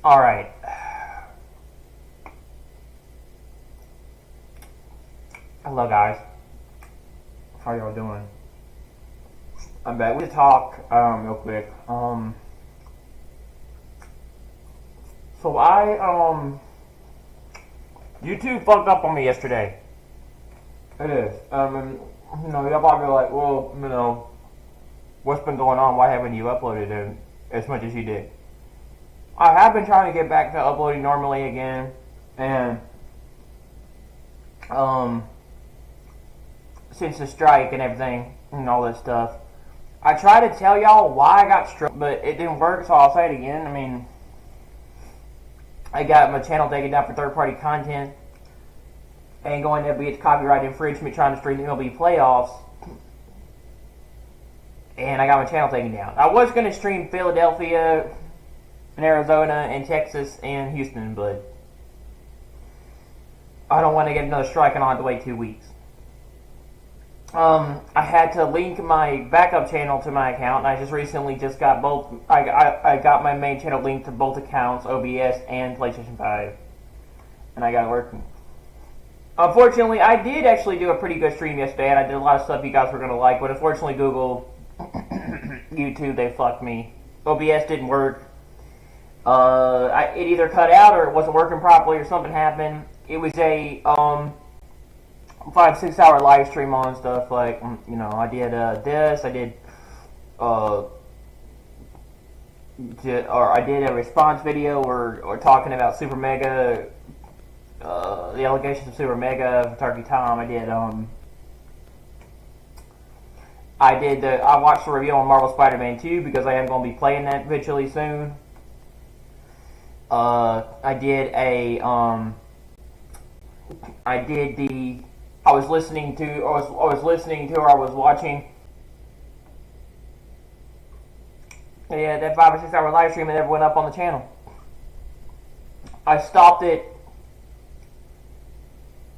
Alright. Hello guys. How y'all doing? I'm back. We talk real quick. So YouTube fucked up on me yesterday. It is. And, y'all probably like, well, what's been going on? Why haven't you uploaded it as much as you did? I have been trying to get back to uploading normally again, and since the strike and everything and all that stuff, I tried to tell y'all why I got struck, but it didn't work, so I'll say it again. I mean, I got my channel taken down for third-party content and going to be copyright infringement trying to stream the MLB playoffs, and I got my channel taken down. I was going to stream Philadelphia and Arizona and Texas and Houston, but I don't want to get another strike and I'll have to wait 2 weeks. I had to link my backup channel to my account, and I just recently got both. I got my main channel linked to both accounts, OBS and PlayStation 5, and I got it working. Unfortunately, I did actually do a pretty good stream yesterday, and I did a lot of stuff you guys were gonna like, but unfortunately, Google, YouTube, they fucked me. OBS didn't work. It either cut out or it wasn't working properly or something happened. It was a 5-6 hour live stream on stuff like, I did this, I did a response video or talking about Super Mega, the allegations of Super Mega, Turkey Tom. I watched the review on Marvel Spider-Man 2 because I am going to be playing that eventually soon. I was listening to or I was watching that 5 or 6 hour live stream that never went up on the channel. I stopped it,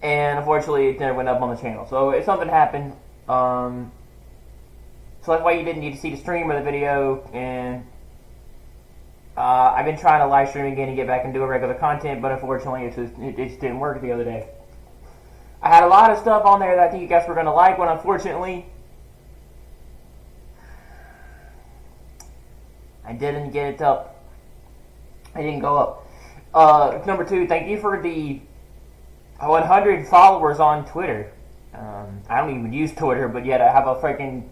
and unfortunately it never went up on the channel. So if something happened, so that's why you didn't need to see the stream or the video. And I've been trying to live stream again and get back and do a regular content, but unfortunately it just didn't work the other day. I had a lot of stuff on there that I think you guys were going to like, but unfortunately I didn't get it up. I didn't go up. Number 2, thank you for the 100 followers on Twitter. I don't even use Twitter, but yet I have a freaking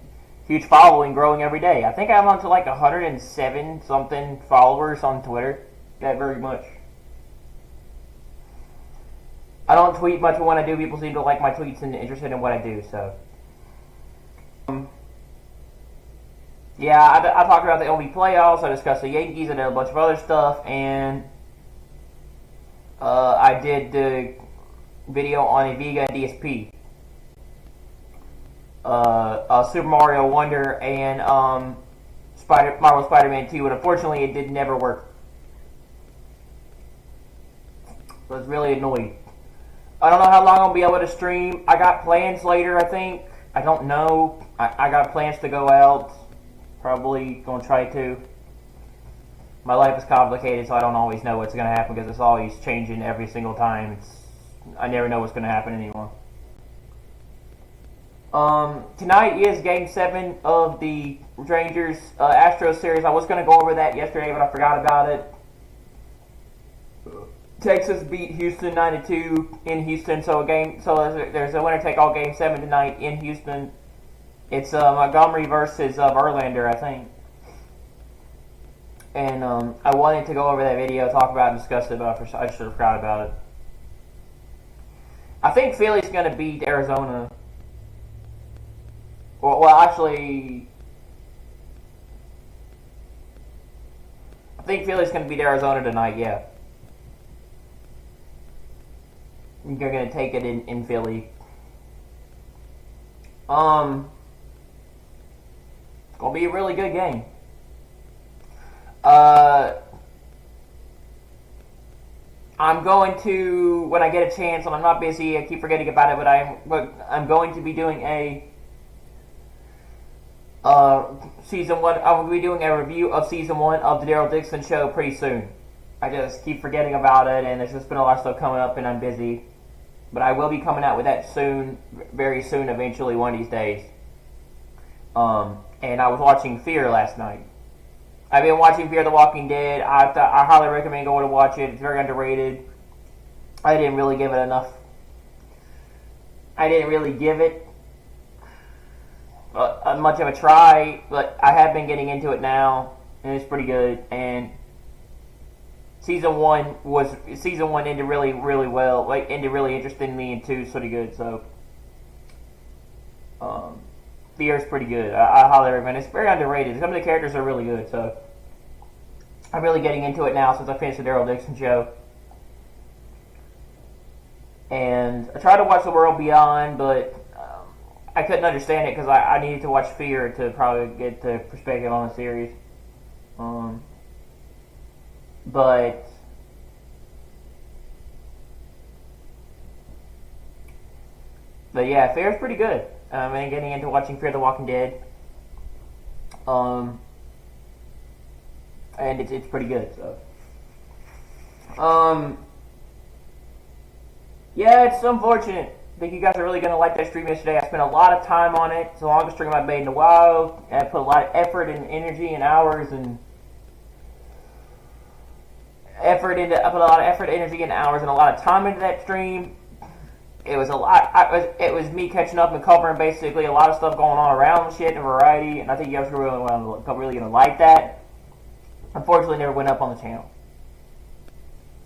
huge following growing every day. I think I'm on to like 107 something followers on Twitter. That very much. I don't tweet much, but when I do, people seem to like my tweets and interested in what I do, so. Yeah, I talked about the MLB playoffs, I discussed the Yankees, I did a bunch of other stuff, and I did the video on a Vega DSP. Super Mario Wonder and Marvel Spider-Man 2, but unfortunately it did never work. I was really annoyed. I don't know how long I'll be able to stream. I got plans later, I think. I don't know. I got plans to go out. Probably going to try to. My life is complicated, so I don't always know what's going to happen because it's always changing every single time. I never know what's going to happen anymore. Tonight is Game 7 of the Rangers Astros series. I was going to go over that yesterday, but I forgot about it. Texas beat Houston 9-2 in Houston, so there's a winner-take-all Game 7 tonight in Houston. It's Montgomery versus Verlander, I think. And I wanted to go over that video, talk about it, and discuss it, but I just forgot about it. I think Philly's going to beat Arizona. Well, actually, I think Philly's going to beat Arizona tonight, yeah. They're going to take it in Philly. It's going to be a really good game. I'm going to, when I get a chance, and I'm not busy, I keep forgetting about it, but I'm going to be doing a season one. I will be doing a review of season one of the Daryl Dixon Show pretty soon. I just keep forgetting about it, and there's just been a lot of stuff coming up, and I'm busy. But I will be coming out with that soon, very soon, eventually, one of these days. And I was watching Fear last night. I've been watching Fear the Walking Dead. I highly recommend going to watch it. It's very underrated. I didn't really give it enough. I didn't really give it much of a try, but I have been getting into it now, and it's pretty good. And season one ended really, really well. Like, ended really interestingly, and two is pretty good. So, Fear is pretty good. I highly recommend it. It's very underrated. Some of the characters are really good. So, I'm really getting into it now since I finished the Daryl Dixon Show. And I tried to watch The World Beyond, but I couldn't understand it because I needed to watch Fear to probably get the perspective on the series. But yeah, Fear is pretty good. And getting into watching Fear the Walking Dead. And it's pretty good. So, yeah, it's unfortunate. I think you guys are really going to like that stream yesterday. I spent a lot of time on it. It's the longest stream I've made in a while. And I put a lot of effort and energy and hours and I put a lot of effort, energy, and hours and a lot of time into that stream. It was a lot. It was me catching up and covering basically a lot of stuff going on around the shit and variety. And I think you guys are really going to like that. Unfortunately, it never went up on the channel.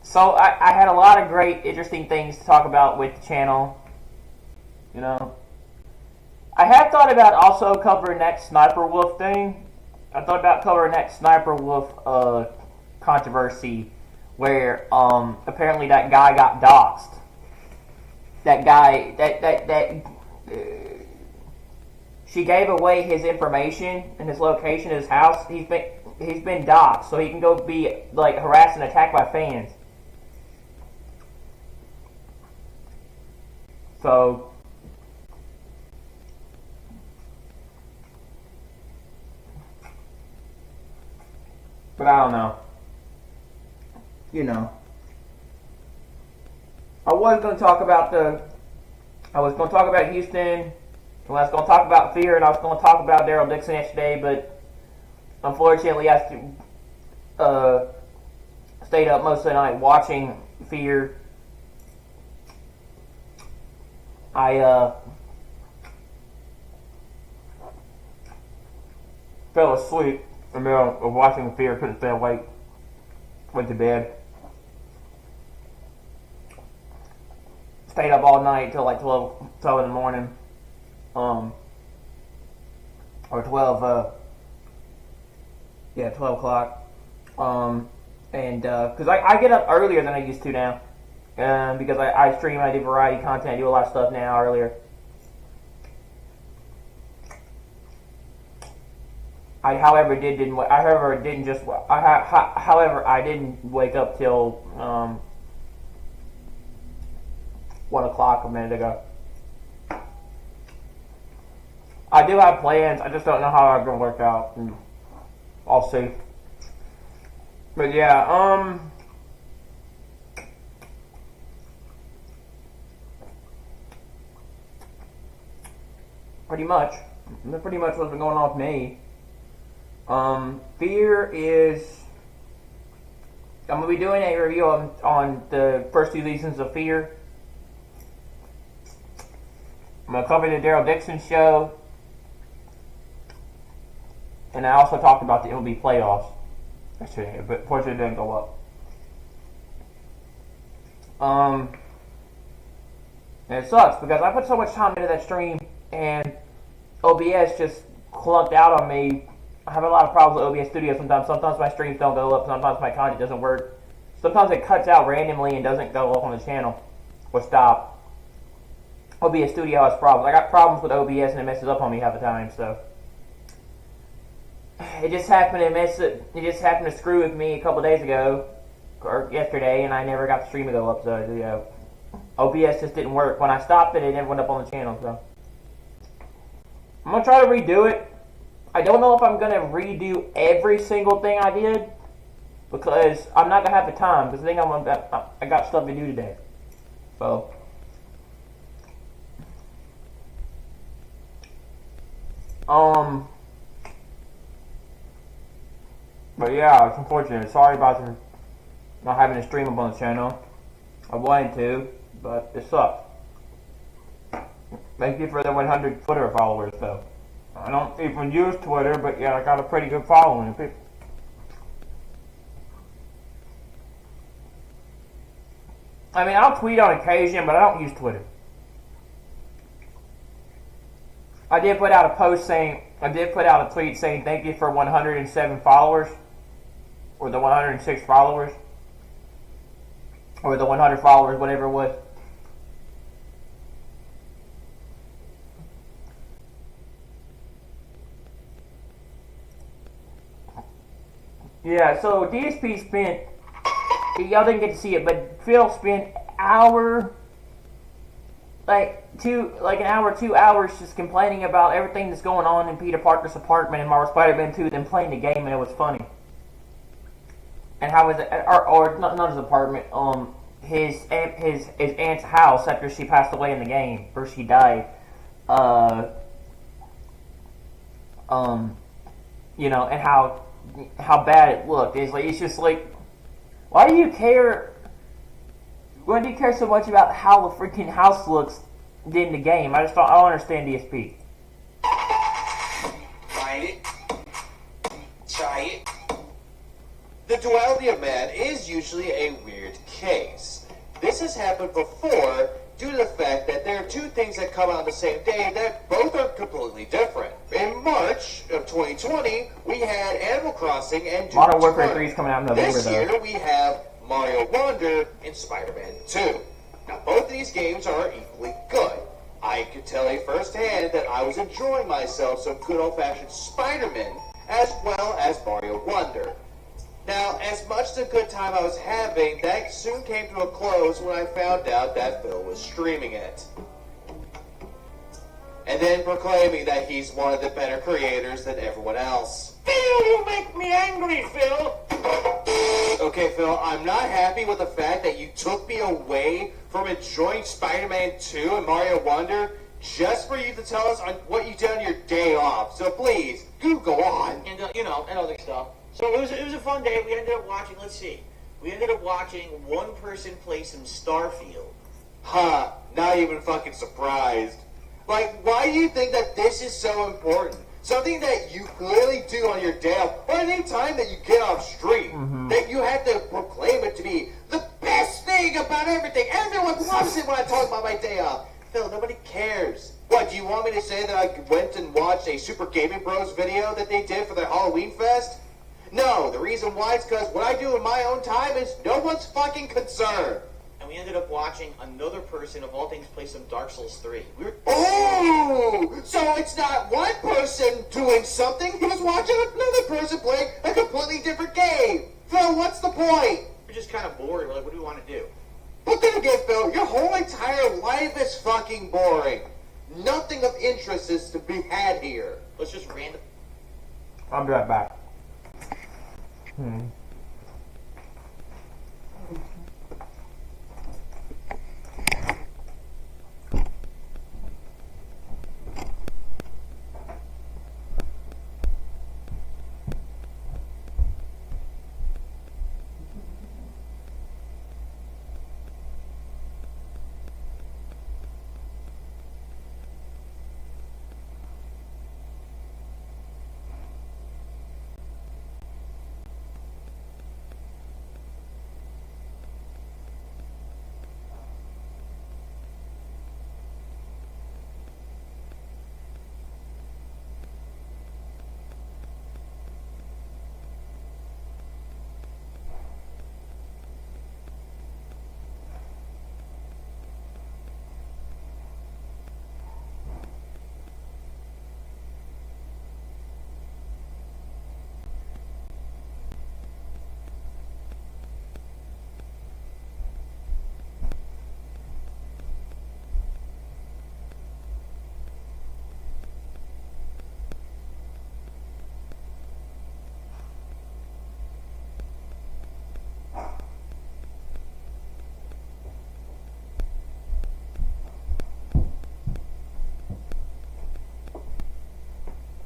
So I had a lot of great, interesting things to talk about with the channel. You know, I had thought about also covering that Sniper Wolf thing. I thought about covering that Sniper Wolf controversy where apparently that guy got doxxed. That guy she gave away his information and his location, his house. He's been doxxed, so he can go be like harassed and attacked by fans. So, but I don't know. You know, I was going to talk about Houston, and I was going to talk about Fear, and I was going to talk about Daryl Dixon yesterday, but unfortunately I stayed up most of the night watching Fear. I fell asleep in the middle of watching Fear, couldn't stay awake, went to bed. Stayed up all night till like 12 in the morning. Or 12 o'clock. And because I get up earlier than I used to now. Because I stream, I do variety content, I do a lot of stuff now earlier. However, I didn't wake up till 1 o'clock a minute ago. I do have plans. I just don't know how they're gonna work out. And I'll see. But yeah, pretty much what's been going on with me. Fear is. I'm gonna be doing a review on the first two seasons of Fear. I'm gonna cover the Daryl Dixon Show, and I also talked about the MLB playoffs yesterday, but fortunately it didn't go up. And it sucks because I put so much time into that stream, and OBS just clunked out on me. I have a lot of problems with OBS Studio sometimes. Sometimes my streams don't go up. Sometimes my content doesn't work. Sometimes it cuts out randomly and doesn't go up on the channel or stop. OBS Studio has problems. I got problems with OBS and it messes up on me half the time. So it just happened to screw with me a couple days ago or yesterday, and I never got the stream to go up. So you know, OBS just didn't work. When I stopped it, it never went up on the channel. So I'm gonna try to redo it. I don't know if I'm gonna redo every single thing I did because I'm not gonna have the time. Because I got stuff to do today. So, but yeah, it's unfortunate. Sorry about not having a stream up on the channel. I wanted to, but it sucks. Thank you for the 100 Twitter followers, though. I don't even use Twitter, but yeah, I got a pretty good following. I mean, I'll tweet on occasion, but I don't use Twitter. I did put out a tweet saying thank you for 107 followers, or the 106 followers, or the 100 followers, whatever it was. Yeah, so DSP spent, y'all didn't get to see it, but Phil spent an hour, 2 hours just complaining about everything that's going on in Peter Parker's apartment in Marvel Spider-Man 2, then playing the game, and it was funny. And how was it, or not his apartment, his aunt's house after she passed away in the game, or she died. You know, and how bad it looked. It's just like, why do you care? Why do you care so much about how the freaking house looks in the game? I don't understand DSP. Find it. Try it. The duality of man is usually a weird case. This has happened before due to the fact that there are two things that come out on the same day that both are completely different. In March of 2020, we had Animal Crossing and Doom Modern Warfare 3 is coming out in November, this year, we have Mario Wonder and Spider-Man 2. Now, both of these games are equally good. I could tell you firsthand that I was enjoying myself some good old-fashioned Spider-Man as well as Mario Wonder. Now, as much as a good time I was having, that soon came to a close when I found out that Phil was streaming it. And then proclaiming that he's one of the better creators than everyone else. Phil, you make me angry, Phil! Okay, Phil, I'm not happy with the fact that you took me away from enjoying Spider-Man 2 and Mario Wonder just for you to tell us on what you did on your day off. So please, do go on. And, and other stuff. So it was a fun day. We ended up watching, we ended up watching one person play some Starfield. Huh, not even fucking surprised. Like, why do you think that this is so important? Something that you clearly do on your day off, or any time that you get off stream, that you have to proclaim it to be the best thing about everything. Everyone loves it when I talk about my day off. Phil, nobody cares. What, do you want me to say that I went and watched a Super Gaming Bros video that they did for their Halloween Fest? No, the reason why is because what I do in my own time is no one's fucking concern. And we ended up watching another person, of all things, play some Dark Souls 3. Oh! So it's not one person doing something, he was watching another person play a completely different game. Phil, what's the point? We're just kind of bored. We're like, what do we want to do? But then again, Phil, your whole entire life is fucking boring. Nothing of interest is to be had here. Let's just random. I'll be right back.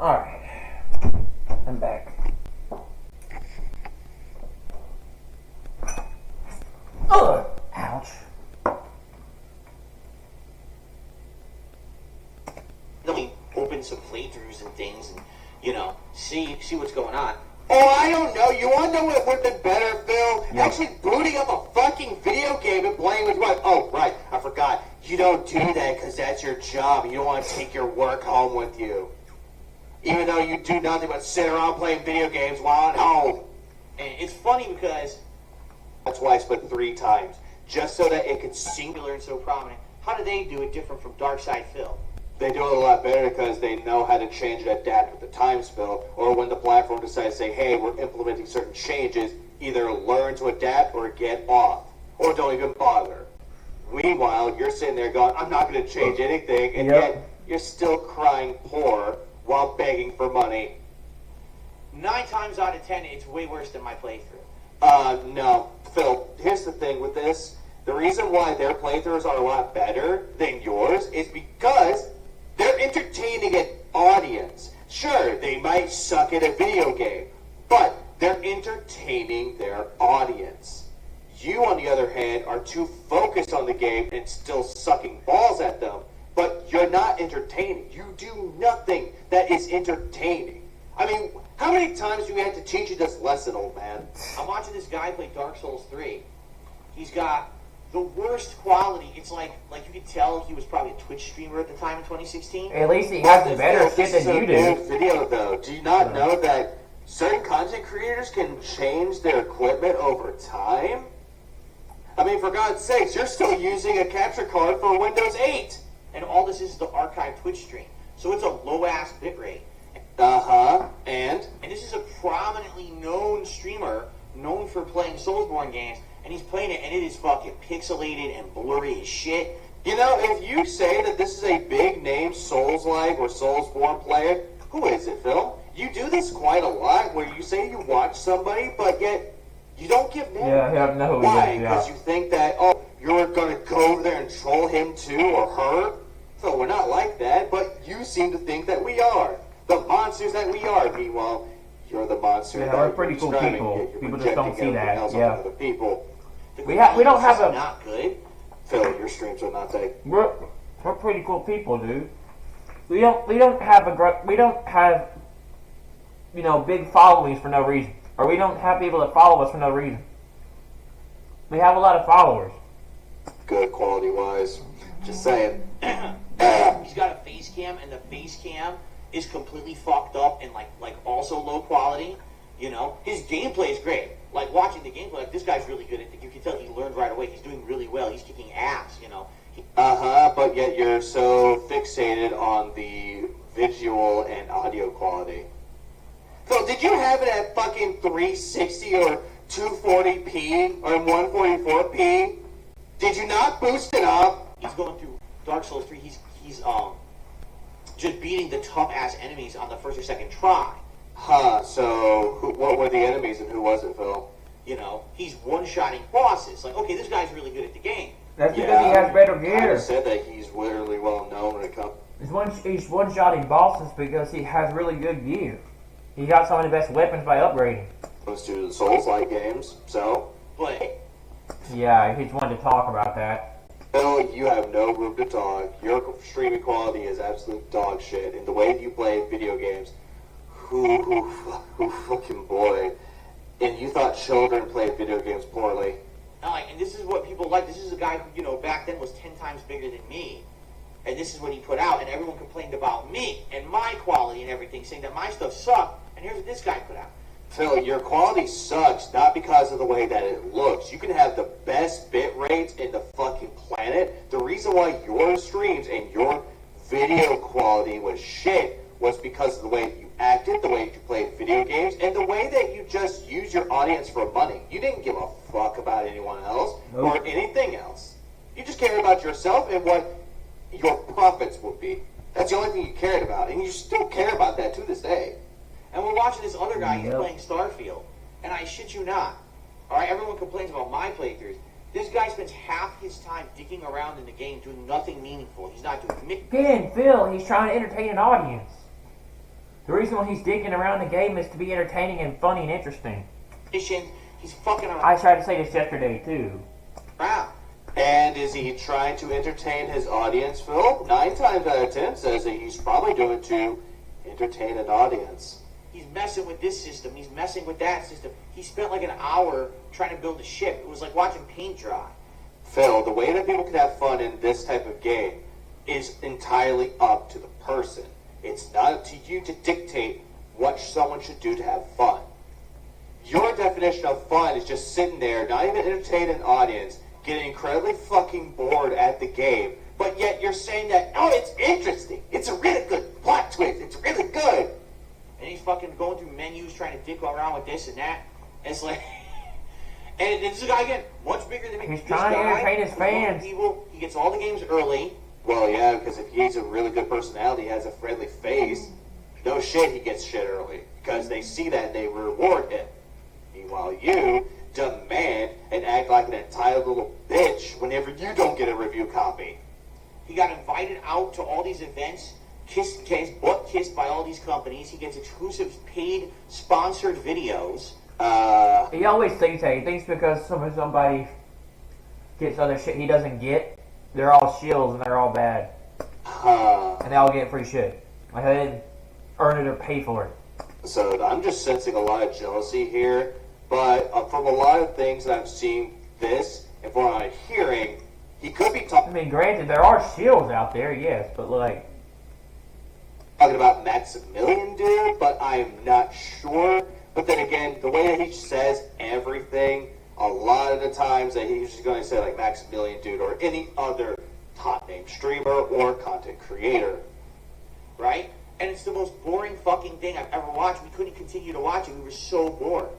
Alright. I'm back. Ugh! Ouch. Then we open some playthroughs and things and, see what's going on. Oh, I don't know. You want to know what would have been better, Phil? Yeah. Actually booting up a fucking video game and playing with what? Oh, right. I forgot. You don't do that because that's your job. You don't want to take your work home with you. Even though you do nothing but sit around playing video games while at home. And it's funny because That's why I split 3 times. Just so that it could sink. singular and so prominent. How do they do it different from Darkside Phil? They do it a lot better because they know how to change and adapt with the time spill, or when the platform decides to say, hey, we're implementing certain changes, either learn to adapt or get off, or don't even bother. Meanwhile, you're sitting there going, I'm not going to change anything, and Yep. yet you're still crying poor while begging for money. 9 times out of 10, it's way worse than my playthrough. No. Phil, here's the thing with this. The reason why their playthroughs are a lot better than yours is because they're entertaining an audience. Sure, they might suck at a video game, but they're entertaining their audience. You, on the other hand, are too focused on the game and still sucking balls at them, but you're not entertaining. You do nothing that is entertaining. I mean, how many times do we have to teach you this lesson, old man? I'm watching this guy play Dark Souls 3. He's got the worst quality. It's like you could tell he was probably a Twitch streamer at the time in 2016. At least he has the better This shit is than a you good do. video, though. Do you not know that certain content creators can change their equipment over time? I mean, for God's sakes, you're still using a capture card for Windows 8. And all this is the archive Twitch stream. So it's a low-ass bitrate. Uh-huh. And? And this is a prominently known streamer, known for playing Soulsborne games, and he's playing it, and it is fucking pixelated and blurry as shit. You know, if you say that this is a big-name Souls-like or Soulsborne player, who is it, Phil? You do this quite a lot, where you say you watch somebody, but yet you don't give names. Yeah, no, Why? yeah. Because you think that, oh, you're going to go over there and troll him too, or her? So we're not like that, but you seem to think that we are. The monsters that we are. Meanwhile, you're the monster Yeah, that we're pretty cool describing, people. yet you're People just don't projecting see everything that, else yeah. onto other people. The We don't have quality a- is not good. Phil, your streams are not that. We're pretty cool people, dude. We don't have big followings for no reason, or we don't have people that follow us for no reason. We have a lot of followers. Good quality-wise. Just saying. He's got a face cam, and the face cam is completely fucked up and like also low quality. You know, his gameplay is great. Like watching the gameplay, like this guy's really good at it. You can tell he learned right away. He's doing really well. He's kicking ass. You know. But yet you're so fixated on the visual and audio quality. So did you have it at fucking 360 or 240p or 144p? Did you not boost it up? He's going through Dark Souls 3. He's just beating the tough ass enemies on the first or second try. So what were the enemies and who was it, Phil? You know, he's one-shotting bosses. Like, okay, this guy's really good at the game. That's because he has better I gear. said that he's literally well known when it comes. He's one-shotting bosses because he has really good gear. He got some of the best weapons by upgrading. To the Souls-like games, so But Yeah, he's one to talk about that. Phil, you have no room to talk. Your streaming quality is absolute dog shit, and the way you play video games, who fucking boy. And you thought children played video games poorly. and this is what people like. This is a guy who, back then was 10 times bigger than me. And this is what he put out, and everyone complained about me and my quality and everything, saying that my stuff sucked. And here's what this guy put out. Phil, your quality sucks not because of the way that it looks. You can have the best bit rates in the fucking planet. The reason why your streams and your video quality was shit was because of the way you acted, the way you played video games, and the way that you just use your audience for money. You didn't give a fuck about anyone else or anything else. You just cared about yourself and what your profits would be. That's the only thing you cared about, and you still care about that to this day. And we're watching this other guy, he's Yep. playing Starfield. And I shit you not. Alright, everyone complains about my playthroughs. This guy spends half his time dicking around in the game doing nothing meaningful. He's not doing Again, Phil, he's trying to entertain an audience. The reason why he's digging around the game is to be entertaining and funny and interesting. He's fucking around. I tried to say this yesterday, too. And is he trying to entertain his audience, Phil? 9 times out of 10 says that he's probably doing it to entertain an audience. He's messing with this system. He's messing with that system. He spent like an hour trying to build a ship. It was like watching paint dry. Phil, the way that people can have fun in this type of game is entirely up to the person. It's not up to you to dictate what someone should do to have fun. Your definition of fun is just sitting there, not even entertaining an audience, getting incredibly fucking bored at the game, but yet you're saying that, oh, it's interesting. It's a really good plot twist. It's really good. And he's fucking going through menus trying to dick around with this and that. And it's like... And this is a guy, again, much bigger than me. He's trying to entertain his fans. People, he gets all the games early. Well, yeah, because if he's a really good personality, has a friendly face, no shit, he gets shit early. Because they see that and they reward him. Meanwhile, you demand and act like an entitled little bitch whenever you don't get a review copy. He got invited out to all these events, gets butt kissed by all these companies. He gets exclusive paid sponsored videos. He always thinks that. He thinks because somebody gets other shit he doesn't get, they're all shills and they're all bad. And they all get free shit. Like they didn't earn it or pay for it. So I'm just sensing a lot of jealousy here. But from a lot of things that I'm seeing this, and from what I'm hearing, he could be I mean, granted, there are shills out there, yes, but like... talking about Maximilian dude, but I'm not sure. But then again, the way that he says everything, a lot of the times that he's just going to say like Maximilian dude or any other top name streamer or content creator. Right? And it's the most boring fucking thing I've ever watched. We couldn't continue to watch it. We were so bored.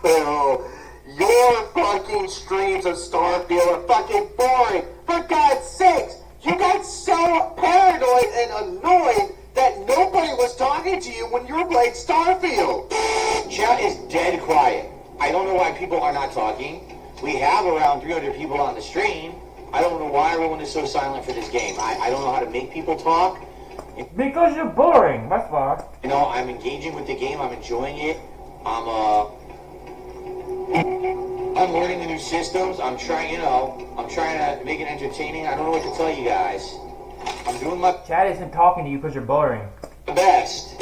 Oh, your fucking streams of Starfield are fucking boring. For God's sakes, you got so paranoid and annoyed that nobody was talking to you when you were playing Starfield. Chat is dead quiet. I don't know why people are not talking. We have around 300 people on the stream. I don't know why everyone is so silent for this game. I don't know how to make people talk. Because you're boring, that's why. You know, I'm engaging with the game. I'm enjoying it. I'm learning the new systems. I'm trying to make it entertaining. I don't know what to tell you guys. I'm doing my Chad isn't talking to you because you're boring. best.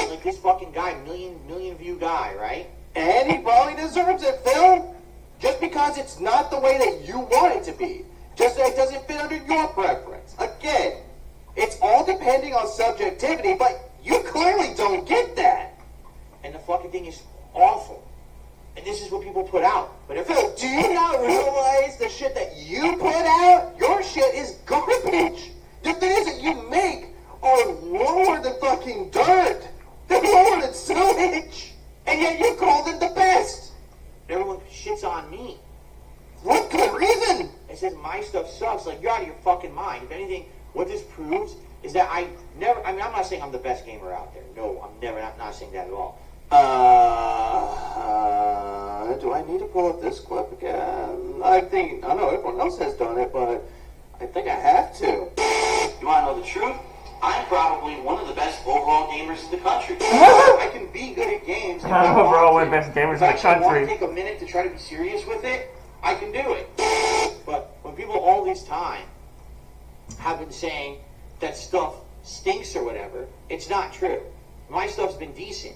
Like this fucking guy, million view guy, right? And he probably deserves it, Phil. Just because it's not the way that you want it to be. Just that it doesn't fit under your preference. Again, it's all depending on subjectivity, but you clearly don't get that. And the fucking thing is awful. And this is what people put out. But if Phil, do you not realize the shit that you put out? Your shit is garbage. The things that you make are lower than fucking dirt. They're lower than sewage. And yet you call them the best. everyone shits on me. What good reason? It says my stuff sucks. Like, you're out of your fucking mind. If anything, what this proves is that I'm not saying I'm the best gamer out there. No, I'm never, not saying that at all. Do I need to pull up this clip again? I know everyone else has done it, but I think I have to. You want to know the truth? I'm probably one of the best overall gamers in the country. I can be good at games. I'm overall one of the best gamers in the If I want country. to take a minute to try to be serious with it, I can do it. But when people all this time have been saying that stuff stinks or whatever, it's not true. My stuff's been decent.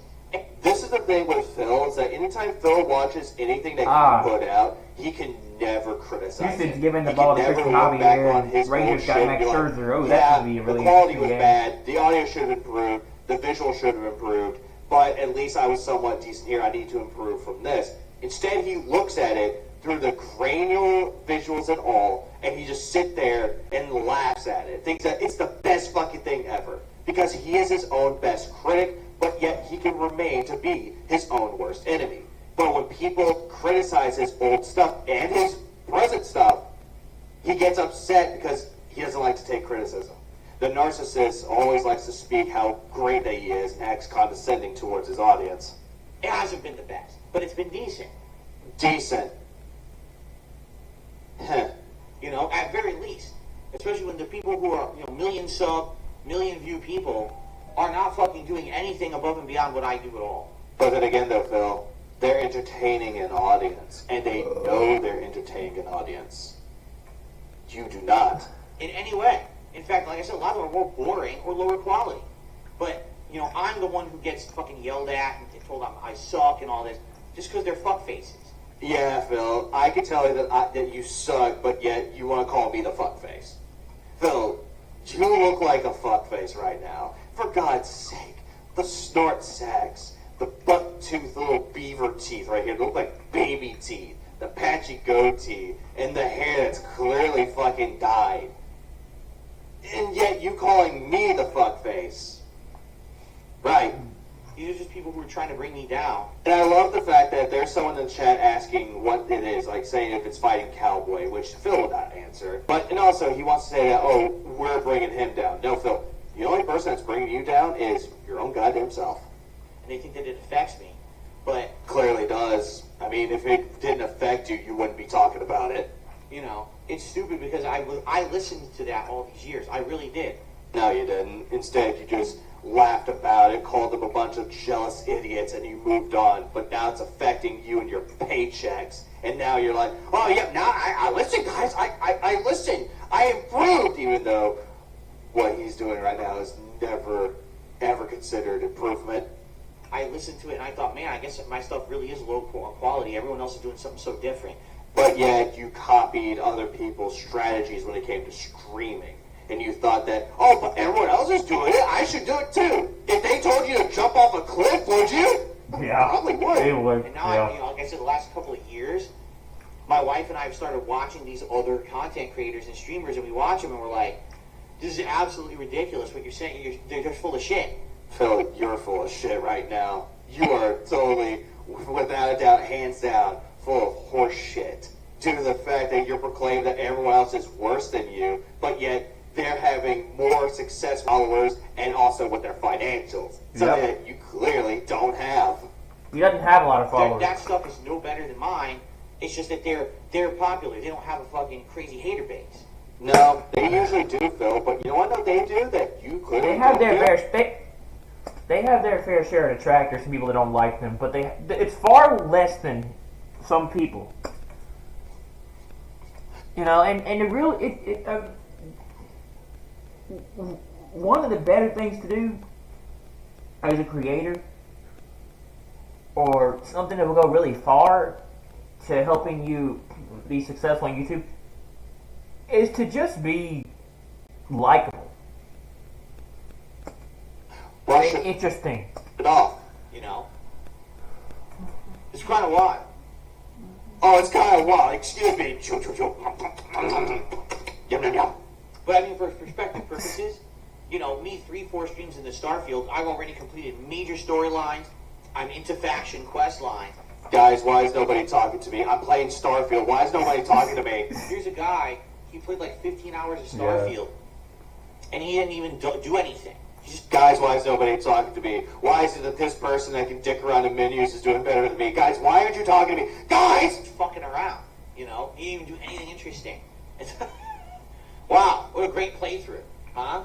This is the thing with Phil, is that anytime Phil watches anything that you put out, he can never criticize This is it. giving the He ball can to never Christian look Hobby back here, on and his Rangers got bullshit Max and be like, Scherzer. Oh, yeah, that's going to be a really the quality interesting was game. bad, the audio should have improved, the visual should have improved, but at least I was somewhat decent here, I need to improve from this. Instead, he looks at it through the cranial visuals and all, and he just sits there and laughs at it, thinks that it's the best fucking thing ever, because he is his own best critic, but yet he can remain to be his own worst enemy. But when people criticize his old stuff and his present stuff, he gets upset because he doesn't like to take criticism. The narcissist always likes to speak how great that he is and acts condescending towards his audience. It hasn't been the best, but it's been decent. Decent. Heh. You know, at very least. Especially when the people who are, million sub, million view people are not fucking doing anything above and beyond what I do at all. But then again, though, Phil, they're entertaining an audience, and they know they're entertaining an audience. You do not. In any way. In fact, like I said, a lot of them are more boring or lower quality. But, you know, I'm the one who gets fucking yelled at and told I suck and all this, just because they're fuck faces. Yeah, Phil, I can tell you that you suck, but yet you want to call me the fuckface. Phil, you look like a fuckface right now. For God's sake, the snort sags, the buck-toothed little beaver teeth right here, they look like baby teeth, the patchy goatee, and the hair that's clearly fucking dyed. And yet you calling me the fuckface. Right. These are just people who are trying to bring me down. And I love the fact that there's someone in the chat asking what it is, like saying if it's fighting Cowboy, which Phil would not answer. And also he wants to say that, oh, we're bringing him down. No, Phil, the only person that's bringing you down is your own goddamn self. And they think that it affects me. But Clearly does. I mean, if it didn't affect you, you wouldn't be talking about it. you know, it's stupid because I listened to that all these years. I really did. No, you didn't. Instead, you just laughed about it, called them a bunch of jealous idiots, and you moved on. But now it's affecting you and your paychecks. And now you're like, oh, yeah, now I listen, guys. I listen. I improved, even though what he's doing right now is never, ever considered improvement. I listened to it and I thought, man, I guess my stuff really is low quality. Everyone else is doing something so different. But yet you copied other people's strategies when it came to streaming. And you thought that, oh, but everyone else is doing it, I should do it too. If they told you to jump off a cliff, would you? Yeah, Probably would. they would. And now, like I said, the last couple of years, my wife and I have started watching these other content creators and streamers, and we watch them and we're like, this is absolutely ridiculous what you're saying. They're just full of shit. Phil, you're full of shit right now. You are totally, without a doubt, hands down, full of horse shit. Due to the fact that you're proclaiming that everyone else is worse than you, but yet they're having more success followers and also with their financials. Something that you clearly don't have. He doesn't have a lot of followers. That stuff is no better than mine. It's just that they're popular. They don't have a fucking crazy hater base. No, they usually do, Phil, but you know what they do that you clearly They have don't their do? they have their fair share of detractors and people that don't like them, but it's far less than some people. You know, and one of the better things to do as a creator, or something that will go really far to helping you be successful on YouTube, is to just be likable. Brush it Interesting. off. You know? It's kind of wild. Oh, it's kind of wild. Excuse me. Yum, yum, yum. But I mean, for perspective purposes, you know, me 3-4 streams in the Starfield, I've already completed major storylines. I'm into faction quest lines. Guys, why is nobody talking to me? I'm playing Starfield. Why is nobody talking to me? Here's a guy, he played like 15 hours of Starfield, and he didn't even do anything. Guys, why is nobody talking to me? Why is it that this person that can dick around in menus is doing better than me? Guys, why aren't you talking to me? Guys! He's fucking around, you know? He didn't even do anything interesting. Wow, what a great playthrough, huh?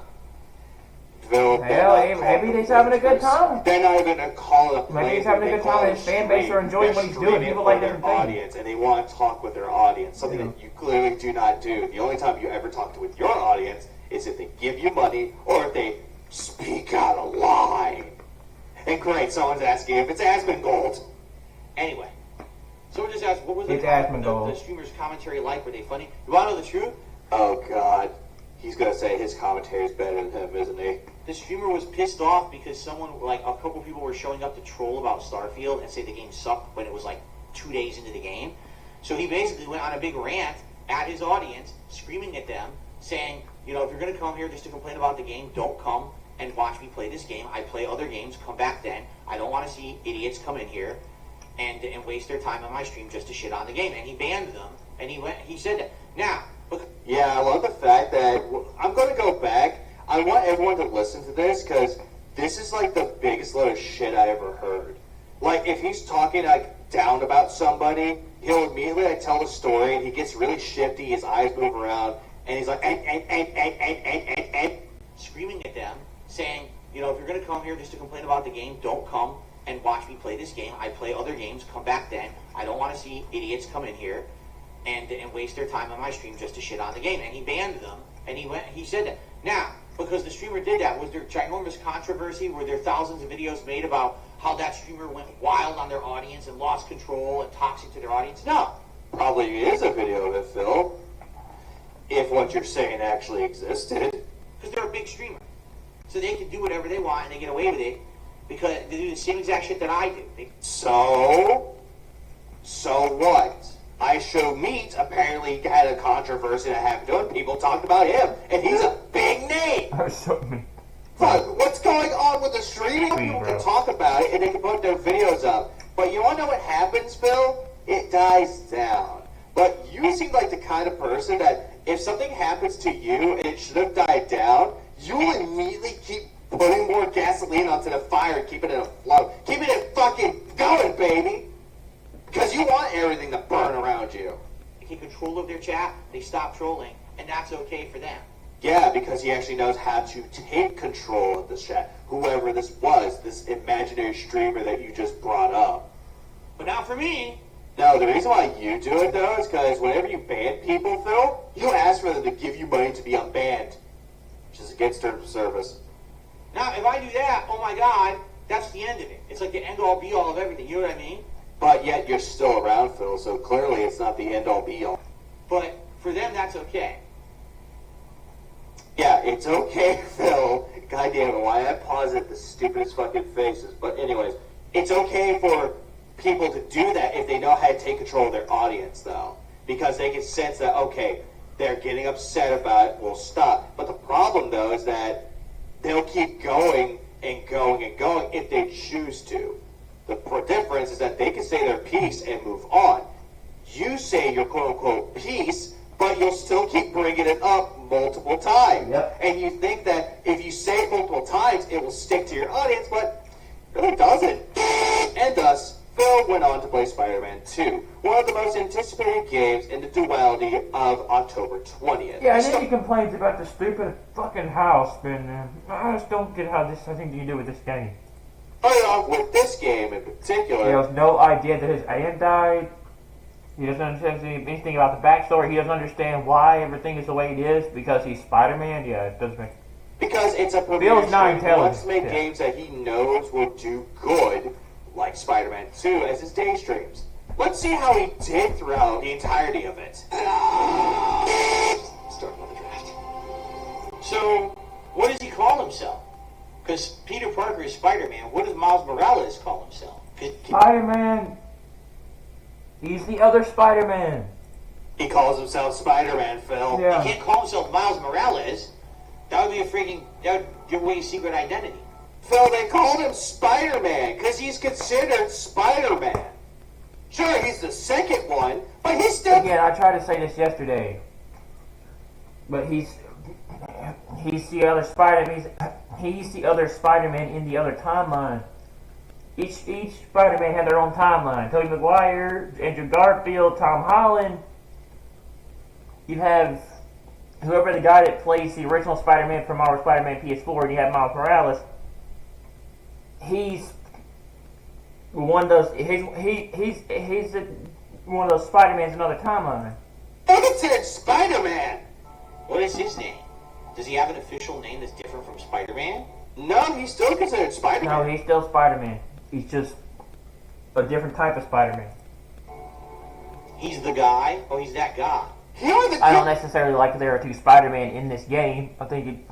Phil, Maybe he's having a good time. They're not even going to call it a Maybe he's playthrough, having a they good call time it and his fan base are enjoying what he's doing. streaming People for like their different things. audience, and they want to talk with their audience, something that you clearly do not do. The only time you ever talk with your audience is if they give you money or if they speak out a lie. And great, someone's asking if it's Asmongold. Anyway, someone just asked, what was It's the Asmongold. streamer's commentary like? Were they funny? You want to know the truth? Oh, God. He's going to say his commentary is better than him, isn't he? The streamer was pissed off because someone, like a couple people were showing up to troll about Starfield and say the game sucked when it was like 2 days into the game. So he basically went on a big rant at his audience, screaming at them, saying, you know, if you're going to come here just to complain about the game, don't come and watch me play this game. I play other games, come back then. I don't want to see idiots come in here and waste their time on my stream just to shit on the game. And he banned them, and he said that. Now, look. Yeah, I love the fact that I'm going to go back. I want everyone to listen to this because this is like the biggest load of shit I ever heard. Like, if he's talking like down about somebody, he'll immediately like tell the story and he gets really shifty, his eyes move around, and he's like, Screaming at them, saying, you know, if you're going to come here just to complain about the game, don't come and watch me play this game. I play other games, come back then. I don't want to see idiots come in here and waste their time on my stream just to shit on the game. And he banned them, and he said that. Now, because the streamer did that, was there ginormous controversy? Were there thousands of videos made about how that streamer went wild on their audience and lost control and toxic to their audience? No. Probably is a video of it, Phil. If what you're saying actually existed. Because they're a big streamer. So they can do whatever they want and they get away with it because they do the same exact shit that I do. So what? I Show Meat apparently had a controversy that happened to him. People talked about him, and he's a big name. Fuck, what's going on with the streaming? People can talk about it and they can put their videos up. But you want to know what happens, Phil? It dies down. But you seem like the kind of person that if something happens to you and it should have died down, you'll immediately keep putting more gasoline onto the fire and keeping it afloat. Keeping it fucking going, baby. Because you want everything to burn around you. They take control of their chat, they stop trolling, and that's okay for them. Yeah, because he actually knows how to take control of the chat. Whoever this was, this imaginary streamer that you just brought up. But not for me. No, the reason why you do it, though, is because whenever you ban people, Phil, you ask for them to give you money to be unbanned, which is against terms of service. Now, if I do that, oh my god, that's the end of it. It's like the end-all, be-all of everything, you know what I mean? But yet you're still around, Phil, so clearly it's not the end-all, be-all. But for them, that's okay. Yeah, it's okay, Phil. God damn it, why I pause at the stupidest fucking faces. But anyways, it's okay for people to do that if they know how to take control of their audience, though. Because they can sense that, okay, they're getting upset about it, we'll stop. But the problem, though, is that they'll keep going and going and going if they choose to. The difference is that they can say their piece and move on. You say your quote-unquote piece, but you'll still keep bringing it up multiple times. Yep. And you think that if you say it multiple times, it will stick to your audience, but it really doesn't. And thus, Phil went on to play Spider-Man 2, one of the most anticipated games in the duality of October 20th. Yeah, and then he complains about the stupid fucking house, and I just don't get how this has anything to do with this game. Starting off with this game in particular. He has no idea that his aunt died. He doesn't understand anything about the backstory. He doesn't understand why everything is the way it is because he's Spider-Man. Yeah, it doesn't make... Because it's a premier Bill's not stream. He wants intelligent. to make Yeah. games that he knows will do good, like Spider-Man 2 as his day streams. Let's see how he did throughout the entirety of it. Start another draft. So, what does he call himself? Because Peter Parker is Spider-Man. What does Miles Morales call himself? Spider-Man. He's the other Spider-Man. He calls himself Spider-Man, Phil. Yeah. He can't call himself Miles Morales. That would be that would give away his secret identity. Phil, they called him Spider-Man because he's considered Spider-Man. Sure, he's the second one, but he's still... Again, I tried to say this yesterday, but he's the other Spider-Man. He's the other Spider-Man in the other timeline. Each Spider-Man had their own timeline. Tobey Maguire, Andrew Garfield, Tom Holland. You have whoever the guy that plays the original Spider-Man from Marvel Spider-Man PS4, and you have Miles Morales. He's one of those. He's one of those Spider-Mans in another timeline. They considered Spider-Man. What is his name? Does he have an official name that's different from Spider-Man? No, he's still considered Spider-Man. No, he's still Spider-Man. He's just a different type of Spider-Man. He's the guy? Oh, he's that guy. I don't necessarily like that there are two Spider-Man in this game. I think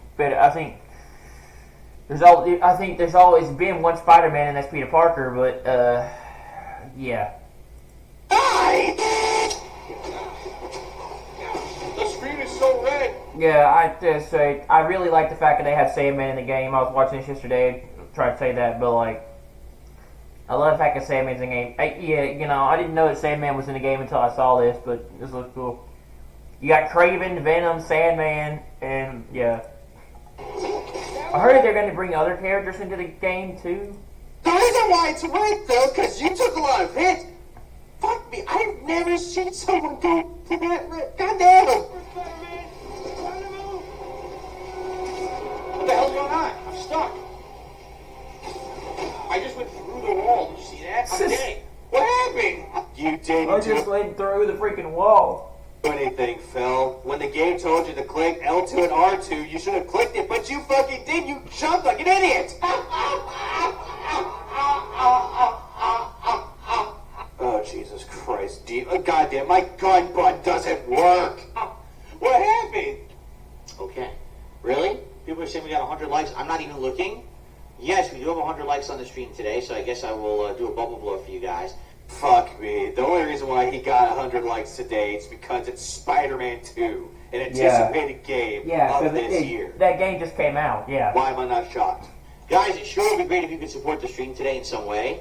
there's always been one Spider-Man, and that's Peter Parker. But yeah. The screen is so red. Yeah, I really like the fact that they have Sandman in the game. I was watching this yesterday, tried to say that, but like, I love the fact that Sandman's in the game. I didn't know that Sandman was in the game until I saw this, but this looks cool. You got Kraven, Venom, Sandman, and yeah. I heard they're going to bring other characters into the game too. The reason why it's red, though, because you took a lot of hits. Fuck me, I've never seen someone go to that red. God damn it. What the hell's going on? I'm stuck. didn't I just went through the freaking wall. do anything, Phil. When the game told you to click L2 and R2, you should have clicked it, but you fucking did. You jumped like an idiot. Oh, Jesus Christ. Goddamn, my gun button doesn't work. What happened? Okay. Really? People are saying we got 100 likes. I'm not even looking. Yes, we do have 100 likes on the stream today, so I guess I will do a bubble blow for you guys. Fuck me. The only reason why he got 100 likes today is because it's Spider-Man 2, an anticipated game of this year. That game just came out, yeah. Why am I not shocked? Guys, it sure would be great if you could support the stream today in some way.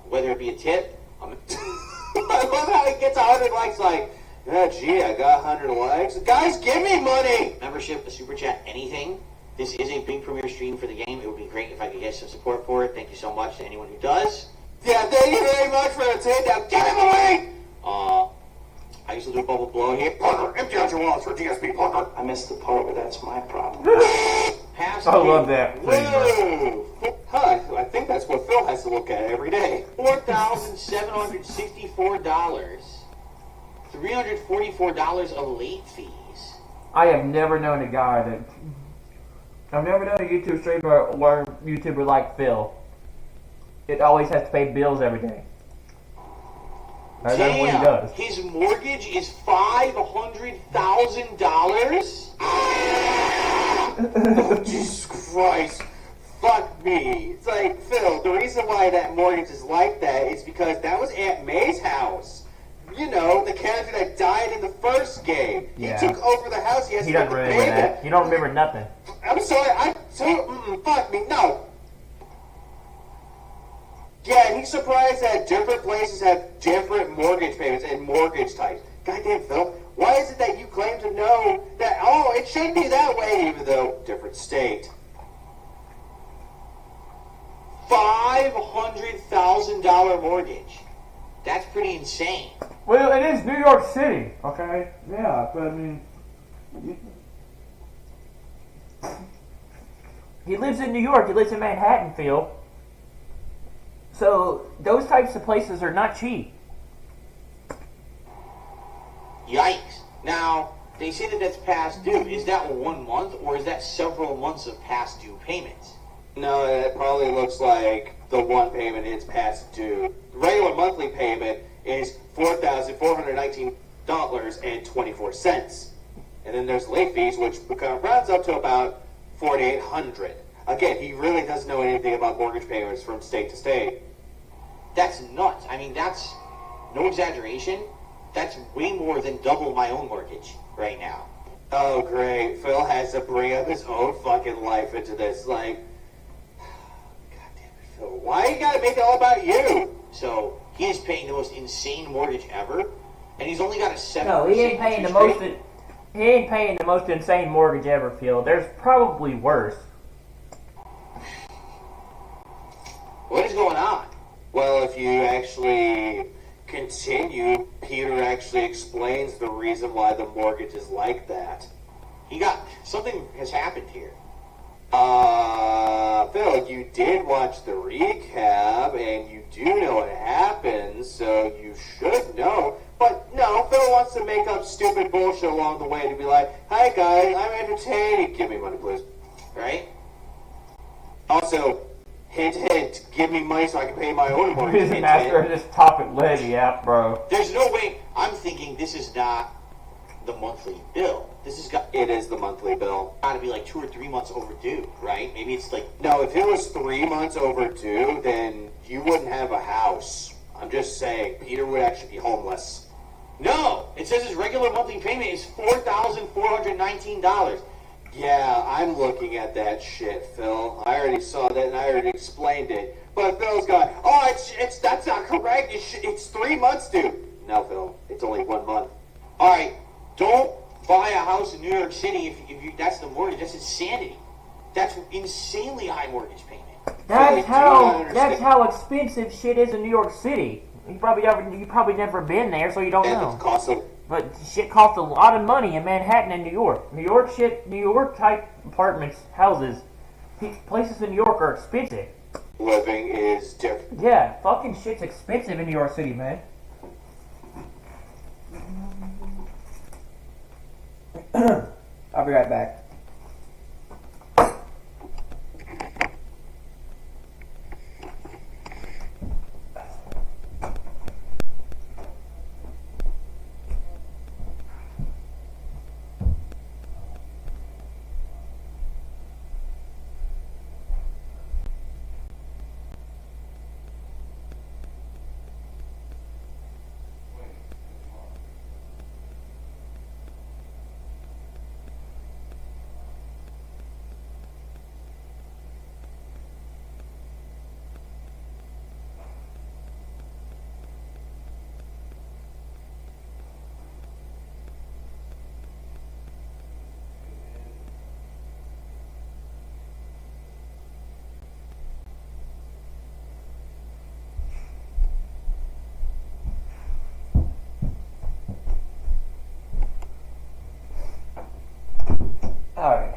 Whether it be a tip. I love how he gets 100 likes like, oh, gee, I got 100 likes. Guys, give me money! Membership, a super chat, anything. This is a big premiere stream for the game. It would be great if I could get some support for it. Thank you so much to anyone who does. Yeah, thank you very much for the tip. Now get him away! I used to do a bubble blow here. Parker, empty out your wallets for DSP, Parker. I missed the part where that's my problem. Pass I love that. Whoa! Huh, I think that's what Phil has to look at every day. $4,764. $344 of late fees. I have never known a guy that... I've never known a YouTube streamer or YouTuber like Phil. It always has to pay bills every day. That's what he does. His mortgage is $500,000? Oh, Jesus Christ. Fuck me. It's like, Phil, the reason why that mortgage is like that is because that was Aunt May's house. You know, the character that died in the first game. Yeah. He took over the house. He has He to doesn't pay remember that. that. He don't remember nothing. I'm sorry. Fuck me. No. Yeah, and he's surprised that different places have different mortgage payments and mortgage types. Goddamn, Phil. Why is it that you claim to know that, oh, it shouldn't be that way, even though different state? $500,000 mortgage. That's pretty insane. Well, it is New York City, okay? Yeah, but I mean... He lives in New York. He lives in Manhattan, Phil. So, those types of places are not cheap. Yikes. Now, they say that that's past due. Is that 1 month, or is that several months of past due payments? No, it probably looks like the one payment is past due. The regular monthly payment is $4,419.24. And then there's late fees, which rounds up to about $4,800. Again, he really doesn't know anything about mortgage payments from state to state. That's nuts. I mean, that's no exaggeration. That's way more than double my own mortgage right now. Oh, great. Phil has to bring up his own fucking life into this. Like, God damn it, Phil. Why you gotta make it all about you? So, he is paying the most insane mortgage ever, and he's only got a 7% No, he ain't paying the interest most... rate. He ain't paying the most insane mortgage ever, Phil. There's probably worse. What is going on? Well, if you actually continue, Peter actually explains the reason why the mortgage is like that. Something has happened here. Phil, you did watch the recap, and you do know what happens, so you should know. But no, Phil wants to make up stupid bullshit along the way to be like, hi guys, I'm entertaining. Give me money, please. Right? Also, hint, hint, give me money so I can pay my own mortgage. He's a Hint, master of hint. this topic lady app, bro. There's no way. I'm thinking this is not the monthly bill. This has got It is the monthly bill. to be like 2 or 3 months overdue, right? Maybe it's like, No, if it was 3 months overdue, then you wouldn't have a house. I'm just saying, Peter would actually be homeless. no! It says his regular monthly payment is $4,419. Yeah, I'm looking at that shit, Phil. I already saw that and I already explained it. But Phil's gone, oh, it's that's not correct. It's 3 months due. No, Phil, it's only 1 month. Alright, don't buy a house in New York City if you that's the mortgage. That's insanity. That's insanely high mortgage payment. That's do not how understand. expensive shit is in New York City. You probably never been there, so you don't And know. the cost of But shit costs a lot of money in Manhattan and New York. New York type apartments, houses, places in New York are expensive. living is different. Yeah, fucking shit's expensive in New York City, man. I'll be right back. Alright.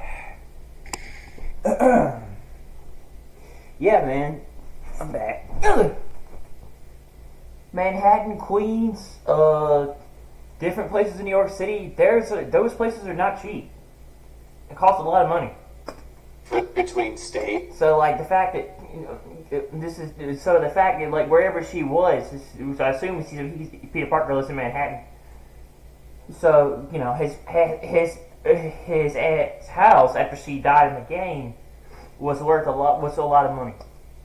Yeah, man. I'm back. Manhattan, Queens, different places in New York City, those places are not cheap. It costs a lot of money. Between states. So, like, the fact that, the fact that, like, wherever she was, I assume Peter Parker lives in Manhattan. So, you know, his aunt's house after she died in the game was a lot of money.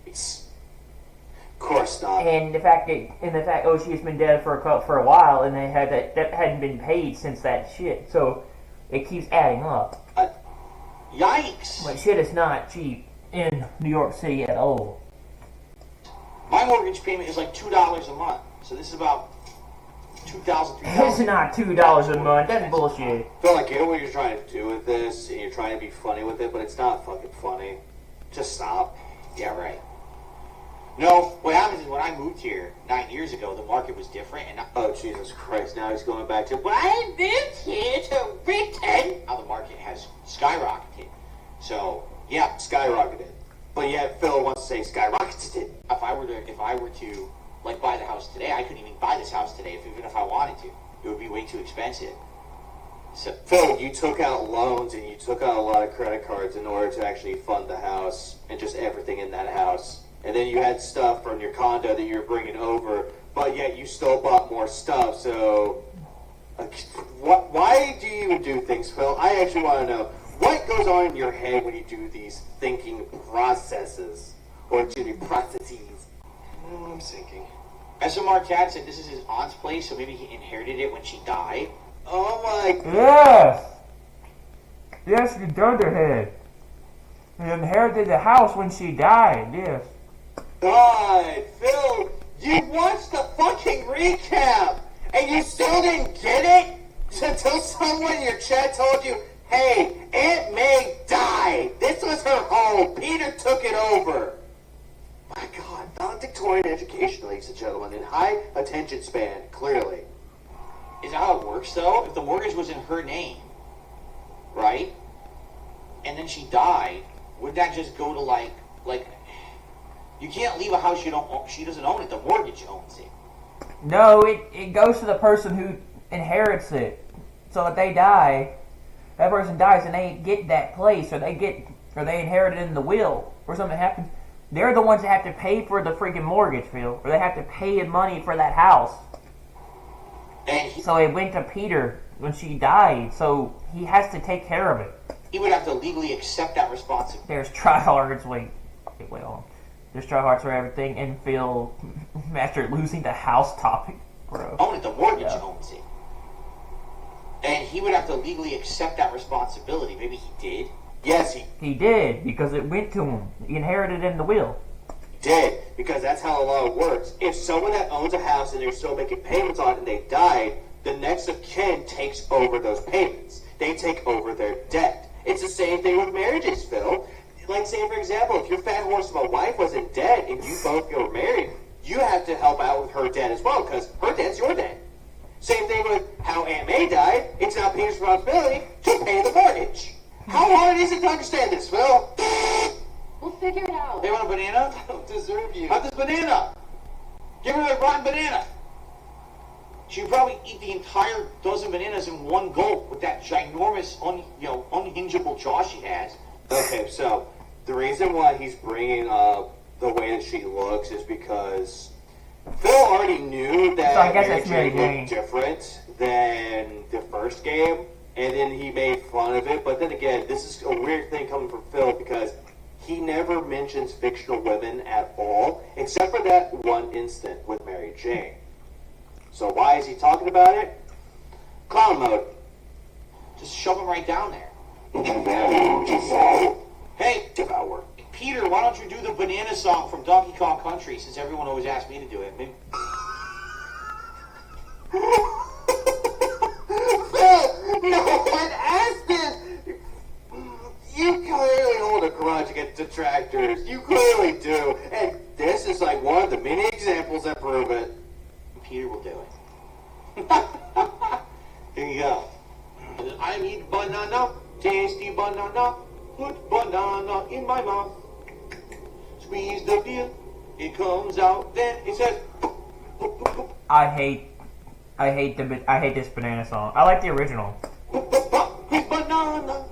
Of course not. And the fact she's been dead for a while, and that hadn't been paid since that shit. So it keeps adding up. Yikes! But shit is not cheap in New York City at all. My mortgage payment is like $2 a month, so this is about $2,000, It's not $2 a month. That's bullshit. I feel like I get what you're trying to do with this, and you're trying to be funny with it, but it's not fucking funny. Just stop. Yeah, right. No, what happens is when I moved here 9 years ago, the market was different, and Oh, Jesus Christ, now he's going back to, when I moved here to Britain, now the market has skyrocketed. So, yeah, skyrocketed. But yet Phil wants to say skyrocketed. if I were to like buy the house today, I couldn't even buy this house today, even if I wanted to. It would be way too expensive. So, Phil, you took out loans and you took out a lot of credit cards in order to actually fund the house and just everything in that house. And then you had stuff from your condo that you were bringing over, but yet you still bought more stuff. So, why do you even do things, Phil? I actually want to know what goes on in your head when you do these thinking processes or processes. I'm thinking. SMR Cat said this is his aunt's place, so maybe he inherited it when she died. Oh my God. Yes! Yes, the Dunderhead. He inherited the house when she died, yes. God, Phil, you watched the fucking recap and you still didn't get it until someone in your chat told you, hey, Aunt May died. This was her home. Peter took it over. My God, valedictorian education, ladies and gentlemen, in high attention span, clearly. Is that how it works, though? If the mortgage was in her name, right, and then she died, would that just go to like you can't leave a house she doesn't own it. The mortgage owns it. No, it goes to the person who inherits it. So if they die, that person dies and they get that place, or they inherit it in the will, or something happens. They're the ones that have to pay for the freaking mortgage, Phil, or they have to pay money for that house. And So it went to Peter when she died, so he has to take care of it. he would have to legally accept that responsibility. There's tryhards, there's tryhards for everything, and Phil, after losing the house topic, bro. Own it. The mortgage owns it. And he would have to legally accept that responsibility. Maybe he did. Yes, He did, because it went to him. He inherited it in the will. did, because that's how the law works. If someone that owns a house and they're still making payments on it and they died, the next of kin takes over those payments. They take over their debt. It's the same thing with marriages, Phil. Like, say, for example, if your fat horse of a wife was in debt and you both were married, you have to help out with her debt as well, because her debt's your debt. Same thing with how Aunt May died. It's now Peter's responsibility to pay the mortgage. How hard is it to understand this, Phil? We'll figure it out. They want a banana? I don't deserve you. Have this banana. Give her a rotten banana. She'd probably eat the entire dozen bananas in one gulp with that ginormous, unhingeable jaw she has. Okay, so the reason why he's bringing up the way that she looks is because Phil already knew that So I guess Mary that's Mary Jane Jane. looked different than the first game, and then he made fun of it. But then again, this is a weird thing coming from Phil because he never mentions fictional women at all, except for that one instant with Mary Jane. So why is he talking about it? Clown mode. Just shove him right down there. Hey, Devour. Peter, why don't you do the banana song from Donkey Kong Country, since everyone always asks me to do it? Maybe... Phil, no one asked this. You clearly hold a grudge against detractors. You clearly do. And this is like one of the many examples that prove it. Peter will do it. Here you go. I need banana, tasty banana. Put banana in my mouth. Squeeze the peel, it comes out. Then it says. I hate this banana song. I like the original. Banana.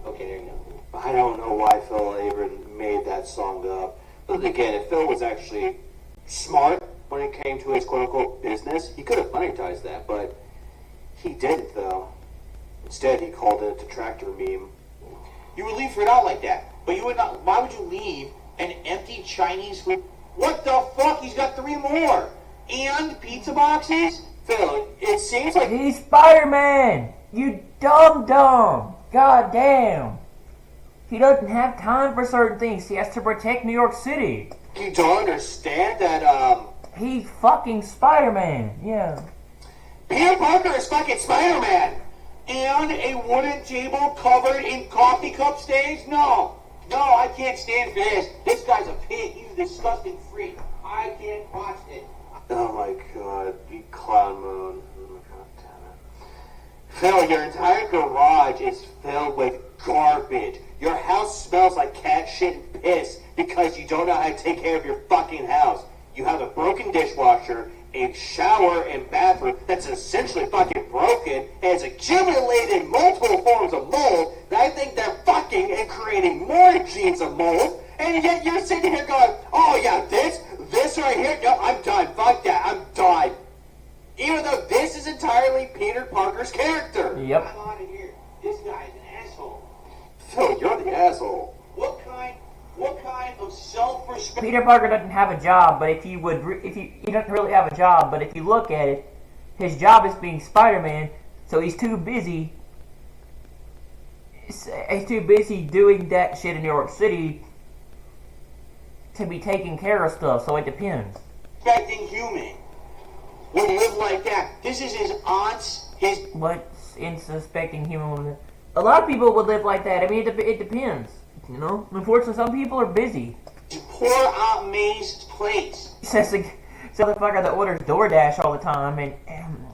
Okay, there you go. I don't know why Phil even made that song up. But again, if Phil was actually smart when it came to his quote-unquote business, he could have monetized that, but he didn't, though. Instead, he called it a detractor meme. You would leave it out like that, but you would not. Why would you leave an empty Chinese food? What the fuck? He's got 3 more and pizza boxes. Phil, it seems like He's Spider-Man! You dumb. God damn. He doesn't have time for certain things. He has to protect New York City. you don't understand that, He's fucking Spider-Man. Yeah. Peter Parker is fucking Spider-Man! And a wooden table covered in coffee cup stains? No, I can't stand for this. This guy's a pig. He's a disgusting freak. I can't watch it. Oh my god, you clown moon. Oh god damn it. Phil, your entire garage is filled with garbage. Your house smells like cat shit and piss because you don't know how to take care of your fucking house. You have a broken dishwasher, a shower and bathroom that's essentially fucking broken, and has accumulated multiple forms of mold that I think they're fucking and creating more genes of mold, and yet you're sitting here going, oh yeah, this right here, no, I'm done, fuck that, I'm done. Even though this is entirely Peter Parker's character. Yep. I'm out of here. This guy's an asshole. Phil, you're the asshole. What kind of self-respect? Peter Parker doesn't have a job, but he doesn't really have a job, but if you look at it, his job is being Spider-Man, so he's too busy. He's too busy doing that shit in New York City to be taking care of stuff. So it depends. Respecting human would live like that. This is his aunt's, his... What's in suspecting human women? A lot of people would live like that. I mean, it depends. You know, unfortunately, some people are busy. Poor Aunt May's place. Says the motherfucker that orders DoorDash all the time, and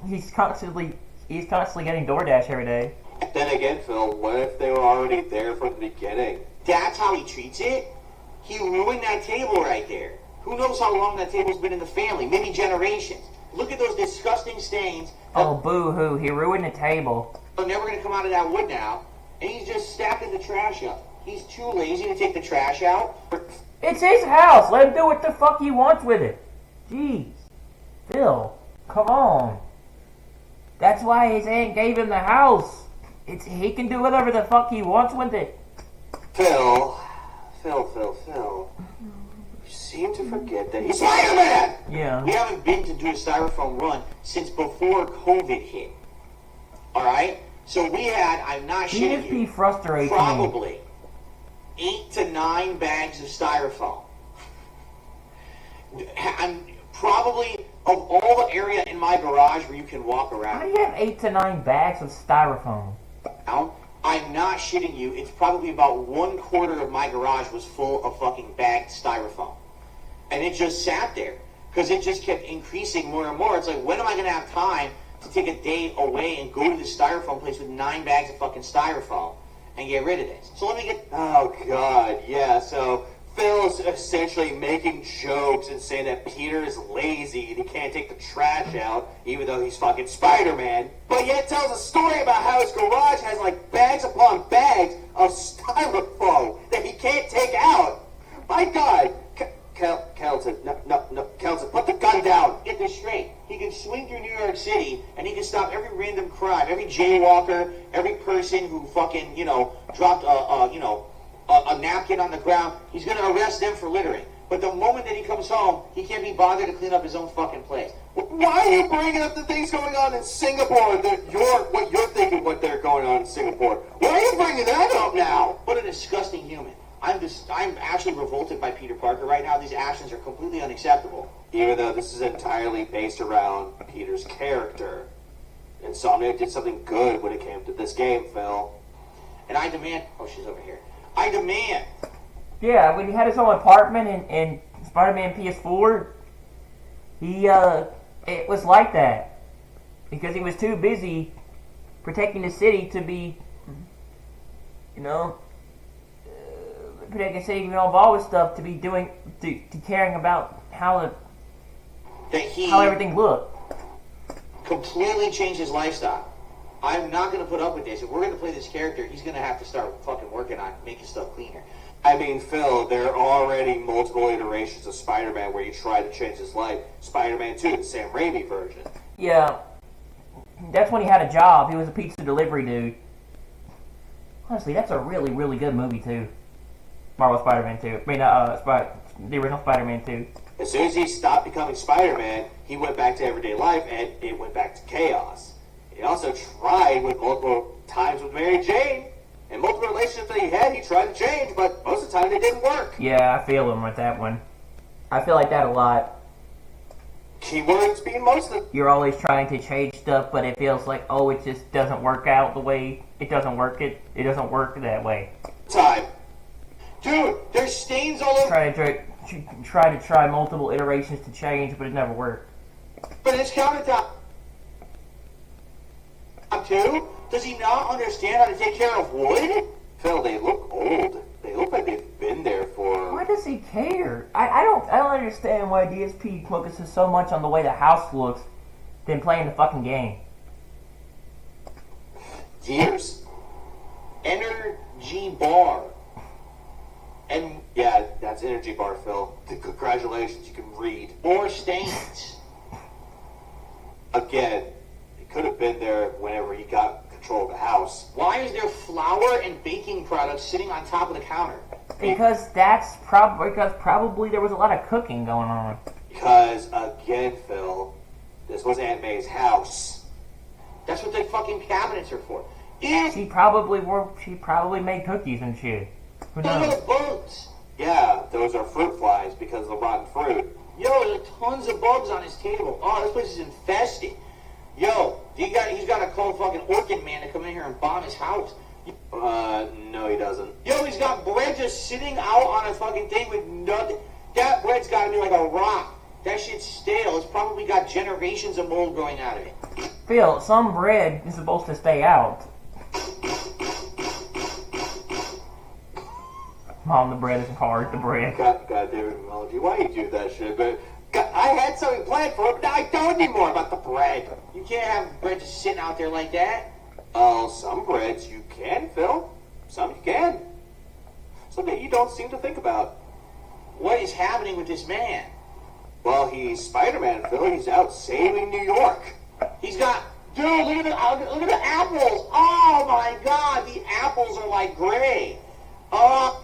he's constantly getting DoorDash every day. Then again, Phil, what if they were already there from the beginning? That's how he treats it? He ruined that table right there. Who knows how long that table's been in the family? Many generations. Look at those disgusting stains. Oh, boo-hoo, he ruined the table. They're never going to come out of that wood now. And he's just stacking the trash up. He's too lazy to take the trash out. It's his house. Let him do what the fuck he wants with it. Jeez. Phil, come on. That's why his aunt gave him the house. He can do whatever the fuck he wants with it. Phil. You seem to forget that he's Spider-Man! Yeah. We haven't been to do a styrofoam run since before COVID hit. Alright? So we had, I'm not He shitting just be you, frustrating. probably 8 to 9 bags of styrofoam. I'm probably, of all the area in my garage where you can walk How do around you have 8 to 9 bags of styrofoam? now, I'm not shitting you, it's probably about 1/4 of my garage was full of fucking bagged styrofoam. And it just sat there, because it just kept increasing more and more. It's like, when am I going to have time to take a day away and go to the styrofoam place with 9 bags of fucking styrofoam and get rid of this? So let me get... Oh god, yeah, so Phil's essentially making jokes and saying that Peter is lazy and he can't take the trash out, even though he's fucking Spider-Man. But yet tells a story about how his garage has like bags upon bags of styrofoam that he can't take out. My God, Kelton, no, Kelton, put the gun down. Get this straight. He can swing through New York City and he can stop every random crime, every jaywalker, every person who fucking, dropped a napkin on the ground. He's going to arrest them for littering. But the moment that he comes home, he can't be bothered to clean up his own fucking place. Why are you bringing up the things going on in Singapore what you're thinking what they're going on in Singapore? Why are you bringing that up now? What a disgusting human. I'm actually revolted by Peter Parker right now. These actions are completely unacceptable. Even though this is entirely based around Peter's character. Insomniac did something good when it came to this game, Phil. And I demand... Oh, she's over here. I demand... Yeah, when he had his own apartment in Spider-Man PS4, it was like that. Because he was too busy protecting the city to be, protecting the city, all this stuff, to be to caring about how everything looked. Completely changed his lifestyle. I'm not going to put up with this. If we're going to play this character, he's going to have to start fucking working on making stuff cleaner. I mean, Phil, there are already multiple iterations of Spider-Man where you try to change his life. Spider-Man 2, the Sam Raimi version. Yeah, that's when he had a job. He was a pizza delivery dude. Honestly, that's a really, really good movie, too. Marvel Spider-Man 2. I mean, the original Spider-Man 2. As soon as he stopped becoming Spider-Man, he went back to everyday life, and it went back to chaos. He also tried with multiple times with Mary Jane. And multiple relationships that he had, he tried to change, but most of the time they didn't work. Yeah, I feel him with that one. I feel like that a lot. Keywords being most of You're always trying to change stuff, but it feels like, it just doesn't work out the way it doesn't work. It doesn't work that way. the time. Dude, there's stains all over... Try to try multiple iterations to change, but it never worked. But his countertop... too? Does he not understand how to take care of wood? Phil, they look old. They look like they've been there for... Why does he care? I don't understand why DSP focuses so much on the way the house looks than playing the fucking game. years. Energy bar. And yeah, that's Energy Bar, Phil. Congratulations, you can read. Or stains. Again, he could have been there whenever he got control of the house. Why is there flour and baking products sitting on top of the counter? Because probably there was a lot of cooking going on. Because, again, Phil, this was Aunt May's house. That's what the fucking cabinets are for. Ew! She probably made cookies and shit. Who Those are knows? the bugs. Yeah, those are fruit flies because of the rotten fruit. Yo, there's tons of bugs on his table. Oh, this place is infested. Yo, he's got to call fucking Orchid Man to come in here and bomb his house. No he doesn't. Yo, he's got bread just sitting out on a fucking thing with nothing. That bread's got to be like a rock. That shit's stale. It's probably got generations of mold growing out of it. Phil, some bread is supposed to stay out. Mom, the bread is hard. The bread. God damn it, Melody, why you do that shit? But God, I had something planned for it, but now I don't anymore about the bread. You can't have bread just sitting out there like that. Oh, some breads you can, Phil. Some you can. Something you don't seem to think about. What is happening with this man? Well, he's Spider-Man, Phil. He's out saving New York. He's got... Dude, look at the apples. Oh, my God. The apples are like gray.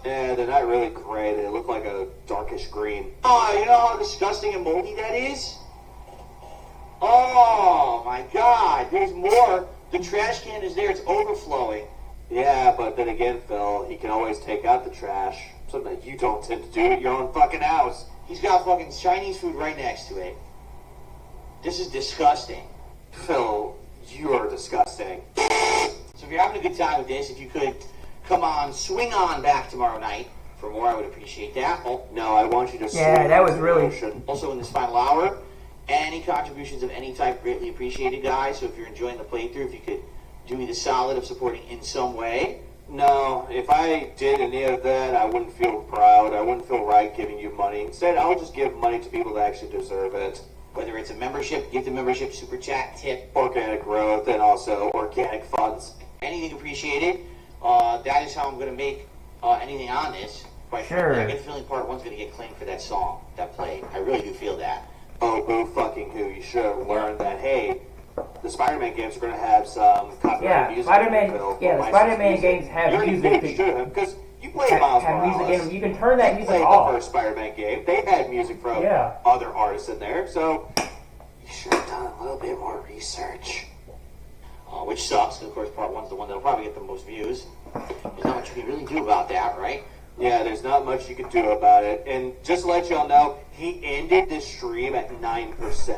Yeah, they're not really gray. They look like a darkish green. Oh, you know how disgusting and moldy that is? Oh, my God. There's more. The trash can is there. It's overflowing. Yeah, but then again, Phil, he can always take out the trash. Something that you don't tend to do at your own fucking house. He's got fucking Chinese food right next to it. This is disgusting. Phil, you are disgusting. So if you're having a good time with this, if you could come on, swing on back tomorrow night for more, I would appreciate that. No, I want you to Yeah, that was really... Also in this final hour, any contributions of any type greatly appreciated, guys. So if you're enjoying the playthrough, if you could do me the solid of supporting in some way, No, if I did any of that, I wouldn't feel proud. I wouldn't feel right giving you money. Instead, I would just give money to people that actually deserve it. Whether it's a membership, gift of membership, super chat, tip, Organic growth and also organic funds. anything appreciated. That is how I'm going to make anything on this. Quite Sure. frankly, I get the feeling part one's going to get claimed for that song that played. I really do feel that. Oh, boo fucking who. You should have learned that, hey, the Spider-Man games are going to have some copyrighted Yeah, music. Spider-Man. Phil, Yeah, the licensed Spider-Man music. games have You already music. did, should have, because you played Have, Miles have Morales. music in them. You can turn that You music played the off. first Spider-Man game. They had music from Yeah. other artists in there, so you should have done a little bit more research. Which sucks, because of course part one's the one that'll probably get the most views. There's not much you can really do about that, right? Yeah, there's not much you can do about it. And just to let y'all know, he ended the stream at 9%.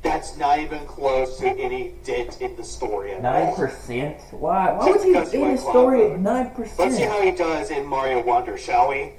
That's not even close to any dent in the story at all. 9%? Why? Why Just would you because you end went a story at cloud. Let's see 9%? how he does in Mario Wonder, shall we?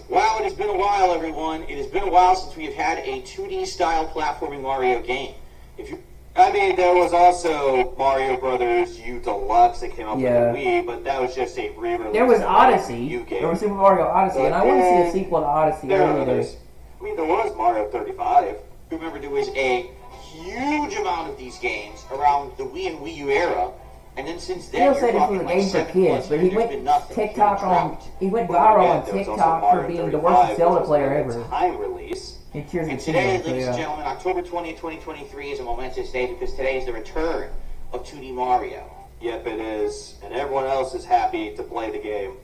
Wow, it has been a while, everyone. It has been a while since we have had a 2D style platforming Mario game. If you I mean, there was also Mario Brothers U Deluxe that came out Yeah. for the Wii, but that was just a re-release. There was of the Odyssey. U game. There was Super Mario Odyssey, and I want to see a sequel to Odyssey. There I are really do. others. I mean, there was Mario 35. remember, there was a huge amount of these games around the Wii and Wii U era, and then since then, He'll you're say this was talking a like game for 7+ kids, but he years, there's went been nothing. TikTok You're on. trapped. He went Well, viral yeah, on there was also TikTok for Mario being the 35, worst which Zelda was player a ever. time release. In Tears And of the today, Kingdom, so ladies and yeah. gentlemen, October 20th, 2023 is a momentous day because today is the return of 2D Mario. Yep, it is. And everyone else is happy to play the game.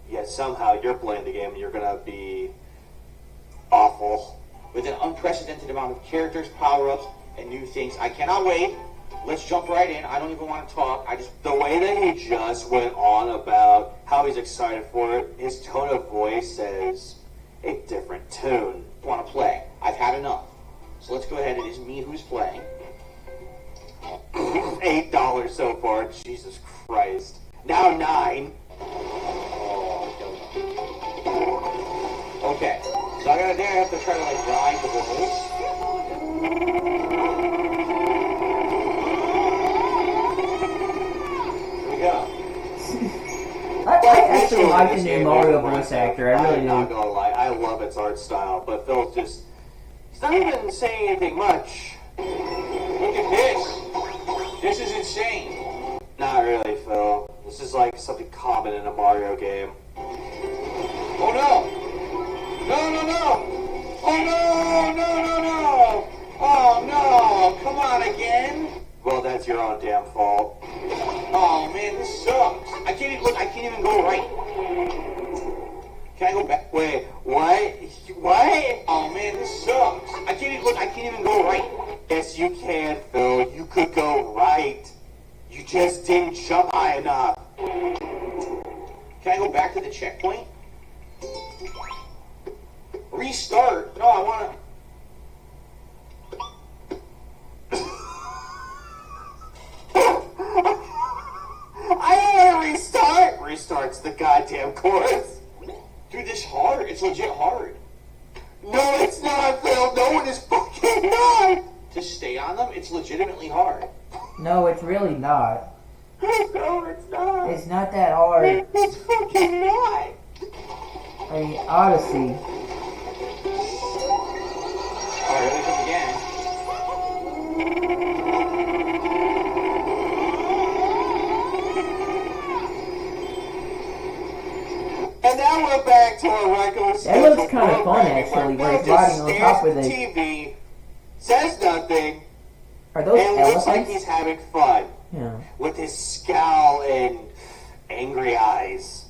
Yet somehow you're playing the game and you're gonna be awful. With an unprecedented amount of characters, power-ups, and new things. I cannot wait. Let's jump right in. I don't even want to talk. The way that he just went on about how he's excited for it, his tone of voice says a different tune. want to play. I've had enough. So let's go ahead. It is me who's playing. $8 so far. Jesus Christ. Now 9. Okay. So I gotta there. I have to try to like ride the bubbles. Here we go. I actually like the new Mario voice actor. I really I'm not do. gonna lie. I love its art style, but Phil's just. He's not even saying anything much. Look at this. This is insane. Not really, Phil. This is like something common in a Mario game. Oh no! No, no, no! Oh no! No, no, no! Oh no! Come on again! Well, that's your own damn fault. Oh man, this sucks. I can't even look. I can't even go right. Can I go back? Wait, what? What? Oh man, this sucks. I can't even look. I can't even go right. Yes, you can, Phil. You could go right. You just didn't jump high enough. Can I go back to the checkpoint? Restart? No, I want to. I don't want to restart. Restarts the goddamn course. Dude, this hard. It's legit hard. No, it's not, Phil. No one is fucking not. To stay on them, it's legitimately hard. No, it's really not. No, it's not. It's not that hard. It's fucking not. I mean, Odyssey. Alright, here we come again. And now we're back to our regular schedule. That looks kind of fun, actually, where he's riding on top of the it. TV, says nothing, Are those and looks like elephants? he's having fun Yeah. with his scowl and angry eyes.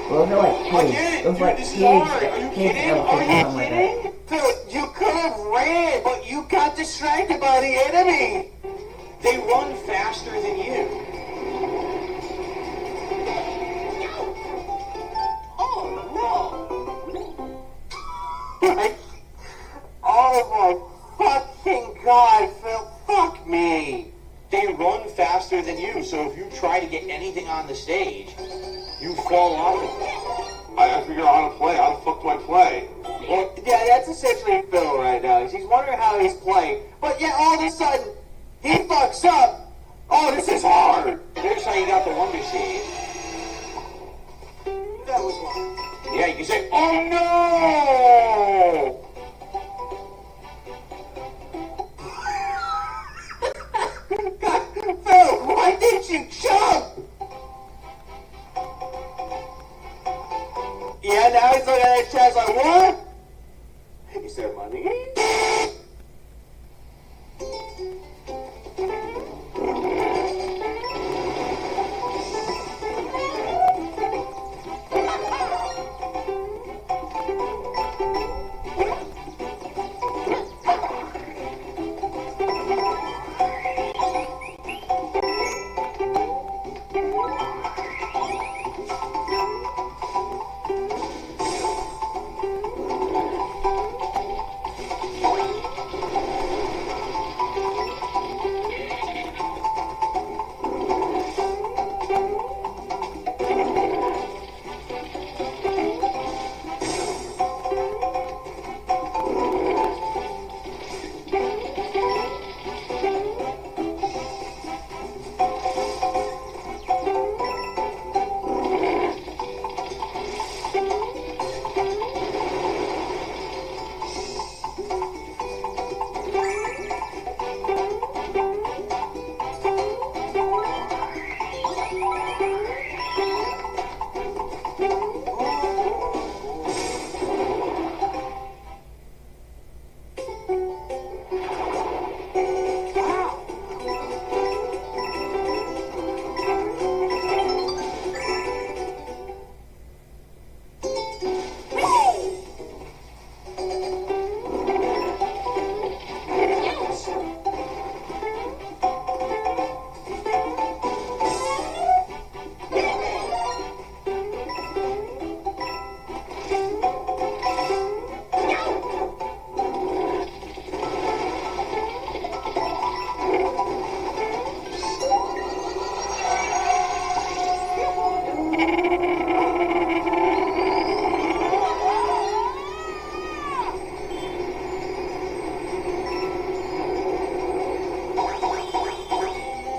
Well, those are like pigs. Again? Those are like Dude, this is pigs. hard. Are you Pigs, kidding? elephants, Are you something like that. kidding? Phil, you could have ran, but you got distracted by the enemy. They run faster than you. Oh no! Like, oh my fucking god, Phil! Fuck me! They run faster than you, so if you try to get anything on the stage, you fall off it. I gotta figure out how to play. How the fuck do I play? Well, yeah, that's essentially Phil right now. He's wondering how he's playing, but yet all of a sudden, he fucks up. Oh, this is hard. Here's how you got the Wonder Shade. That was one. Yeah, you can say, Oh no! God, Phil, why did you jump? Yeah, now he's looking at his chest like, what? Is there money?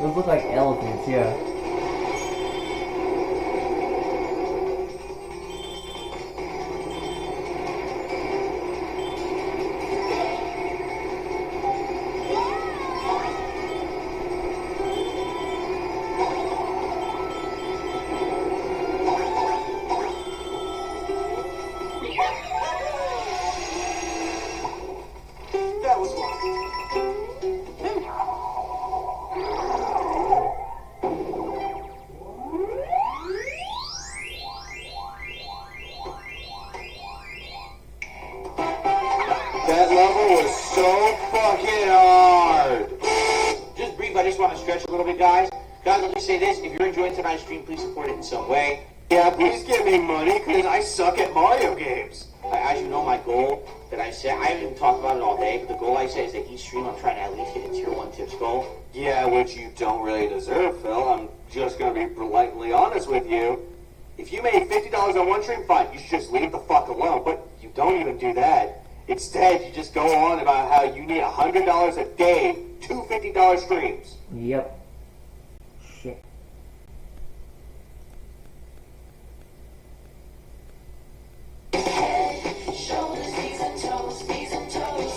Those look like elephants, yeah. That was one. That level was so fucking hard. just brief, I just want to stretch a little bit, guys. Guys, let me say this. If you're enjoying tonight's stream, please support it in some way. Yeah, please give me money, because I suck at Mario games. As you know, my goal that I set, I haven't even talked about it all day, but the goal I set is that each stream I'm trying to at least hit a tier 1 tips goal. Yeah, which you don't really deserve, Phil. I'm just going to be bluntly honest with you. If you made $50 on one stream, fine, you should just leave the fuck alone. But you don't even do that. Instead, you just go on about how you need $100 a day, two $50 streams. Yep. Shit. Shoulders, knees and toes,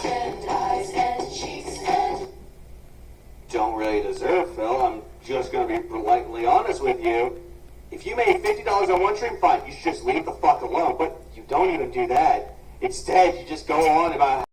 and eyes and cheeks and... Don't really deserve, Phil. I'm just going to be bluntly honest with you. If you made $50 on one stream, fine, you should just leave the fuck alone. But you don't even do that. Instead, you just go on about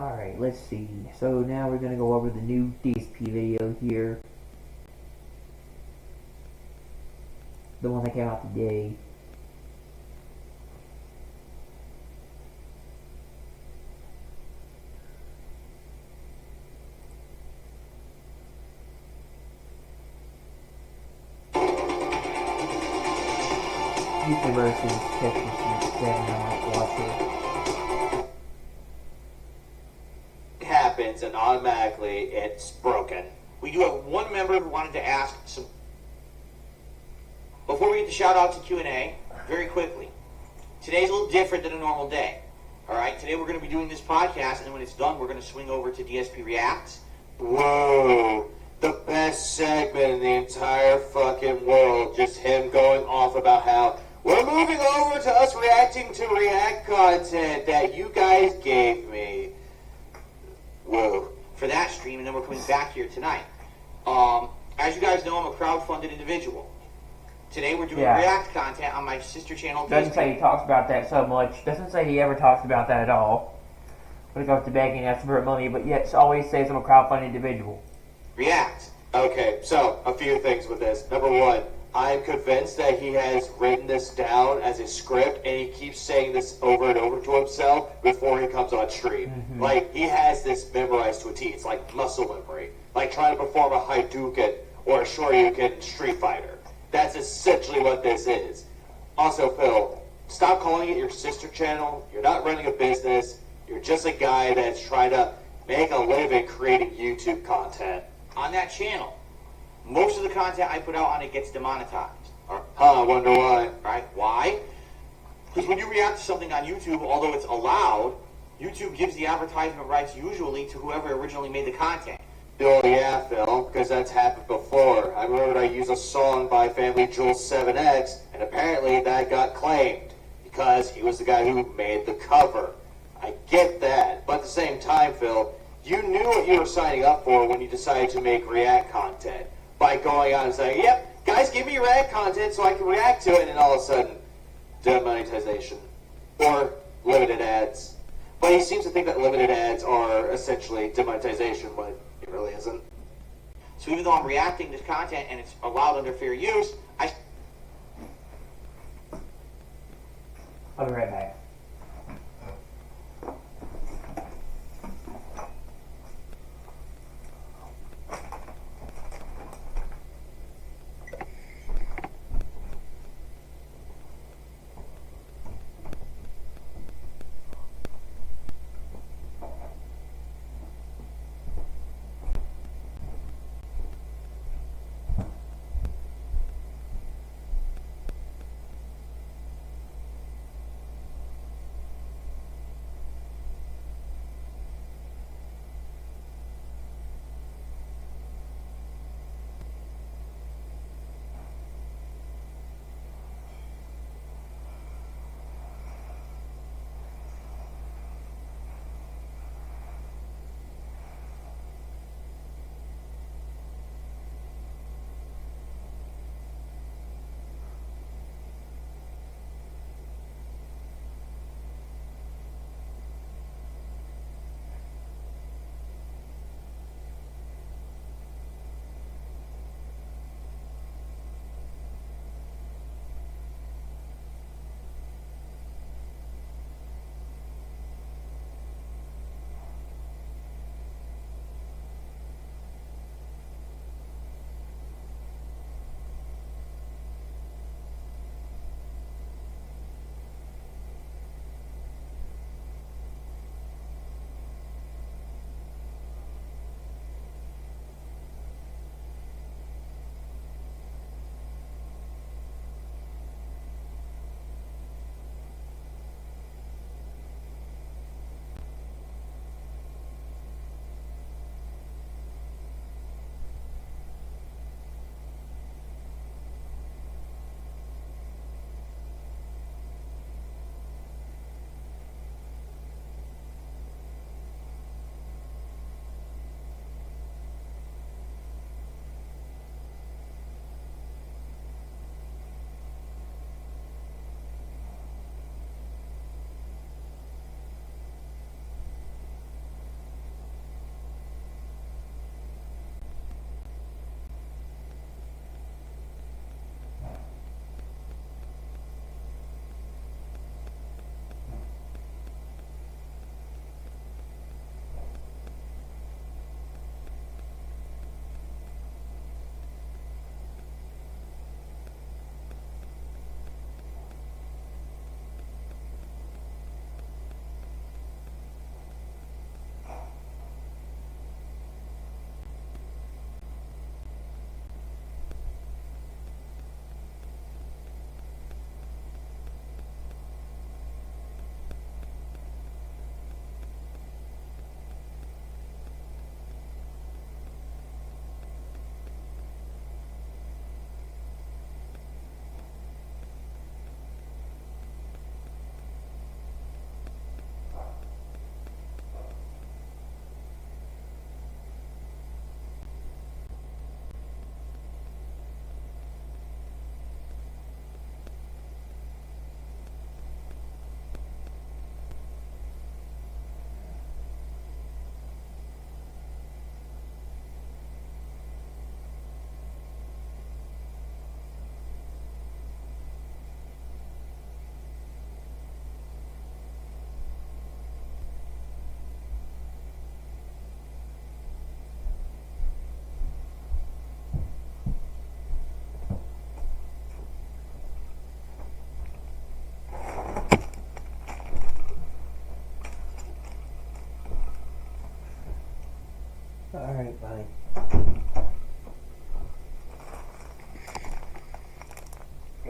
Alright, let's see. So now we're going to go over the new DSP video here. The one that came out today. Houston versus Texas 7. I'll watch it. Happens and automatically it's broken. We do have one member who wanted to ask some. Before we get to shout outs and Q&A, very quickly. Today's a little different than a normal day. Alright, today we're going to be doing this podcast, and then when it's done, we're going to swing over to DSP Reacts. Whoa, the best segment in the entire fucking world. Just him going off about how we're moving over to us reacting to React content that you guys gave me. Whoa. For that stream, and then we're coming back here tonight. As you guys know, I'm a crowdfunded individual. Today we're doing React content on my sister channel. Doesn't say he talks about that so much. Doesn't say he ever talks about that at all. When it comes to begging us for money, but yet always says I'm a crowdfunded individual. React. Okay, so a few things with this. Number one, I'm convinced that he has written this down as a script, and he keeps saying this over and over to himself before he comes on stream. Like, he has this memorized to a T. It's like muscle memory. Like trying to perform a Hadouken or a Shoryuken in Street Fighter. That's essentially what this is. Also, Phil, stop calling it your sister channel. You're not running a business. You're just a guy that's trying to make a living creating YouTube content. On that channel, most of the content I put out on it gets demonetized. I wonder why. Right? Why? Because when you react to something on YouTube, although it's allowed, YouTube gives the advertisement rights usually to whoever originally made the content. Oh yeah, Phil, because that's happened before. I remember I used a song by Family Jewel 7X, and apparently that got claimed because he was the guy who made the cover. I get that, but at the same time, Phil, you knew what you were signing up for when you decided to make React content by going out and saying, yep, guys, give me React content so I can react to it, and then all of a sudden, demonetization. Or limited ads. But he seems to think that limited ads are essentially demonetization, but it really isn't. So even though I'm reacting to content and it's allowed under fair use, I'll be right back.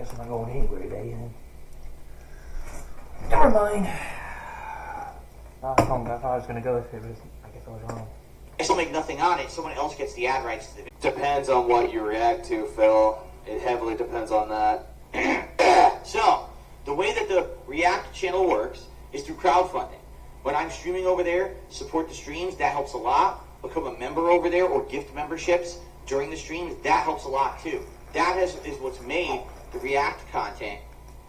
guess I'm not going anywhere today then. Never mind. I thought I was going to go with it, but I guess I was wrong. I still make nothing on it. Someone else gets the ad rights to the video. Depends on what you react to, Phil. It heavily depends on that. So, the way that the React channel works is through crowdfunding. When I'm streaming over there, support the streams, that helps a lot. Become a member over there or gift memberships during the streams, that helps a lot too. That is what's made the React content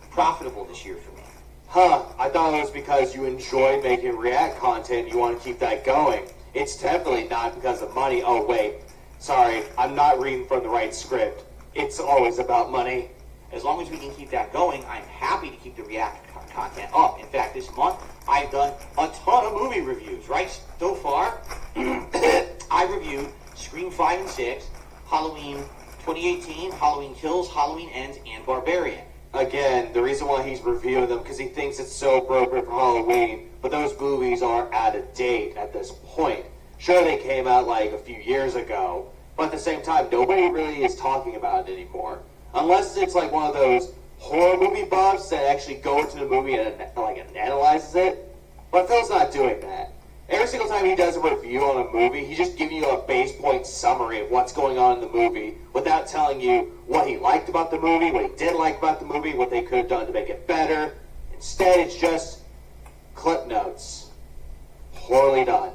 profitable this year for me. Huh, I thought it was because you enjoy making React content and you want to keep that going. It's definitely not because of money. Oh, wait. Sorry, I'm not reading from the right script. It's always about money. As long as we can keep that going, I'm happy to keep the React content up. In fact, this month, I've done a ton of movie reviews, right? So far, I reviewed Scream 5 and 6, Halloween 2018, Halloween Kills, Halloween Ends, and Barbarian. Again, the reason why he's reviewing them because he thinks it's so appropriate for Halloween, but those movies are out of date at this point. Sure, they came out like a few years ago, but at the same time, nobody really is talking about it anymore. Unless it's like one of those horror movie buffs that actually go into the movie and analyzes it. But Phil's not doing that. Every single time he does a review on a movie, he's just giving you a base point summary of what's going on in the movie without telling you what he liked about the movie, what he didn't like about the movie, what they could have done to make it better. Instead, it's just clip notes. Poorly done.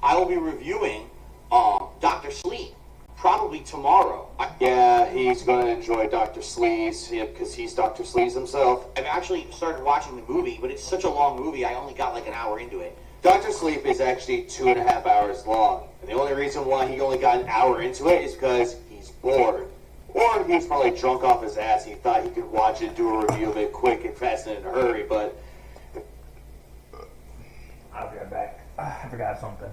I will be reviewing Dr. Sleep probably tomorrow. Yeah, he's going to enjoy Dr. Sleaze, because he's Dr. Sleaze himself. I've actually started watching the movie, but it's such a long movie, I only got like an hour into it. Dr. Sleep is actually 2.5 hours long, and the only reason why he only got an hour into it is because he's bored. Or he was probably drunk off his ass, he thought he could watch it, do a review of it quick and fast and in a hurry, but... I'll be right back. I forgot something.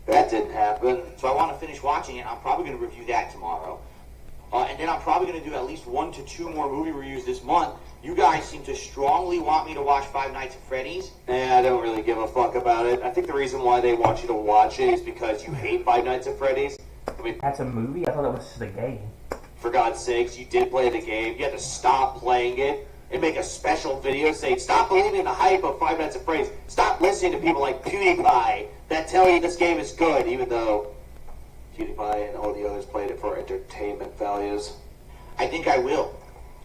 That didn't happen. So I want to finish watching it. I'm probably going to review that tomorrow. And then I'm probably going to do at least 1 to 2 more movie reviews this month. You guys seem to strongly want me to watch Five Nights at Freddy's. I don't really give a fuck about it. I think the reason why they want you to watch it is because you hate Five Nights at Freddy's. I mean, That's a movie? I thought that was just a game. for God's sakes, you did play the game. You had to stop playing it and make a special video saying, stop believing in the hype of Five Nights at Freddy's. Stop listening to people like PewDiePie that tell you this game is good, even though PewDiePie and all the others played it for entertainment values. I think I will.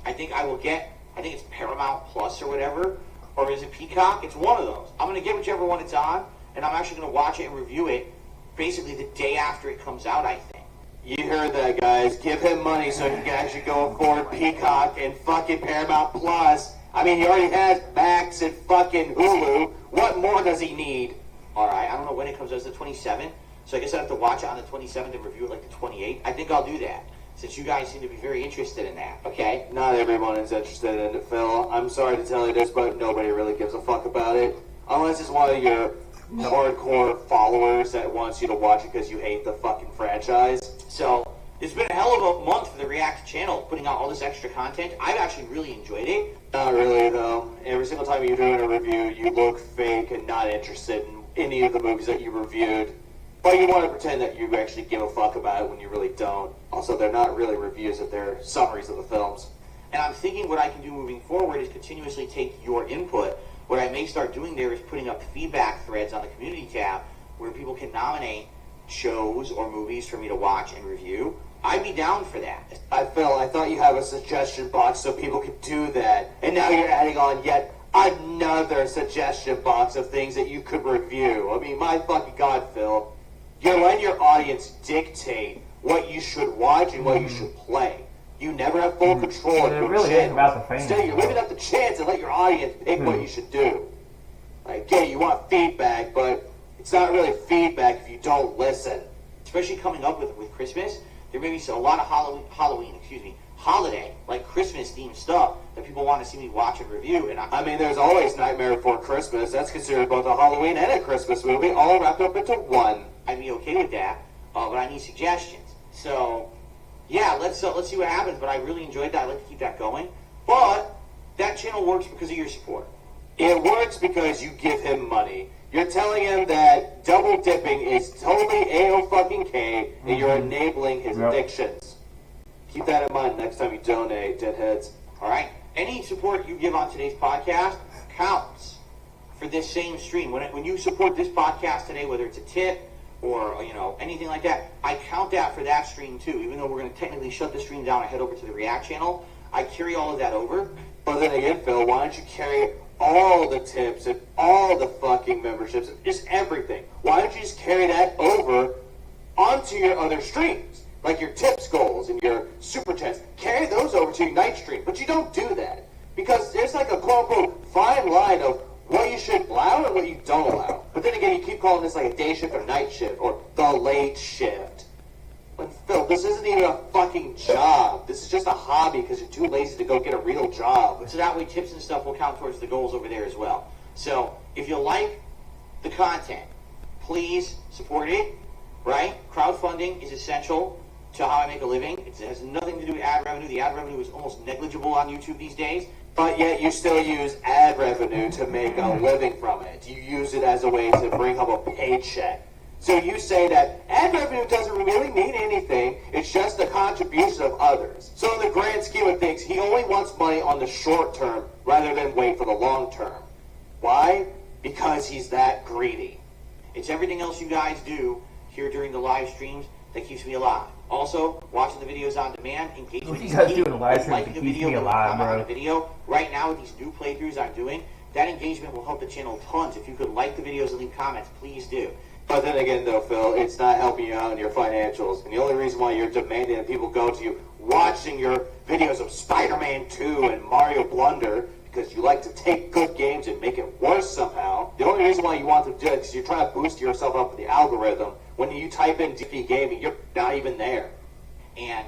I think I will get, I think it's Paramount Plus or whatever, or is it Peacock? It's one of those. I'm going to get whichever one it's on, and I'm actually going to watch it and review it basically the day after it comes out, I think. You heard that, guys. Give him money so he can actually go afford Peacock and fucking Paramount Plus. I mean, he already has Max and fucking Hulu. What more does he need? Alright, I don't know when it comes out. It's the 27th. So I guess I have to watch it on the 27th and review it like the 28th. I think I'll do that, since you guys seem to be very interested in that, okay? Not everyone is interested in it, Phil. I'm sorry to tell you this, but nobody really gives a fuck about it. Unless it's one of your hardcore followers that wants you to watch it because you hate the fucking franchise. So, it's been a hell of a month for the React channel, putting out all this extra content. I've actually really enjoyed it. Not really, though. Every single time you're doing a review, you look fake and not interested in any of the movies that you reviewed. But you want to pretend that you actually give a fuck about it when you really don't. Also, they're not really reviews, they're summaries of the films. And I'm thinking what I can do moving forward is continuously take your input. What I may start doing there is putting up feedback threads on the community tab where people can nominate shows or movies for me to watch and review. I'd be down for that. Phil, I thought you have a suggestion box so people could do that. And now you're adding on yet another suggestion box of things that you could review. I mean, my fucking God, Phil. You're letting your audience dictate what you should watch and what you should play. You never have full control of It your really channel. is about the fans. Instead, you're leaving up the chance and let your audience pick what you should do. I get it, you want feedback, but it's not really feedback if you don't listen. Especially coming up with Christmas, there may be a lot of holiday, like Christmas themed stuff that people want to see me watch and review. And I mean, there's always Nightmare Before Christmas. That's considered both a Halloween and a Christmas movie, all wrapped up into one. I'd be okay with that, but I need suggestions. So, yeah, let's see what happens. But I really enjoyed that. I'd like to keep that going. But that channel works because of your support. It works because you give him money. You're telling him that double dipping is totally A-O-fucking-K, and you're enabling his addictions. Keep that in mind next time you donate, deadheads. All right? Any support you give on today's podcast counts for this same stream. When you support this podcast today, whether it's a tip or anything like that, I count that for that stream too. Even though we're going to technically shut the stream down and head over to the React channel, I carry all of that over. But then again, Phil, why don't you carry all the tips and all the fucking memberships and just everything? Why don't you just carry that over onto your other streams? Like your tips goals and your super chats. Carry those over to your night stream. But you don't do that. Because there's like a quote-unquote fine line of what you should allow and what you don't allow. But then again, you keep calling this like a day shift or night shift or the late shift. But Phil, this isn't even a fucking job. This is just a hobby because you're too lazy to go get a real job. So that way tips and stuff will count towards the goals over there as well. So if you like the content, please support it, right? Crowdfunding is essential to how I make a living. It has nothing to do with ad revenue. The ad revenue is almost negligible on YouTube these days. But yet you still use ad revenue to make a living from it. You use it as a way to bring home a paycheck. So you say that ad revenue doesn't really mean anything, it's just the contribution of others. So in the grand scheme of things, he only wants money on the short term rather than wait for the long term. Why? Because he's that greedy. It's everything else you guys do here during the live streams that keeps me alive. Also, watching the videos on demand, engagement What you is guys key. do in the live streams Liking to the keep video, me when you alive, comment on bro. the video. Right now with these new playthroughs I'm doing, that engagement will help the channel tons. If you could like the videos and leave comments, please do. But then again though, Phil, it's not helping you out in your financials. And the only reason why you're demanding that people go to you watching your videos of Spider-Man 2 and Mario Blunder, because you like to take good games and make it worse somehow. The only reason why you want to do it is because you're trying to boost yourself up with the algorithm. When you type in DP Gaming, you're not even there. And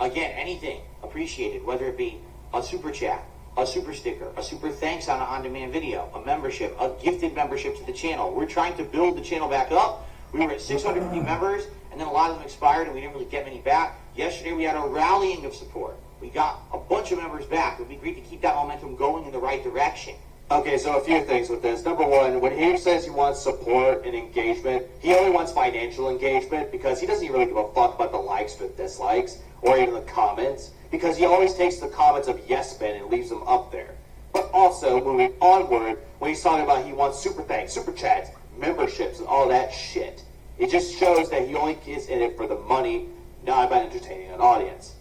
again, anything appreciated, whether it be a super chat, a super sticker, a super thanks on an on-demand video, a membership, a gifted membership to the channel. We're trying to build the channel back up. We were at 650 members, and then a lot of them expired, and we didn't really get many back. Yesterday, we had a rallying of support. We got a bunch of members back. It would be great to keep that momentum going in the right direction. Okay, so a few things with this. Number one, when he says he wants support and engagement, he only wants financial engagement because he doesn't really give a fuck about the likes or dislikes or even the comments, because he always takes the comments of yes men and leaves them up there. But also, moving onward, when he's talking about he wants super thanks, super chats, memberships, and all that shit, it just shows that he only is in it for the money, not about entertaining an audience.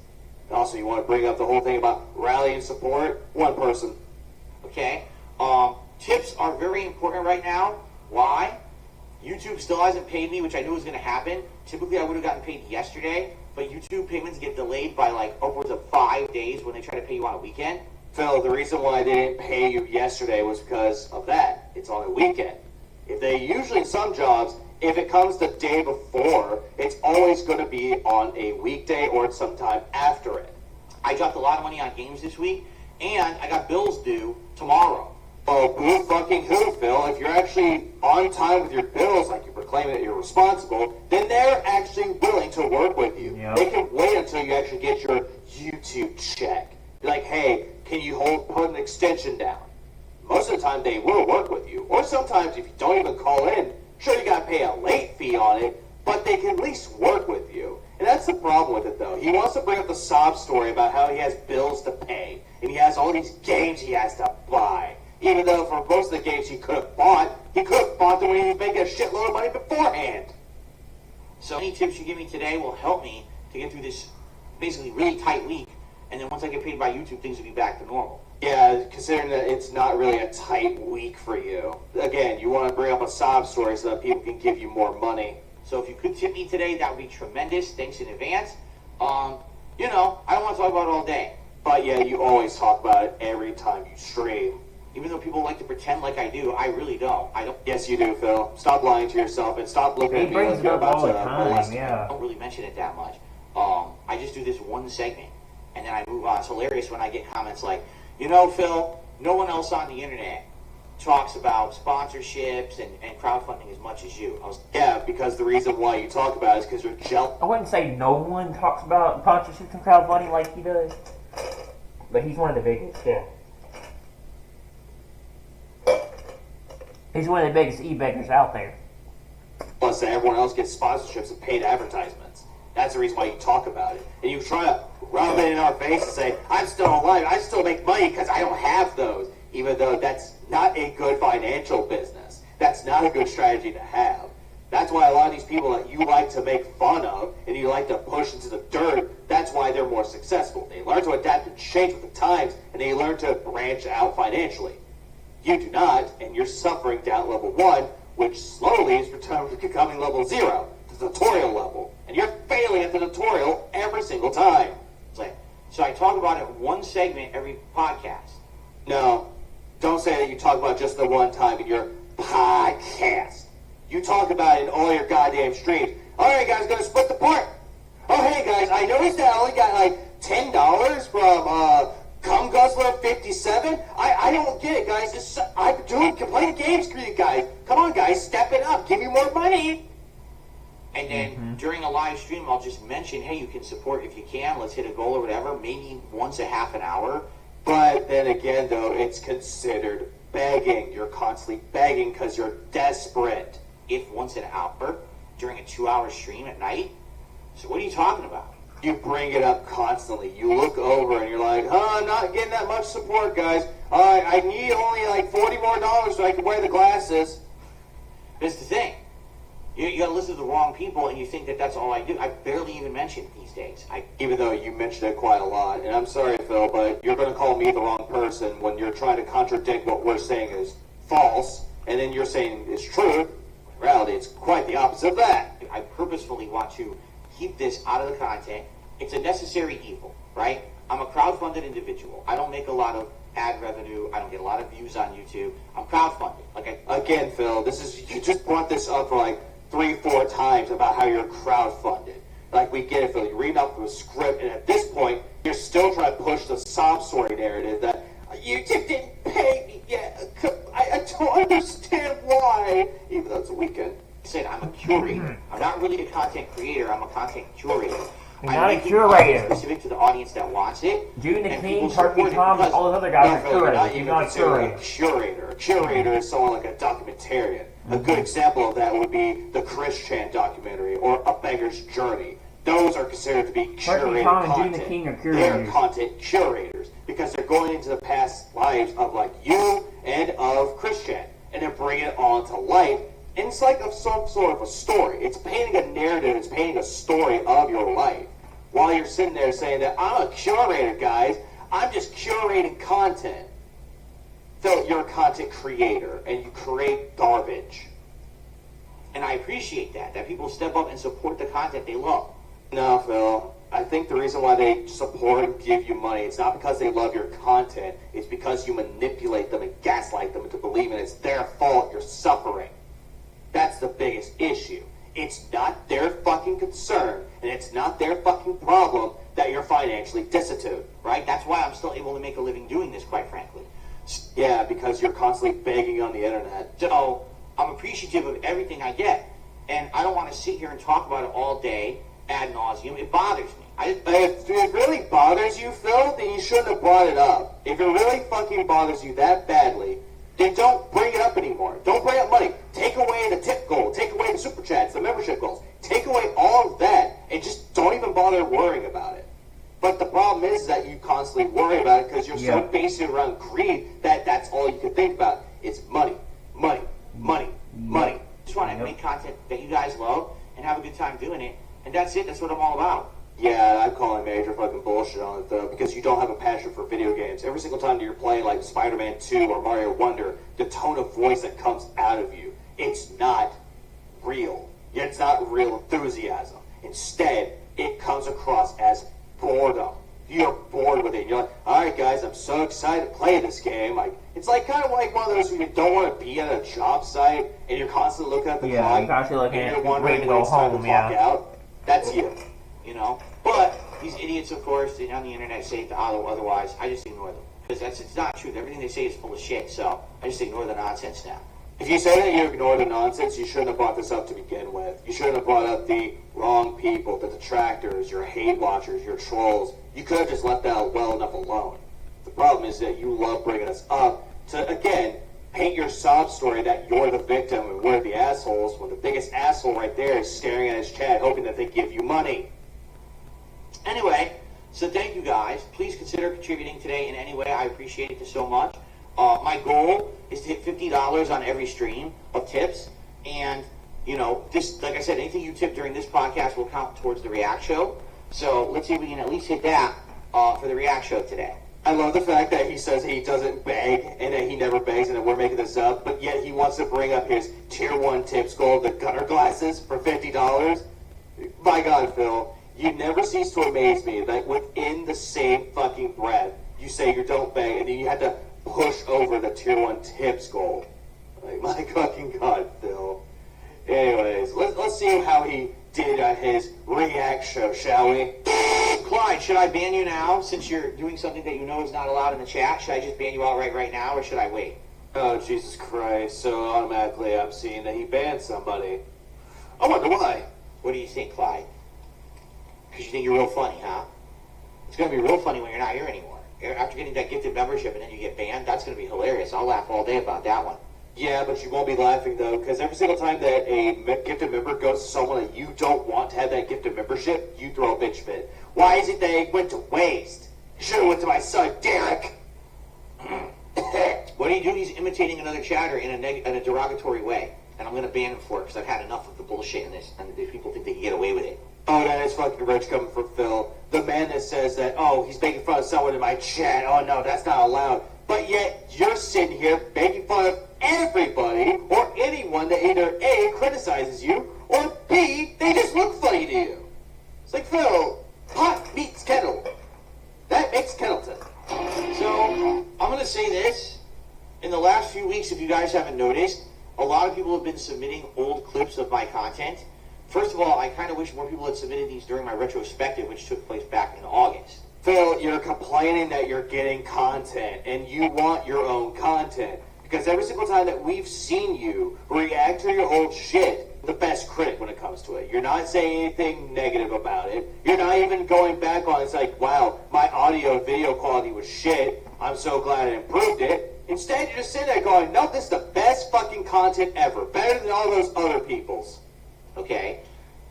And also, you want to bring up the whole thing about rallying support? One person. Okay? Tips are very important right now. Why? YouTube still hasn't paid me, which I knew was going to happen. Typically, I would have gotten paid yesterday, but YouTube payments get delayed by like upwards of 5 days when they try to pay you on a weekend. Phil, the reason why they didn't pay you yesterday was because of that. It's on a weekend. If they usually in some jobs, if it comes the day before, it's always going to be on a weekday or sometime after it. I dropped a lot of money on games this week, and I got bills due tomorrow. Oh, boo fucking who, Phil? If you're actually on time with your bills, like you proclaim that you're responsible, then they're actually willing to work with you. Yep. They can wait until you actually get your YouTube check. Be like, hey, can you put an extension down? Most of the time, they will work with you. Or sometimes, if you don't even call in, sure, you got to pay a late fee on it, but they can at least work with you. And that's the problem with it, though. He wants to bring up the sob story about how he has bills to pay, and he has all these games he has to buy. Even though for most of the games he could have bought them when he was making a shitload of money beforehand. So any tips you give me today will help me to get through this basically really tight week, and then once I get paid by YouTube, things will be back to normal. Yeah, considering that it's not really a tight week for you. Again, you want to bring up a sob story so that people can give you more money. So if you could tip me today, that would be tremendous. Thanks in advance. You know, I don't want to talk about it all day. But yeah, you always talk about it every time you stream. Even though people like to pretend like I do, I really don't. I don't. Yes, you do, Phil. Stop lying to yourself and stop looking He at me brings like it you're up about all the to time, molest me. yeah. I don't really mention it that much. I just do this one segment, and then I move on. It's hilarious when I get comments like, you know, Phil, no one else on the internet talks about sponsorships and crowdfunding as much as you. Yeah, because the reason why you talk about it is because you're jealous. I wouldn't say no one talks about sponsorships and crowdfunding like he does, but he's one of the biggest, yeah. He's one of the biggest e-beggars out there. Plus, that everyone else gets sponsorships and paid advertisements. That's the reason why you talk about it. And you try to rub it in our face and say, I'm still alive, I still make money because I don't have those. Even though that's not a good financial business. That's not a good strategy to have. That's why a lot of these people that you like to make fun of and you like to push into the dirt, that's why they're more successful. They learn to adapt and change with the times, and they learn to branch out financially. You do not, and you're suffering down at level 1, which slowly is becoming level 0, the tutorial level. And you're failing at the tutorial every single time. So I talk about it one segment every podcast. No, don't say that you talk about just the one time in your podcast. You talk about it in all your goddamn streams. All right, guys, gonna split the part. Oh, hey, guys, I noticed that I only got like $10 from Cum Guzzler 57. I don't get it, guys. I'm playing games for you guys. Come on, guys, step it up. Give me more money. And then during a live stream, I'll just mention, hey, you can support if you can. Let's hit a goal or whatever. Maybe once a half an hour. But then again, though, it's considered begging. You're constantly begging because you're desperate. If once an hour during a 2-hour stream at night. So what are you talking about? You bring it up constantly. You look over and you're like, I'm not getting that much support, guys. I need only like $40 more so I can wear the glasses. That's the thing. You gotta listen to the wrong people and you think that that's all I do. I barely even mention it these days. Even though you mention it quite a lot. And I'm sorry, Phil, but you're going to call me the wrong person when you're trying to contradict what we're saying is false, and then you're saying it's true. In reality, it's quite the opposite of that. I purposefully want to keep this out of the content. It's a necessary evil, right? I'm a crowdfunded individual. I don't make a lot of ad revenue. I don't get a lot of views on YouTube. I'm crowdfunded. Again, Phil, you just brought this up for like 3-4 times about how you're crowdfunded. Like, we get it, Phil. You're reading off the script, and at this point, you're still trying to push the sob story narrative that YouTube didn't pay me yet. I don't understand why, even though it's a weekend. I said I'm a curator. I'm not really a content creator. I'm a content curator. You're I'm not a making curator. content specific to the audience that wants it. June the and King, people Harvey support it Thomas, because- all those other guys No, are Phil, you're not curators. He's even not a considered a curator. curator. A curator is someone like a documentarian. A good example of that would be the Chris Chan documentary or A Beggar's Journey. Those are considered to be curated Tom and June content. the King are They're curators. content curators because they're going into the past lives of like you and of Chris Chan, and they're bringing it all to life. And it's like some sort of a story. It's painting a narrative. It's painting a story of your life. While you're sitting there saying that I'm a curator, guys, I'm just curating content. Phil, you're a content creator, and you create garbage. And I appreciate that people step up and support the content they love. No, Phil. I think the reason why they support and give you money, it's not because they love your content. It's because you manipulate them and gaslight them into believing it's their fault you're suffering. that's the biggest issue. It's not their fucking concern, and it's not their fucking problem that you're financially destitute, right? That's why I'm still able to make a living doing this, quite frankly. Yeah, because you're constantly begging on the internet. So I'm appreciative of everything I get, and I don't want to sit here and talk about it all day ad nauseum. It bothers me. If it really bothers you, Phil, then you shouldn't have brought it up. If it really fucking bothers you that badly, then don't bring it up anymore. Don't bring up money. Take away the tip goal. Take away the super chats, the membership goals. Take away all of that, and just don't even bother worrying about it. But the problem is that you constantly worry about it because you're so based around greed that that's all you can think about. It's money, money, money, money. Just want to make content that you guys love and have a good time doing it, and that's it. That's what I'm all about. Yeah, I'm calling major fucking bullshit on it though, because you don't have a passion for video games. Every single time you're playing like Spider-Man 2 or Mario Wonder, the tone of voice that comes out of you, it's not real. It's not real enthusiasm. Instead, it comes across as boredom. You're bored with it. And you're like, all right, guys, I'm so excited to play this game. Like, it's like kind of like one of those where you don't want to be at a job site and you're constantly looking at the clock. you're constantly looking and at you're wondering ready to when go it's time home. to clock out. That's you. You know? But these idiots, of course, on the internet say otherwise. I just ignore them. Because it's not true. Everything they say is full of shit, so I just ignore the nonsense now. If you say that you ignore the nonsense, you shouldn't have brought this up to begin with. You shouldn't have brought up the wrong people, the detractors, your hate watchers, your trolls. You could have just left that well enough alone. The problem is that you love bringing us up to, again, paint your sob story that you're the victim and we're the assholes, when the biggest asshole right there is staring at his chat hoping that they give you money. Anyway, so thank you guys. Please consider contributing today in any way. I appreciate it so much. My goal is to hit $50 on every stream of tips. And, you know, just like I said, anything you tip during this podcast will count towards the React Show. So let's see if we can at least hit that for the React Show today. I love the fact that he says he doesn't beg and that he never begs and that we're making this up, but yet he wants to bring up his tier 1 tips goal, the gunner glasses for $50. My God, Phil, you never cease to amaze me that within the same fucking breath, you say you don't beg and then you have to push over the tier 1 tips goal. Like, my fucking God, Phil. Anyways, let's see how he did at his React Show, shall we? Clyde, should I ban you now since you're doing something that you know is not allowed in the chat? Should I just ban you outright right now, or should I wait? Oh, Jesus Christ. So automatically I'm seeing that he banned somebody. I wonder why. What do you think, Clyde? Because you think you're real funny, huh? It's going to be real funny when you're not here anymore. After getting that gifted membership and then you get banned, that's going to be hilarious. I'll laugh all day about that one. Yeah, but you won't be laughing, though, because every single time that a gifted member goes to someone that you don't want to have that gifted membership, you throw a bitch fit. Why is it that it went to waste? You should have went to my son, Derek. What do? He's imitating another chatter in a derogatory way. And I'm going to ban him for it because I've had enough of the bullshit in this. And these people think they can get away with it. Oh, that is fucking rich coming from Phil. The man that says that, oh, he's making fun of someone in my chat. Oh, no, that's not allowed. But yet, you're sitting here making fun of everybody or anyone that either A, criticizes you, or B, they just look funny to you. It's like, Phil, pot meets kettle. That makes Kettleton. So, I'm going to say this. In the last few weeks, if you guys haven't noticed, a lot of people have been submitting old clips of my content. First of all, I kind of wish more people had submitted these during my retrospective, which took place back in August. Phil, you're complaining that you're getting content, and you want your own content. Because every single time that we've seen you react to your old shit, the best critic when it comes to it. You're not saying anything negative about it. You're not even going back on it. It's like, wow, my audio and video quality was shit. I'm so glad I improved it. Instead, you're just sitting there going, no, this is the best fucking content ever. Better than all those other people's. Okay?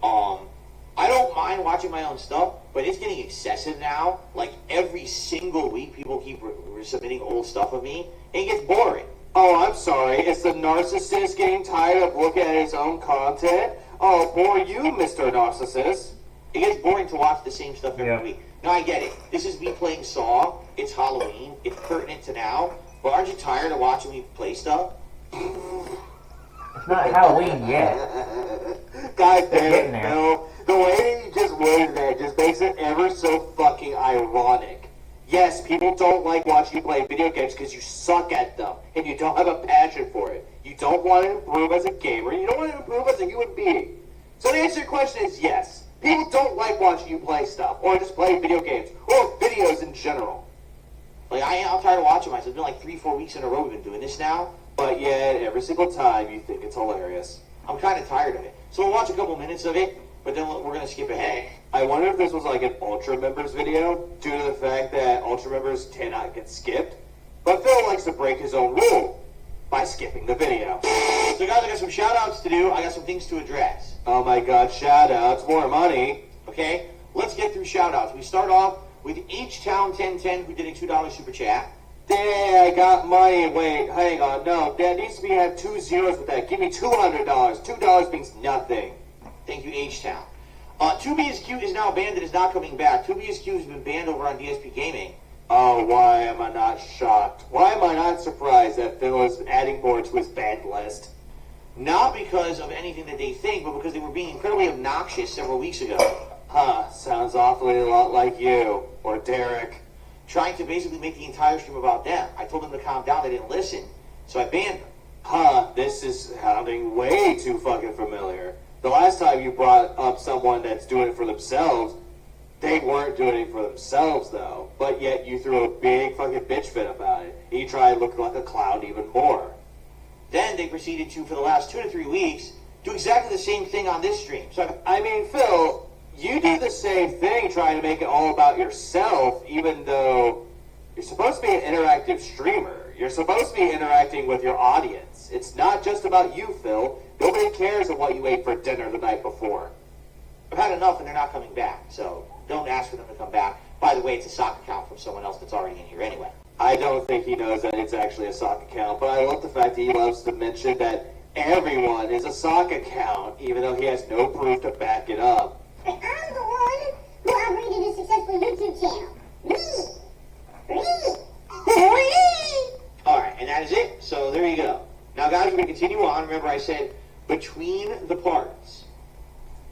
I don't mind watching my own stuff, but it's getting excessive now. Like, every single week, people keep submitting old stuff of me. It gets boring. Oh, I'm sorry. Is the narcissist getting tired of looking at his own content? Oh, poor you, Mr. Narcissist. It gets boring to watch the same stuff every Yeah. week. No, I get it. This is me playing Saw. It's Halloween. It's pertinent to now. But aren't you tired of watching me play stuff? It's not Halloween yet. God They're damn getting it, there. Phil. The way that you just worded that just makes it ever so fucking ironic. Yes, people don't like watching you play video games because you suck at them and you don't have a passion for it. You don't want to improve as a gamer. You don't want to improve as a human being. So the answer to your question is yes. People don't like watching you play stuff, or just play video games, or videos in general. Like, I'm tired of watching myself. It's been like 3-4 weeks in a row we've been doing this now. But yet, every single time, you think it's hilarious. I'm kind of tired of it. So we'll watch a couple minutes of it, but then we're going to skip ahead. I wonder if this was like an Ultra Members video, due to the fact that Ultra Members cannot get skipped. But Phil likes to break his own rule by skipping the video. So guys, I got some shout-outs to do. I got some things to address. Oh my god, shout-outs, more money. Okay? Let's get through shout-outs. We start off with H-Town1010, who did a $2 super chat. Dang, I got money. Wait, hang on. No, there needs to be have 2 zeros with that. Give me $200. $2 means nothing. Thank you, H-Town. 2BSQ is now banned and is not coming back. 2BSQ has been banned over on DSP Gaming. Oh, why am I not shocked? Why am I not surprised that Phil is adding more to his ban list? Not because of anything that they think, but because they were being incredibly obnoxious several weeks ago. Huh, sounds awfully a lot like you. Or Derek. Trying to basically make the entire stream about them. I told them to calm down, they didn't listen. So I banned them. Huh, this is sounding way too fucking familiar. The last time you brought up someone that's doing it for themselves, they weren't doing it for themselves though. But yet you threw a big fucking bitch fit about it. You tried looking like a clown even more. Then they proceeded to, for the last 2 to 3 weeks, do exactly the same thing on this stream. So I mean, Phil, you do the same thing trying to make it all about yourself, even though you're supposed to be an interactive streamer. You're supposed to be interacting with your audience. It's not just about you, Phil. Nobody cares of what you ate for dinner the night before. I've had enough and they're not coming back. So don't ask for them to come back. By the way, it's a sock account from someone else that's already in here anyway. I don't think he knows that it's actually a sock account, but I love the fact that he loves to mention that everyone is a sock account, even though he has no proof to back it up. But I'm the one who operated a successful YouTube channel. Me! Alright, and that is it. So there you go. Now guys, we're going to continue on. Remember I said between the parts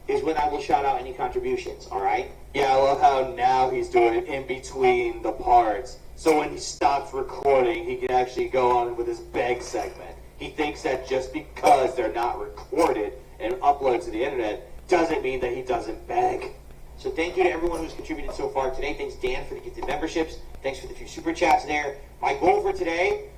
is when I will shout out any contributions, alright? Yeah, I love how now he's doing it in between the parts. So when he stops recording, he can actually go on with his beg segment. He thinks that just because they're not recorded and uploaded to the internet doesn't mean that he doesn't beg. So thank you to everyone who's contributed so far today. Thanks Dan for the gifted memberships. Thanks for the few super chats there. My goal for today,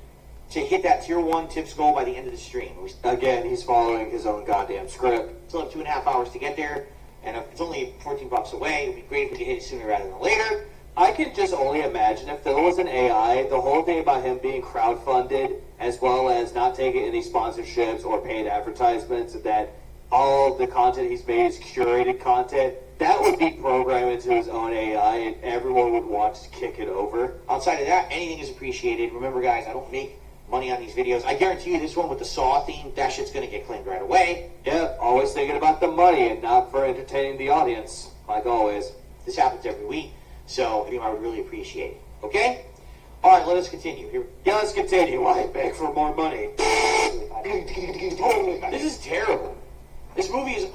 to hit that tier 1 tips goal by the end of the stream. Again, he's following his own goddamn script. Still have 2.5 hours to get there, and it's only $14 away. It would be great if we could hit it sooner rather than later. I can just only imagine if Phil was an AI, the whole thing about him being crowdfunded, as well as not taking any sponsorships or paid advertisements, and that all the content he's made is curated content, that would be programmed into his own AI, and everyone would watch to kick it over. Outside of that, anything is appreciated. Remember, guys, I don't make money on these videos. I guarantee you this one with the Saw theme, that shit's going to get claimed right away. Yeah, always thinking about the money and not for entertaining the audience, like always. This happens every week, so I would really appreciate it. Okay? All right, let us continue. Here. Yeah, let's continue. Why beg for more money? This is terrible. This movie is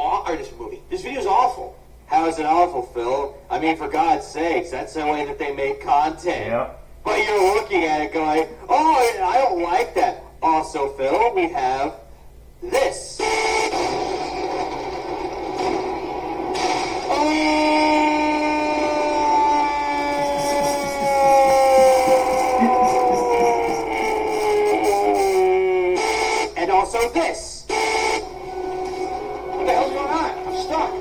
this video is awful. How is it awful, Phil? I mean, for God's sakes, that's the way that they make content. Yep. But you're looking at it going, oh, I don't like that. Also, Phil, we have this. And also this. What the hell's going on? I'm stuck.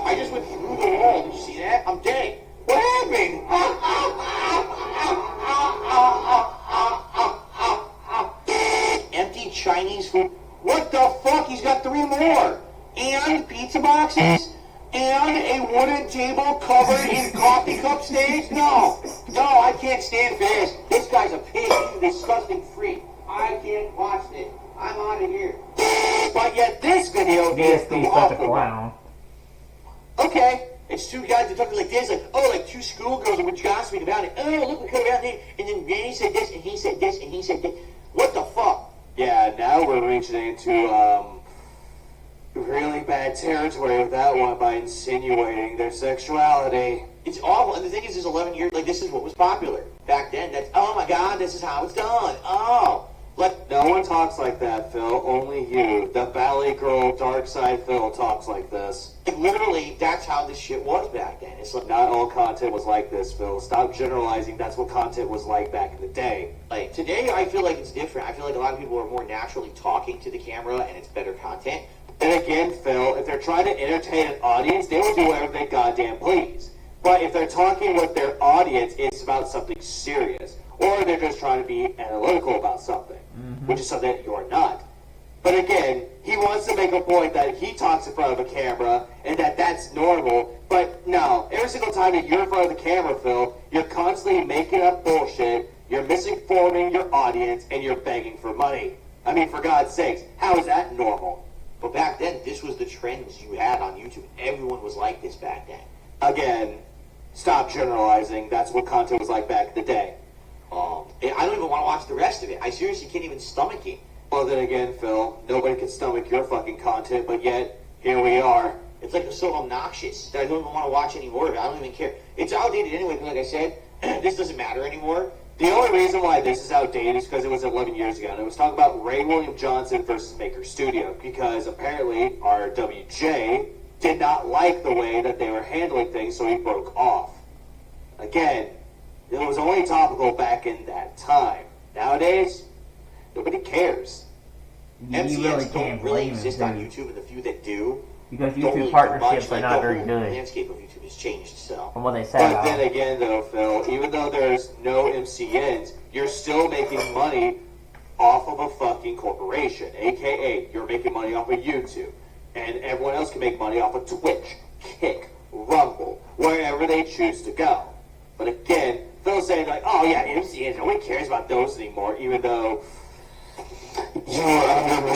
I just went through the wall. Did you see that? I'm dead. What happened? Empty Chinese food. What the fuck? He's got 3 more. And pizza boxes. And a wooden table covered in coffee cup stains? No. No, I can't stand this. This guy's a pig. He's a disgusting freak. I can't watch this. I'm out of here. But yet this video is the DSP is such a awful one. clown. Okay. It's 2 guys that talking like this, like 2 schoolgirls with gossiping about it. Oh, look what around there. And then Randy said this, and he said this, and he said this. What the fuck? Yeah, now we're reaching into really bad territory with that one by insinuating their sexuality. It's awful. And the thing is, this 11 years, like, this is what was popular back then. That's, oh my God, this is how it's done. Oh, No one talks like that, Phil. Only you. The Valley Girl, Dark Side Phil talks like this. Like, literally, that's how this shit was back then. It's like, Not all content was like this, Phil. Stop generalizing. That's what content was like back in the day. like today, I feel like it's different. I feel like a lot of people are more naturally talking to the camera, and it's better content. And again, Phil, if they're trying to entertain an audience, they will do whatever they goddamn please. But if they're talking with their audience, it's about something serious. Or they're just trying to be analytical about something, which is something that you're not. But again, he wants to make a point that he talks in front of a camera and that that's normal. But no, every single time that you're in front of the camera, Phil, you're constantly making up bullshit, you're misinforming your audience, and you're begging for money. I mean, for God's sakes, how is that normal? But back then, this was the trends you had on YouTube. Everyone was like this back then. Again, stop generalizing. That's what content was like back in the day. And I don't even want to watch the rest of it. I seriously can't even stomach it. Well, then again, Phil, nobody can stomach your fucking content, but yet, here we are. It's like so obnoxious that I don't even want to watch any more of it. I don't even care. It's outdated anyway, because like I said, this doesn't matter anymore. The only reason why this is outdated is because it was 11 years ago, and it was talking about Ray William Johnson versus Maker Studio, because apparently our WJ did not like the way that they were handling things, so he broke off. Again, it was only topical back in that time. Nowadays, nobody cares. You MCNs really don't can't really blame exist them, on too. YouTube, and the few that do Because don't YouTube really do partnerships much. are Like, not the very whole good. landscape of YouTube has changed, so. From what they say. But then again, though, Phil, even though there's no MCNs, you're still making money off of a fucking corporation, aka you're making money off of YouTube, and everyone else can make money off of Twitch, Kick, Rumble, wherever they choose to go. But again, Phil's saying like, oh yeah, MCNs, nobody cares about those anymore, even though you're under the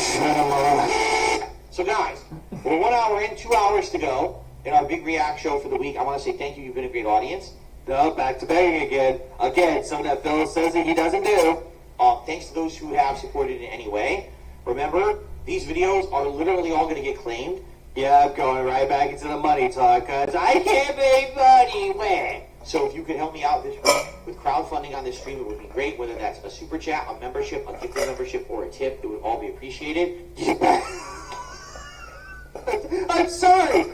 So guys, we're 1 hour in, 2 hours to go in our big react show for the week. I want to say thank you. You've been a great audience. No, back to begging again. Again, something that Phil says that he doesn't do. Thanks to those who have supported in any way. Remember, these videos are literally all going to get claimed. Yeah, I'm going right back into the money talk, because I can't make money when. So if you could help me out this week with crowdfunding on this stream, it would be great. Whether that's a super chat, a membership, a gifted membership, or a tip, it would all be appreciated. I'm sorry.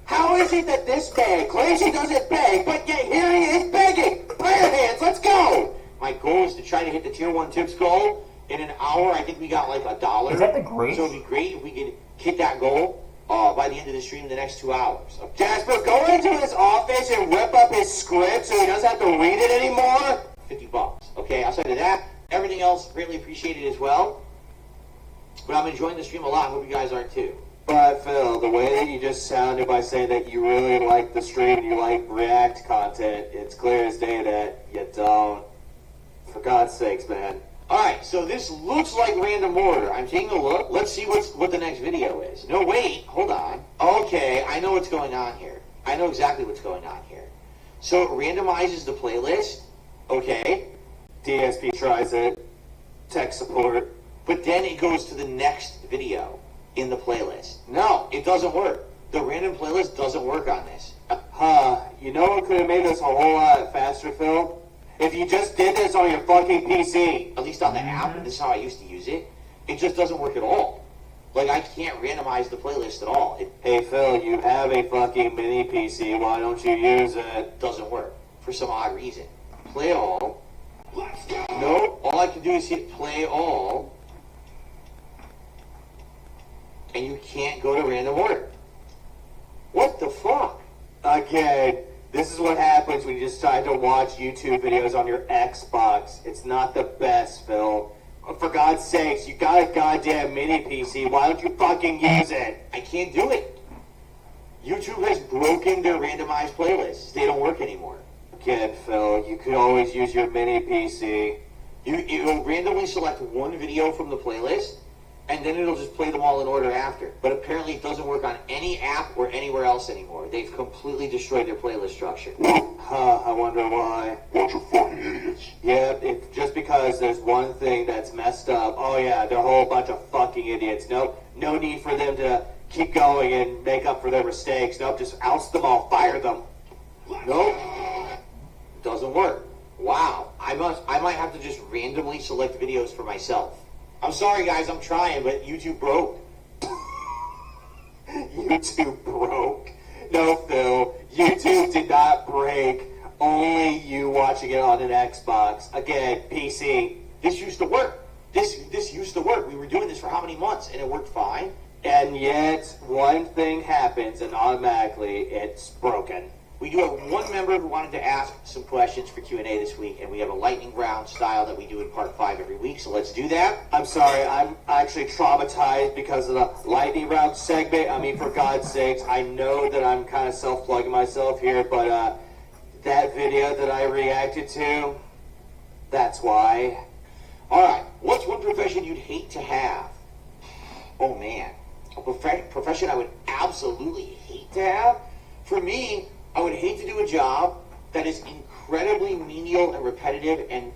How is it that this bag claims he doesn't beg, but yet here he is begging? Prayer hands, let's go. My goal is to try to hit the tier 1 tips goal in an hour. I think we got like $1. Is that the Grinch? So it'd be great if we could hit that goal by the end of the stream in the next 2 hours. Okay. Jasper, go into his office and rip up his script so he doesn't have to read it anymore. $50. Okay, outside of that, everything else greatly appreciated as well. But I'm enjoying the stream a lot. I hope you guys are too. But Phil, the way that you just sounded by saying that you really like the stream and you like React content, it's clear as day that you don't. For God's sakes, man. All right, so this looks like random order. I'm taking a look. Let's see what the next video is. No, wait, hold on. Okay, I know what's going on here. I know exactly what's going on here. So it randomizes the playlist. Okay. DSP tries it. Tech support. But then it goes to the next video in the playlist. No, it doesn't work. The random playlist doesn't work on this. You know what could have made this a whole lot faster, Phil? If you just did this on your fucking PC. At least on the app, and this is how I used to use it. It just doesn't work at all. Like, I can't randomize the playlist at all. It Hey, Phil, you have a fucking mini PC. Why don't you use it? doesn't work for some odd reason. Play all. Nope. All I can do is hit play all. And you can't go to random order. What the fuck? Again, this is what happens when you decide to watch YouTube videos on your Xbox. It's not the best, Phil. For God's sakes, you got a goddamn mini PC. Why don't you fucking use it? I can't do it. YouTube has broken their randomized playlists. They don't work anymore. Again, Phil, you could always use your mini PC. It'll randomly select one video from the playlist, and then it'll just play them all in order after. But apparently it doesn't work on any app or anywhere else anymore. They've completely destroyed their playlist structure. I wonder why. Bunch of fucking idiots. Yeah, just because there's one thing that's messed up. Oh yeah, they're a whole bunch of fucking idiots. Nope, no need for them to keep going and make up for their mistakes. Nope, just oust them all, fire them. Nope. Doesn't work. Wow. I might have to just randomly select videos for myself. I'm sorry, guys. I'm trying, but YouTube broke. YouTube broke. No, Phil. YouTube did not break. Only you watching it on an Xbox. Again, PC. This used to work. This used to work. We were doing this for how many months, and it worked fine. And yet, one thing happens, and automatically it's broken. We do have one member who wanted to ask some questions for Q&A this week, and we have a lightning round style that we do in part 5 every week, so let's do that. I'm sorry, I'm actually traumatized because of the lightning round segment. I mean, for God's sakes, I know that I'm kind of self-plugging myself here, but that video that I reacted to, that's why. All right, what's one profession you'd hate to have? Oh, man. A profession I would absolutely hate to have? For me, I would hate to do a job that is incredibly menial and repetitive and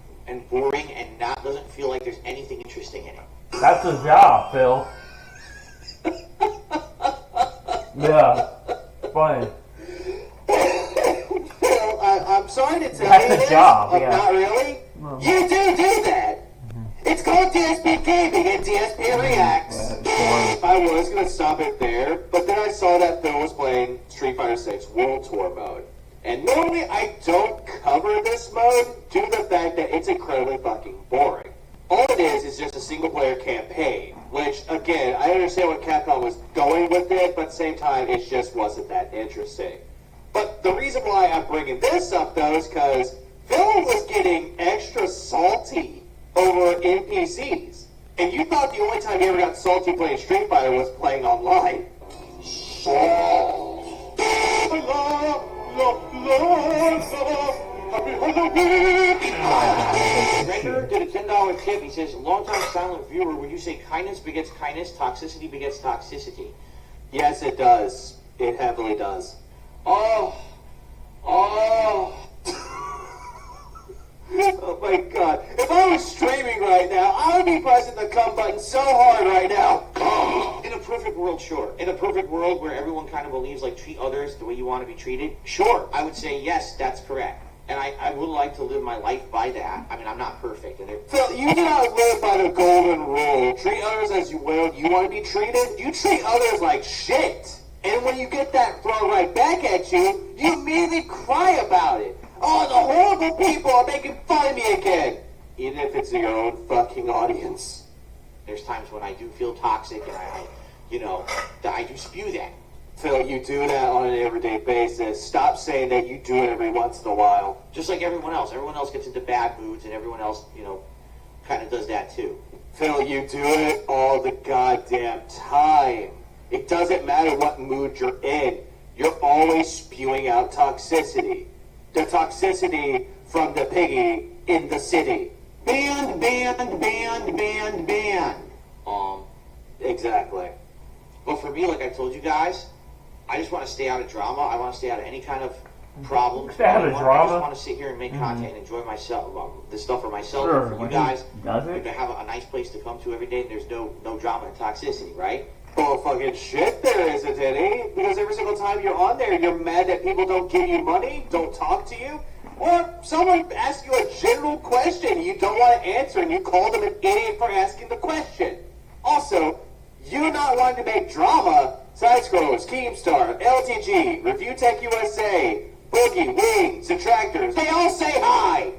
boring and doesn't feel like there's anything interesting in it. That's a job, Phil. Yeah. Funny. Phil, I'm sorry to tell That's you a this, job, but yeah. not really. No. You do that. It's called DSP Gaming and DSP Reacts. I was going to stop it there, but then I saw that Phil was playing Street Fighter 6 World Tour mode. And normally I don't cover this mode due to the fact that it's incredibly fucking boring. All it is just a single player campaign, which again, I understand what Capcom was going with it, but at the same time, it just wasn't that interesting. But the reason why I'm bringing this up though is because Phil was getting extra salty over NPCs. And you thought the only time you ever got salty playing Street Fighter was playing online. Render did a $10 tip. He says, long-time silent viewer, would you say kindness begets kindness, toxicity begets toxicity? Yes, it does. It heavily does. Oh. Oh my god. If I was streaming right now, I would be pressing the come button so hard right now. In a perfect world, sure. In a perfect world where everyone kind of believes, like, treat others the way you want to be treated, sure. I would say, yes, that's correct. And I would like to live my life by that. I mean, I'm not perfect. And Phil, you do not live by the golden rule. Treat others as you will. You want to be treated? You treat others like shit. And when you get that thrown right back at you, you immediately cry about it. Oh, the horrible people are making fun of me again. Even if it's your own fucking audience. there's times when I do feel toxic and I do spew that. Phil, you do that on an everyday basis. Stop saying that you do it every once in a while. Just like everyone else. Everyone else gets into bad moods and everyone else, kind of does that too. Phil, you do it all the goddamn time. It doesn't matter what mood you're in. You're always spewing out toxicity. The toxicity from the piggy in the city. Band. Exactly. But for me, like I told you guys, I just want to stay out of drama. I want to stay out of any kind of problems. Stay out of I drama? just want to sit here and make content and enjoy myself, this stuff for myself Sure, and for you when he guys. does it. To have a nice place to come to every day and there's no drama and toxicity, right? Well, fucking shit, there isn't any. Because every single time you're on there, you're mad that people don't give you money, don't talk to you, or someone asks you a general question you don't want to answer and you call them an idiot for asking the question. Also, you not wanting to make drama, Side Scrollers, Keemstar, LTG, Review Tech USA, Boogie, Wing, Subtractors, they all say hi!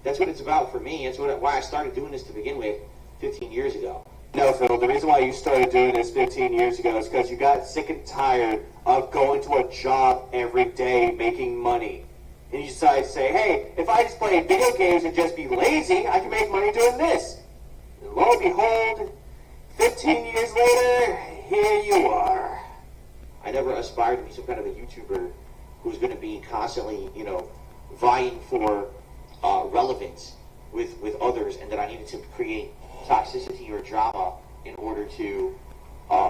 That's what it's about for me. That's why I started doing this to begin with 15 years ago. No, Phil, the reason why you started doing this 15 years ago is because you got sick and tired of going to a job every day making money. And you decided to say, hey, if I just play video games and just be lazy, I can make money doing this. And lo and behold, 15 years later, here you are. I never aspired to be some kind of a YouTuber who's going to be constantly, vying for relevance with others, and that I needed to create toxicity or drama in order to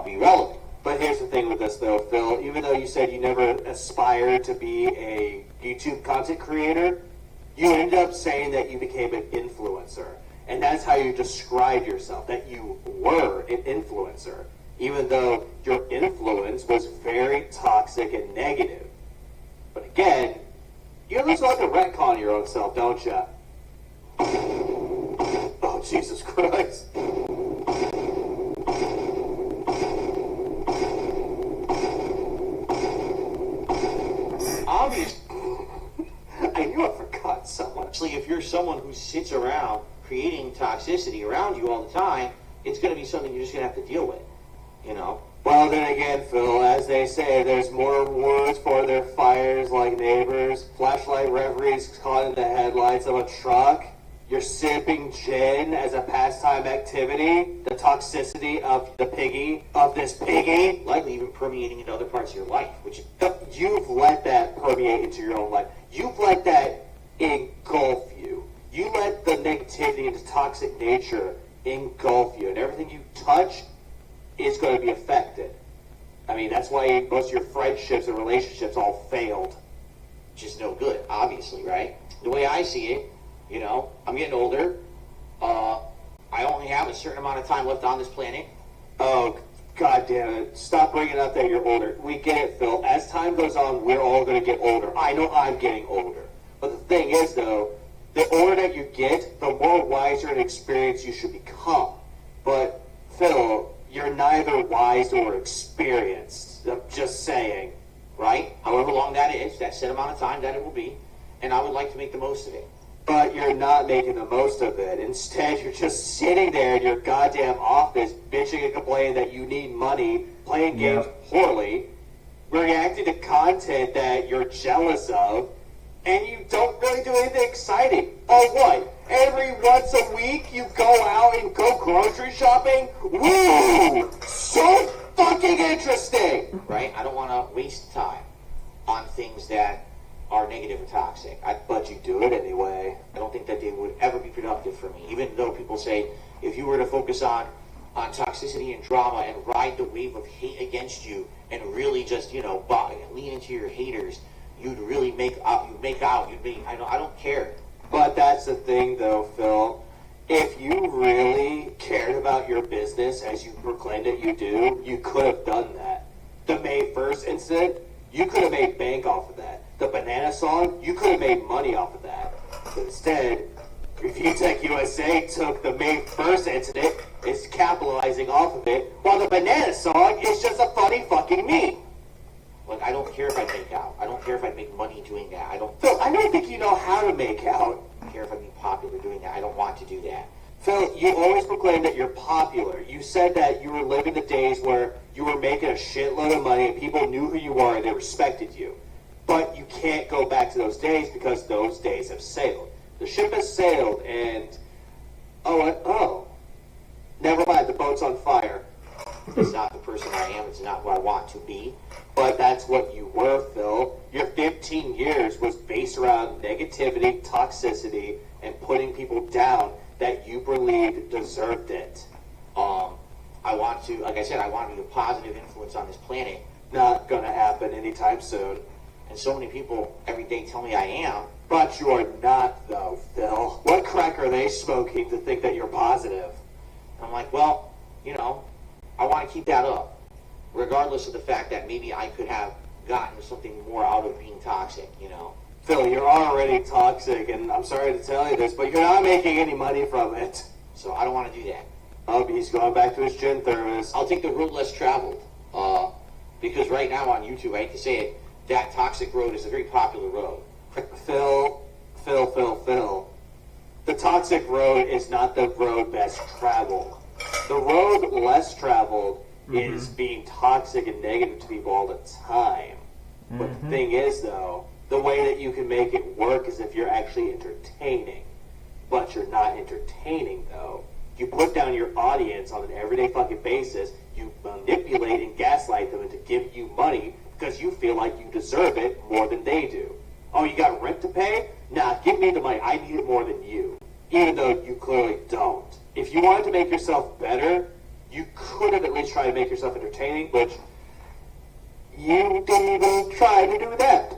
be relevant. But here's the thing with this, though, Phil. Even though you said you never aspired to be a YouTube content creator, you ended up saying that you became an influencer. And that's how you described yourself, that you were an influencer, even though your influence was very toxic and negative. But again, you always like to retcon your own self, don't you? Oh, Jesus Christ. sits around creating toxicity around you all the time, it's going to be something you're just going to have to deal with, you know? Well, then again, Phil, as they say, there's more rewards for their fires like neighbors, flashlight referees caught in the headlights of a truck, you're sipping gin as a pastime activity, the toxicity of this piggy, Likely even permeating into other parts of your life, which you've let that permeate into your own life. You've let that engulf you. You let the negativity and the toxic nature engulf you, and everything you touch is going to be affected. I mean, that's why most of your friendships and relationships all failed. just no good, obviously, right? The way I see it, you know, I'm getting older. I only have a certain amount of time left on this planet. Oh, God damn it. Stop bringing up that you're older. We get it, Phil. As time goes on, we're all going to get older. I know I'm getting older. But the thing is, though, the older that you get, the more wiser and experienced you should become. But, Phil, you're neither wise nor experienced. I'm just saying. Right? However long that is, that set amount of time that it will be. And I would like to make the most of it. But you're not making the most of it. Instead, you're just sitting there in your goddamn office, bitching and complaining that you need money, playing games poorly, reacting to content that you're jealous of, and you don't really do anything exciting. Oh, what? Every once a week you go out and go grocery shopping? Woo! So fucking interesting! Right? I don't want to waste time on things that are negative or toxic. But you do it anyway. I don't think that they would ever be productive for me. Even though people say, if you were to focus on toxicity and drama and ride the wave of hate against you and really just, you know, lean into your haters, you'd really I don't care. But that's the thing, though, Phil. If you really cared about your business as you proclaim that you do, you could have done that. The May 1st incident, you could have made bank off of that. The Banana Song, you could have made money off of that. But instead, Review Tech USA took the May 1st incident, is capitalizing off of it, while the Banana Song is just a funny fucking meme. Like, I don't care if I make out. I don't care if I make money doing that. Phil, I don't think you know how to make out. I don't care if I be popular doing that. I don't want to do that. Phil, you always proclaimed that you're popular. You said that you were living the days where you were making a shitload of money and people knew who you are and they respected you. But you can't go back to those days because those days have sailed. The ship has sailed and... Never mind, the boat's on fire. It's not the person I am. It's not who I want to be. But that's what you were, Phil. Your 15 years was based around negativity, toxicity, and putting people down that you believed deserved it. I want to, like I said, I want to be a positive influence on this planet. Not gonna happen anytime soon. And so many people every day tell me I am. But you are not, though, Phil. What crack are they smoking to think that you're positive? And I'm like, well, you know, I want to keep that up. Regardless of the fact that maybe I could have gotten something more out of being toxic, you know. Phil, you're already toxic, and I'm sorry to tell you this, but you're not making any money from it. So I don't want to do that. Oh, he's going back to his gin thermos. I'll take the road less traveled. Because right now on YouTube, I hate to say it, that toxic road is a very popular road. Phil. The toxic road is not the road best traveled. The road less traveled is being toxic and negative to people all the time. But the thing is, though, the way that you can make it work is if you're actually entertaining. But you're not entertaining, though. You put down your audience on an everyday fucking basis. You manipulate and gaslight them into giving you money because you feel like you deserve it more than they do. Oh, you got rent to pay? Nah, give me the money. I need it more than you. Even though you clearly don't. If you wanted to make yourself better, you could have at least tried to make yourself entertaining, which you didn't even try to do that.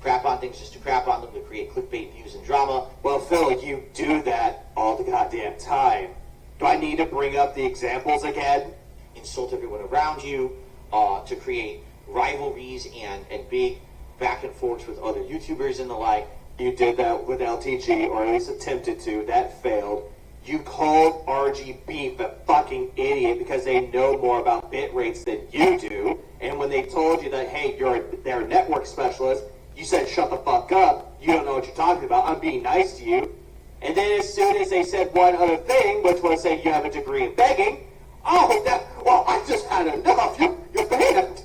Crap on things just to crap on them to create clickbait views and drama. Well, Phil, you do that all the goddamn time. Do I need to bring up the examples again? Insult everyone around you, to create rivalries and big back and forths with other YouTubers and the like. You did that with LTG, or at least attempted to. That failed. You called RG Beef a fucking idiot because they know more about bit rates than you do. And when they told you that, hey, you're their network specialist, you said, shut the fuck up. You don't know what you're talking about. I'm being nice to you. And then as soon as they said one other thing, which was saying you have a degree in begging, oh, well, I just had enough. You're banned.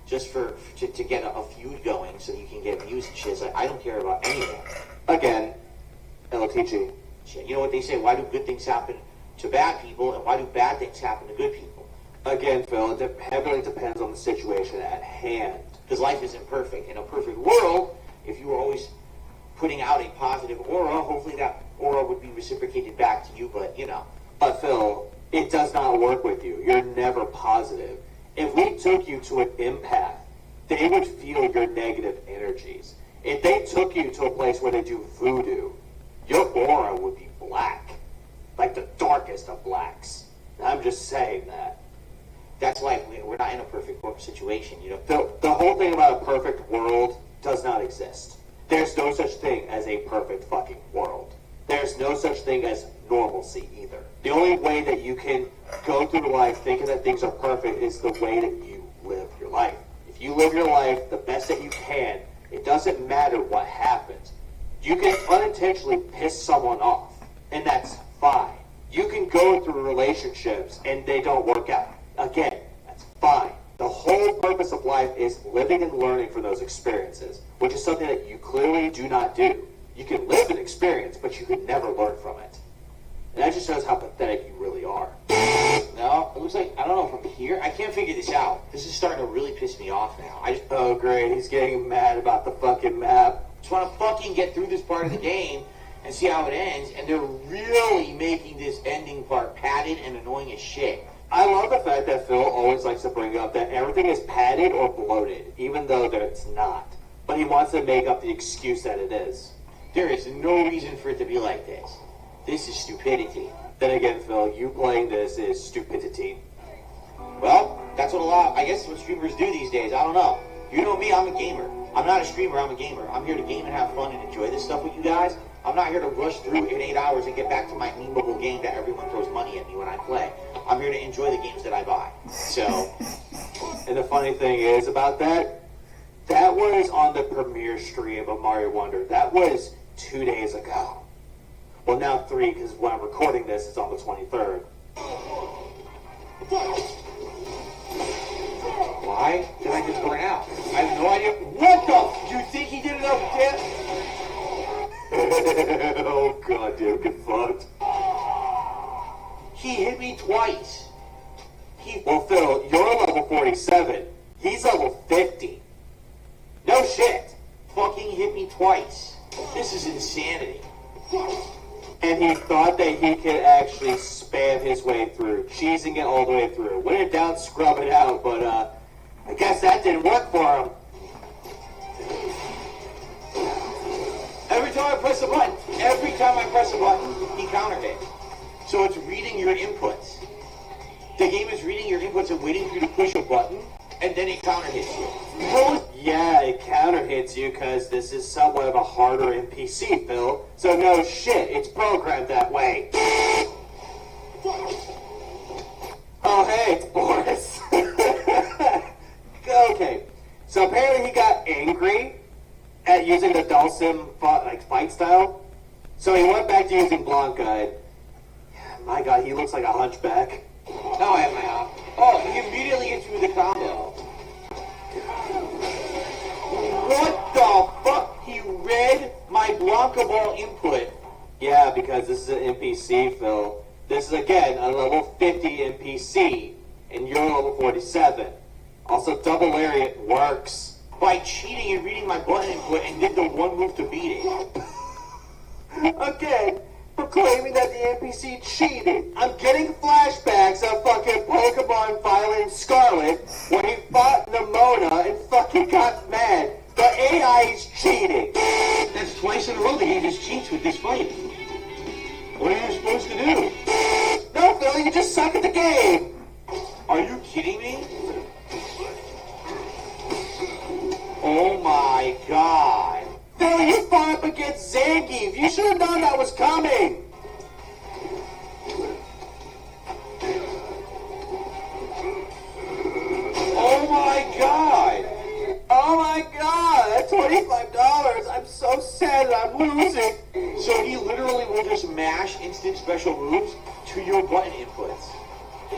Just to get a feud going so you can get views and shit. It's like, I don't care about anything. Again, LTG. Shit. You know what they say? Why do good things happen to bad people, and why do bad things happen to good people? Again, Phil, it heavily depends on the situation at hand. Because life isn't perfect. In a perfect world, if you were always putting out a positive aura, hopefully that aura would be reciprocated back to you, but, you know. But Phil, it does not work with you. You're never positive. If we took you to an empath, they would feel your negative energies. If they took you to a place where they do voodoo, your aura would be black. Like the darkest of blacks. I'm just saying that. That's life. We're not in a perfect situation, you know. The whole thing about a perfect world does not exist. There's no such thing as a perfect fucking world. There's no such thing as normalcy either. The only way that you can go through life thinking that things are perfect is the way that you live your life. If you live your life the best that you can, it doesn't matter what happens. You can unintentionally piss someone off, and that's fine. You can go through relationships and they don't work out. Again, that's fine. The whole purpose of life is living and learning from those experiences, which is something that you clearly do not do. You can live an experience, but you can never learn from it. And that just shows how pathetic you really are. No, it looks like, I don't know, from here, I can't figure this out. This is starting to really piss me off now. I just Oh, great. He's getting mad about the fucking map. want to fucking get through this part of the game and see how it ends, and they're really making this ending part padded and annoying as shit. I love the fact that Phil always likes to bring up that everything is padded or bloated, even though that it's not. But he wants to make up the excuse that it is. There is no reason for it to be like this. This is stupidity. Then again, Phil, you playing this is stupidity. Well, that's what I guess what streamers do these days. I don't know. You know me, I'm a gamer. I'm not a streamer, I'm a gamer. I'm here to game and have fun and enjoy this stuff with you guys. I'm not here to rush through in 8 hours and get back to my memeable game that everyone throws money at me when I play. I'm here to enjoy the games that I buy. So, And the funny thing is about that, that was on the premiere stream of Mario Wonder. That was 2 days ago. Well, now 3, because when I'm recording this, it's on the 23rd. why did I just burn out? I have no idea. What the? Do you think he did enough damage? Oh, God, dude, get fucked. He hit me twice. Well, Phil, you're level 47. He's level 50. No shit. Fucking hit me twice. This is insanity. And he thought that he could actually spam his way through, cheesing it all the way through. Went it down, scrub it out, but I guess that didn't work for him. Every time I press a button, he counter hit. So it's reading your inputs. The game is reading your inputs and waiting for you to push a button, and then it counter hits you. Yeah, it counter hits you because this is somewhat of a harder NPC, Phil. So no shit, it's programmed that way. Oh, hey, it's Boris. Okay, so apparently he got angry at using the Dhalsim fight style. So he went back to using Blanca. And, my God, he looks like a hunchback. Now I have my op. Oh, he immediately hits you with a combo. What the fuck? He read my Blanca Ball input. Yeah, because this is an NPC, Phil. This is, again, a level 50 NPC, and you're level 47. Also, double lariat works. By cheating and reading my button input and did the one move to beat it. Again, for claiming that the NPC cheated. I'm getting flashbacks of fucking Pokemon Violet and Scarlet when he fought Nemona and fucking got mad. The AI is cheating. That's twice in a row the game just cheats with this fight. What are you supposed to do? No, Phil, you just suck at the game. Are you kidding me? Oh my God. Phil, you fought up against Zangief. You should have known that was coming. Oh my God. Oh my God, that's $25. I'm so sad that I'm losing. So he literally will just mash instant special moves to your button inputs,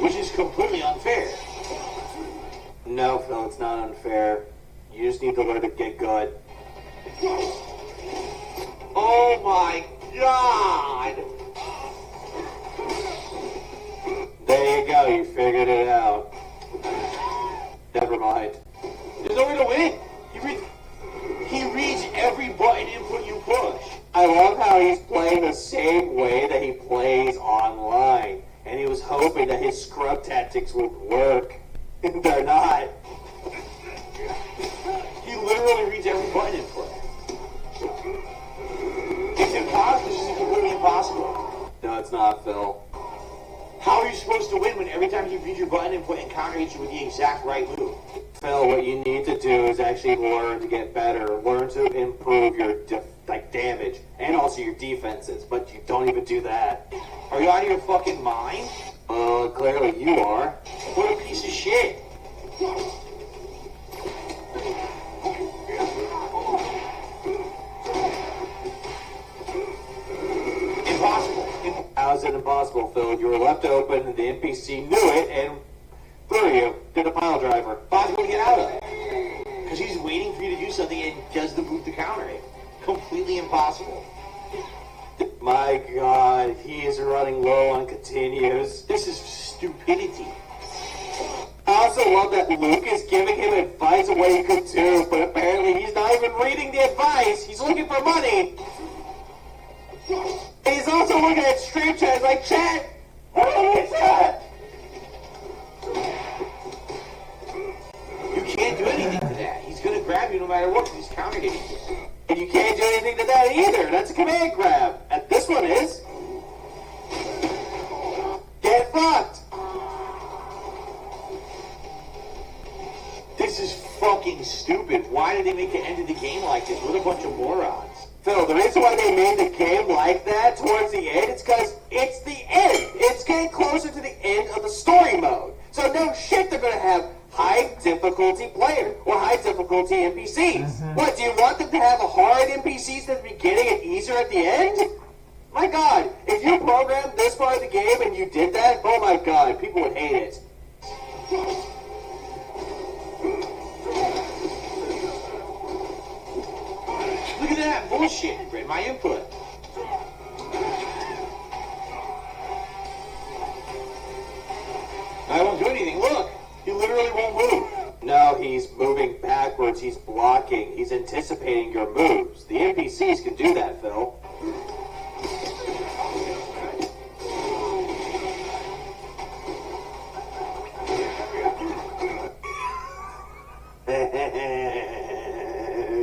which is completely unfair. No, Phil, it's not unfair. You just need to learn to get good. Oh my god! There you go, you figured it out. Never mind. There's no way to win. He reads every button input you push. I love how he's playing the same way that he plays online. And he was hoping that his scrub tactics would work. They're not. He literally reads every button input. It's impossible. This is completely impossible. No, it's not, Phil. How are you supposed to win when every time you read your button input and counter hits you with the exact right move? Phil, what you need to do is actually learn to get better. Learn to improve your damage and also your defenses. But you don't even do that. Are you out of your fucking mind? Clearly you are. What a piece of shit. Impossible. How's it impossible, Phil? You were left open and the NPC knew it and threw you. Did a pile driver. Impossible to get out of. Because he's waiting for you to do something and does the move to counter it. Completely impossible. My god, he is running low on continues. This is stupidity. I also love that Luke is giving him advice of what he could do, but apparently he's not even reading the advice. He's looking for money. And he's also looking at stream chat like, chat, what is that? You can't do anything to that. He's going to grab you no matter what because he's counter hitting you. And you can't do anything to that either. That's a command grab. And this one is. Get fucked. This is fucking stupid. Why did they make the end of the game like this? What a bunch of morons. Phil, the reason why they made the game like that towards the end is because it's the end. It's getting closer to the end of the story mode. So no shit they're going to have high difficulty players or high difficulty NPCs. What, do you want them to have a hard NPCs at the beginning and easier at the end? My god, if you programmed this part of the game and you did that, oh my god, people would hate it. Look at that bullshit. You read my input. I won't do anything. Look, he literally won't move. No, he's moving backwards. He's blocking. He's anticipating your moves. The NPCs can do that, Phil.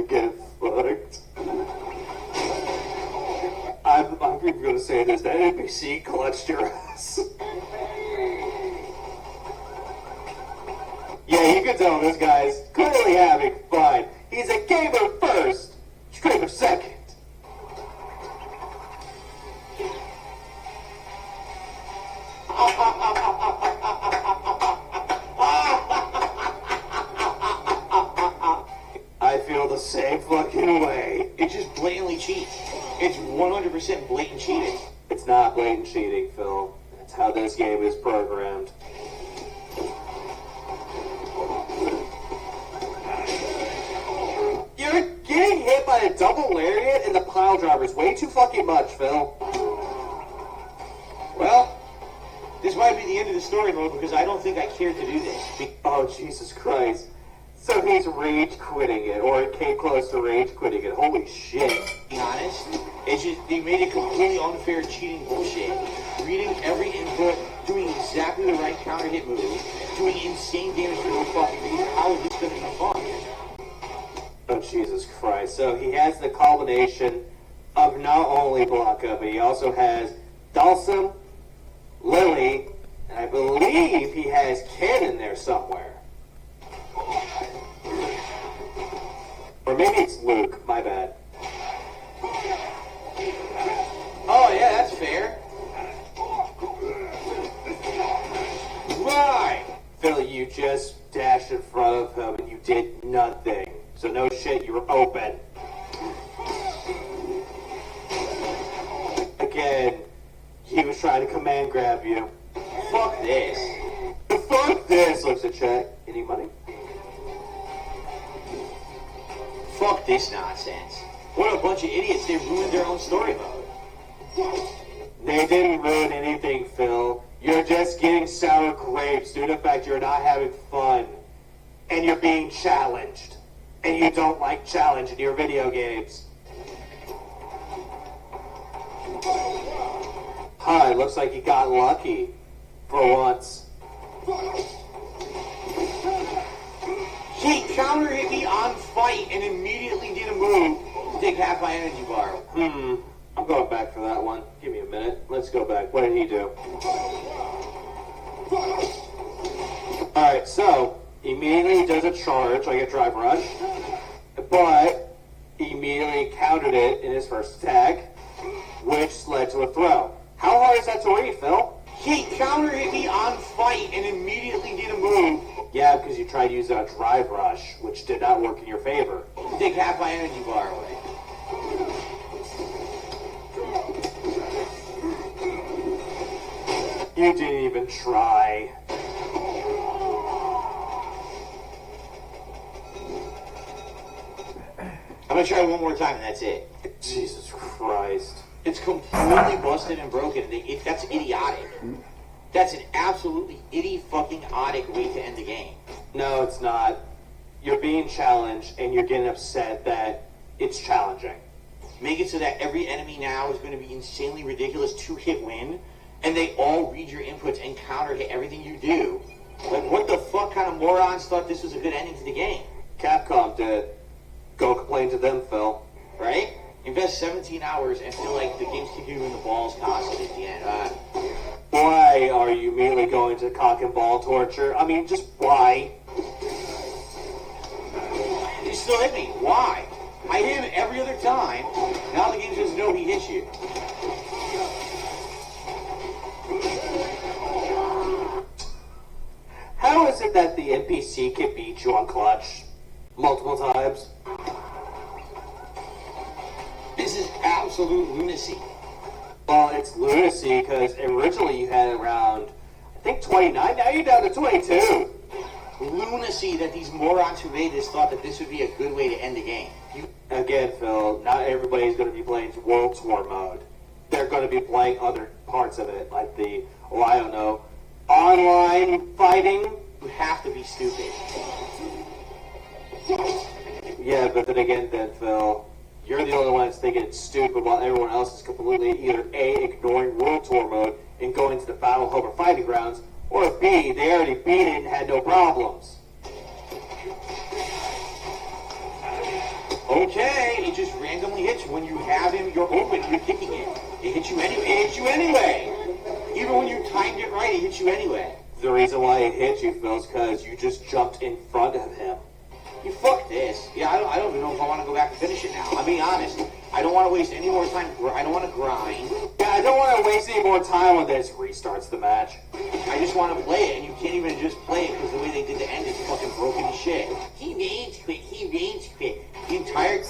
Get fucked. I'm even going to say this. That NPC clutched your ass. Yeah, you can tell this guy's clearly having fun. He's a gamer first, streamer second. I feel the same fucking way. It's just blatantly cheat. It's 100% blatant cheating. It's not blatant cheating, Phil. That's how this game is programmed. You're getting hit by a double lariat and the pile driver is way too fucking much, Phil. Well, this might be the end of the story mode because I don't think I cared to do this. Oh, Jesus Christ. So he's rage quitting it, or it came close to rage quitting it. Holy shit. To be honest, it's just, they made it completely unfair cheating bullshit. Reading every input, doing exactly the right counter hit move, doing insane damage for no fucking reason. How is this going to be fun? Oh, Jesus Christ. So he has the combination of not only Blanca, but he also has Dhalsim, Lily, and I believe he has Ken in there somewhere. Or maybe it's Luke, my bad. Oh, yeah, that's fair. Right! Phil, you just dashed in front of him and you did nothing. So no shit, you were open. again, he was trying to command grab you. Fuck this. Fuck this! Looks at Chet. Any money? Fuck this nonsense. What a bunch of idiots. They ruined their own story mode. They didn't ruin anything, Phil. You're just getting sour grapes due to the fact you're not having fun. And you're being challenged. And you don't like challenge in your video games. Hi, looks like you got lucky. For once. He counter hit me on fight and immediately did a move to take half my energy bar. I'm going back for that one. Give me a minute. Let's go back. What did he do? Alright, so, immediately he does a charge, like a drive rush, but immediately countered it in his first attack, which led to a throw. How hard is that to read, Phil? He counter hit me on fight and immediately did a move Yeah, because you tried to use a drive rush, which did not work in your favor. to take half my energy bar away. You didn't even try. I'm gonna try one more time and that's it. Jesus Christ. It's completely busted and broken. That's idiotic. That's an absolutely fucking-otic way to end the game. No, it's not. You're being challenged, and you're getting upset that it's challenging. Make it so that every enemy now is going to be insanely ridiculous two-hit win, and they all read your inputs and counter-hit everything you do. Like, what the fuck kind of morons thought this was a good ending to the game? Capcom did. Go complain to them, Phil. Right? Invest 17 hours and feel like the game's kicking you in the balls constantly at the end. Why are you immediately going to cock and ball torture? I mean, just why? You still hit me. Why? I hit him every other time. Now the game says no, he hits you. How is it that the NPC can beat you on clutch multiple times? This is absolute lunacy. Well, it's lunacy because originally you had around, I think 29, now you're down to 22. Lunacy that these morons who made this thought that this would be a good way to end the game. Again, Phil, not everybody's going to be playing World Tour mode. They're going to be playing other parts of it, like the, I don't know, online fighting. You have to be stupid. Yeah, but then again, Phil, you're the only one that's thinking it's stupid while everyone else is completely either A, ignoring World Tour mode and going to the Battle Hub or Fighting Grounds, or B, they already beat it and had no problems. Okay, it just randomly hits you. When you have him, you're open, you're kicking it. It hits you anyway. It hits you anyway. Even when you timed it right, it hits you anyway. The reason why it hit you, Phil, is because you just jumped in front of him. You fuck this. Yeah, I don't even know if I want to go back and finish it now. I'm being honest. I don't want to waste any more time. I don't want to grind. Yeah, I don't want to waste any more time on this. Restarts the match. I just want to play it, and you can't even just play it because the way they did the end is fucking broken as shit. He rage quit. He rage quit. The entire...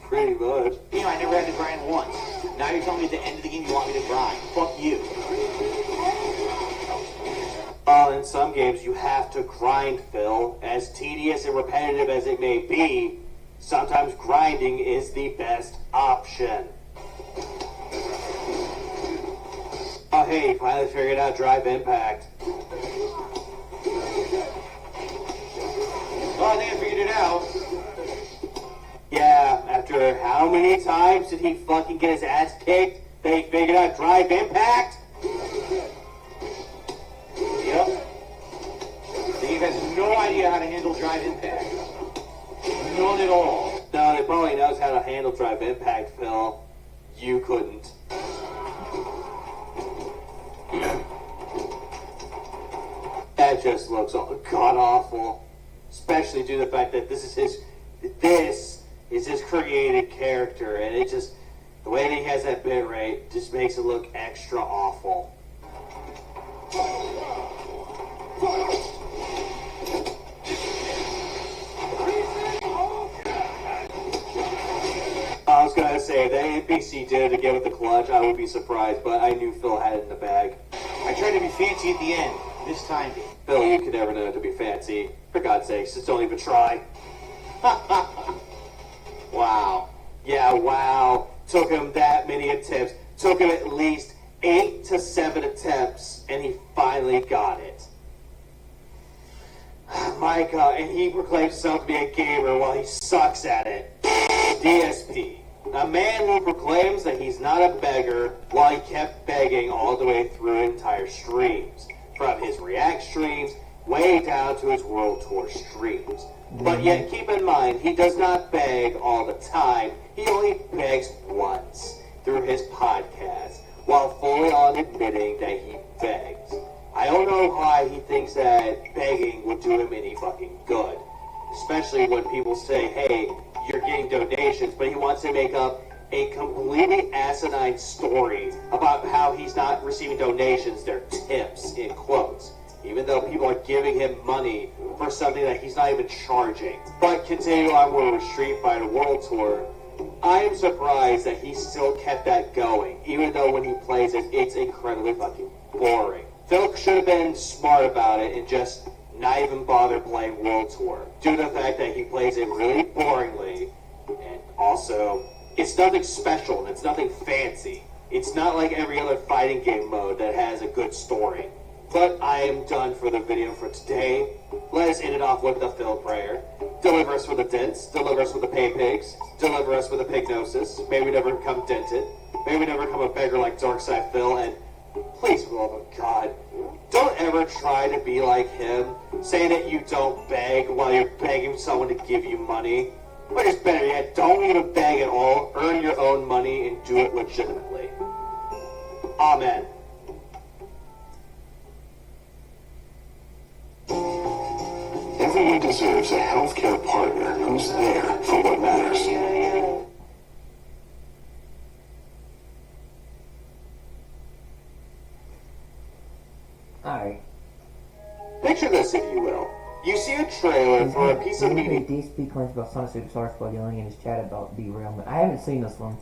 Pretty much. You know, I never had to grind once. Now you're telling me at the end of the game you want me to grind. Fuck you. In some games you have to grind, Phil. As tedious and repetitive as it may be, sometimes grinding is the best option. Oh hey, you finally figured out Drive Impact. Well, I think I figured it out. Yeah, after how many times did he fucking get his ass kicked? They figured out Drive Impact? Yep. The game has no idea how to handle Drive Impact. None at all. No, they probably knows how to handle Drive Impact, Phil. You couldn't. That just looks god-awful. Especially due to the fact that this is his created character, and it just, the way that he has that bit rate just makes it look extra awful. I was gonna say say, if that NPC did it again with the clutch, I would be surprised, but I knew Phil had it in the bag. I tried to be fancy at the end. This time, dude. Phil, you could never know to be fancy. For God's sakes, just don't even try. Wow. Yeah, wow. Took him that many attempts. Took him at least 8 to 7 attempts, and he finally got it. My God, and he proclaims himself to be a gamer while he sucks at it. DSP. A man who proclaims that he's not a beggar while he kept begging all the way through entire streams. From his React streams, way down to his World Tour streams. But yet, keep in mind, he does not beg all the time. He only begs once through his podcast, while fully on admitting that he begs. I don't know why he thinks that begging would do him any fucking good. Especially when people say, hey, you're getting donations, but he wants to make up a completely asinine story about how he's not receiving donations, they're tips, in quotes. Even though people are giving him money for something that he's not even charging. But continue on with Street Fighter World Tour, I am surprised that he still kept that going, even though when he plays it, it's incredibly fucking boring. Phil should have been smart about it and just not even bother playing World Tour, due to the fact that he plays it really boringly, and also, it's nothing special and it's nothing fancy. It's not like every other fighting game mode that has a good story. But I am done for the video for today. Let us end it off with the Phil prayer. Deliver us from the dents, deliver us from the pain pigs, deliver us from the pignosis. May we never become dented. May we never become a beggar like Darkside Phil, and please, for the love of God, don't ever try to be like him, saying that you don't beg while you're begging someone to give you money. Or just better yet, don't even beg at all, earn your own money, and do it legitimately. Amen. Everyone deserves a healthcare partner who's there for what matters. Alright. Picture this, if you will. You see a trailer for a piece of media DSP claims about Sonic Superstars while yelling in his chat about derailment. I haven't seen this one.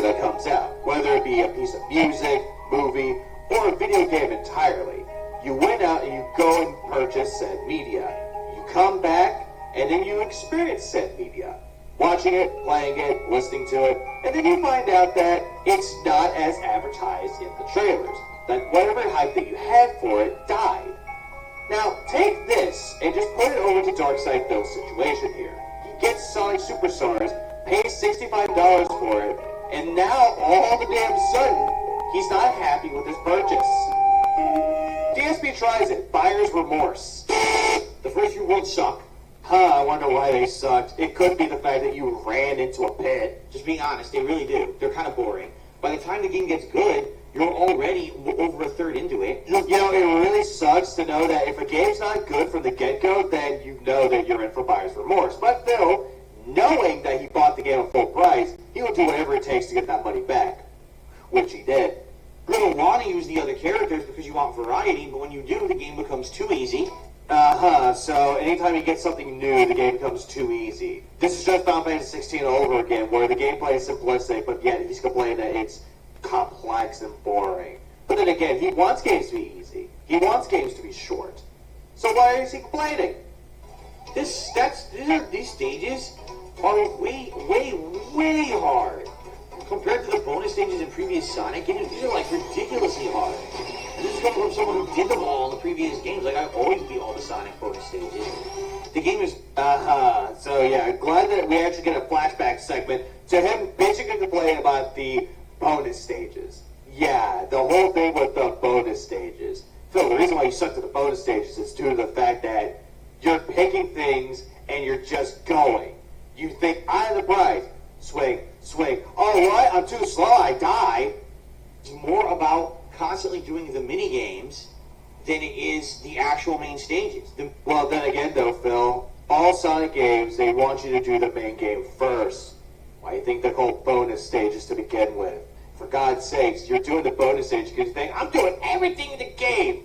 that comes out, whether it be a piece of music, movie, or a video game entirely. You went out and you go and purchase said media. You come back, and then you experience said media. Watching it, playing it, listening to it, and then you find out that it's not as advertised in the trailers. That whatever hype that you had for it died. Now, take this and just put it over to Darkside Phil's situation here. He gets Sonic Superstars, pays $65 for it, and now all the damn sudden, he's not happy with his purchase. DSP tries it, buyer's remorse. The first few worlds suck. I wonder why they sucked. It could be the fact that you ran into a pit. Just being honest, they really do. They're kind of boring. By the time the game gets good, you're already over a third into it. You know, it really sucks to know that if a game's not good from the get-go, then you know that you're in for buyer's remorse. But Phil, knowing that he bought the game at full price, he will do whatever it takes to get that money back. Which he did. You don't want to use the other characters because you want variety, but when you do, the game becomes too easy. So anytime you get something new, the game becomes too easy. This is just Final Fantasy 16 all over again, where the gameplay is simplistic, but yet he's complaining that it's complex and boring. But then again, he wants games to be easy. He wants games to be short. So why is he complaining? These stages are way hard. Compared to the bonus stages in previous Sonic games, these are like ridiculously hard. And this is coming from someone who did them all in the previous games. Like, I always beat all the Sonic bonus stages. The game is... So yeah, glad that we actually get a flashback segment to him basically complaining about the bonus stages. Yeah, the whole thing with the bonus stages. Phil, the reason why you suck at the bonus stages is due to the fact that you're picking things and you're just going. You think, I am the prize. Swing. Oh, what? I'm too slow. I die. It's more about constantly doing the mini games than it is the actual main stages. Well, then again, though, Phil, all Sonic games, they want you to do the main game first. Why do you think they're called bonus stages to begin with? For God's sakes, you're doing the bonus stage because you think, I'm doing everything in the game.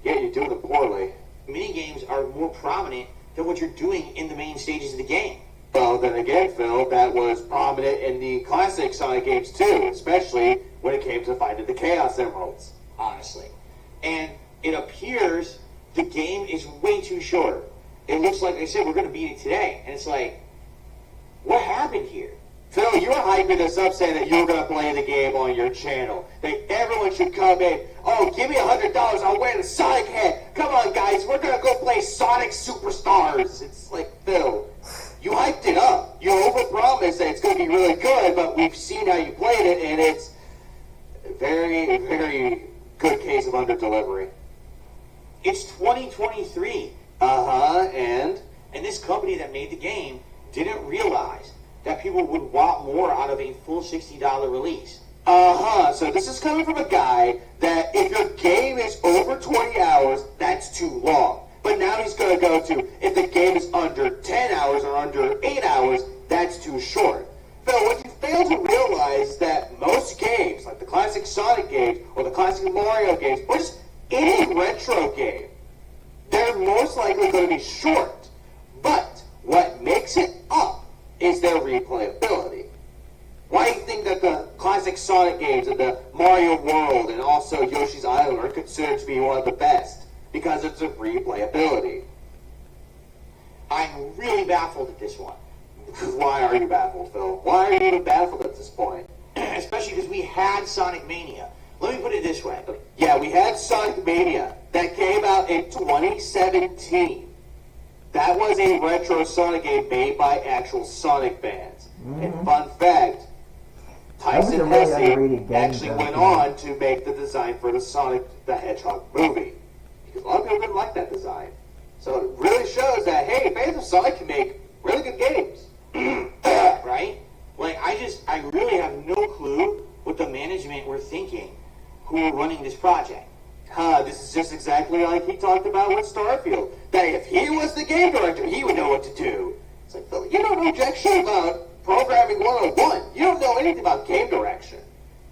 Yeah, you're doing it poorly. Mini games are more prominent than what you're doing in the main stages of the game. Well, then again, Phil, that was prominent in the classic Sonic games too, especially when it came to finding the Chaos Emeralds. Honestly. And it appears the game is way too short. It looks like they said we're going to beat it today. And it's like, what happened here? Phil, you were hyping us up saying that you were going to play the game on your channel. That everyone should come in. Oh, give me $100, I'll wear the Sonic head. Come on, guys, we're going to go play Sonic Superstars. It's like, Phil, you hyped it up. You overpromised that it's going to be really good, but we've seen how you played it, and it's a very, very good case of under-delivery. It's 2023. And this company that made the game didn't realize that people would want more out of a full $60 release. So this is coming from a guy that if your game is over 20 hours, that's too long. But now he's going to go to, if the game is under 10 hours or under 8 hours, that's too short. Phil, what you fail to realize is that most games, like the classic Sonic games, or the classic Mario games, or just any retro game, they're most likely going to be short. But what makes it up is their replayability. Why do you think that the classic Sonic games and the Mario World and also Yoshi's Island are considered to be one of the best? Because it's a replayability. I'm really baffled at this one. Why are you baffled, Phil? Why are you even baffled at this point? Especially because we had Sonic Mania. Let me put it this way. Yeah, we had Sonic Mania that came out in 2017. That was a retro Sonic game made by actual Sonic fans. And fun fact, Tyson really Hesse underrated game, actually though, went too. on to make the design for the Sonic the Hedgehog movie. Because a lot of people didn't like that design. So it really shows that, hey, fans of Sonic can make really good games. Right? Like, I really have no clue what the management were thinking who were running this project. This is just exactly like he talked about with Starfield. That if he was the game director, he would know what to do. It's like, Phil, you don't know jack shit about programming 101. You don't know anything about game direction.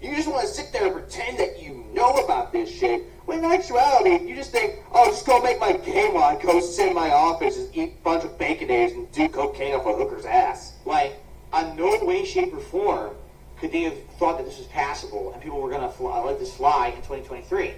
You just want to sit there and pretend that you know about this shit, when in actuality, you just think, oh, just go make my game on, go sit in my office and eat a bunch of Baconators and do cocaine off a hooker's ass. Like, on no way, shape, or form could they have thought that this was passable and people were going to let this fly in 2023.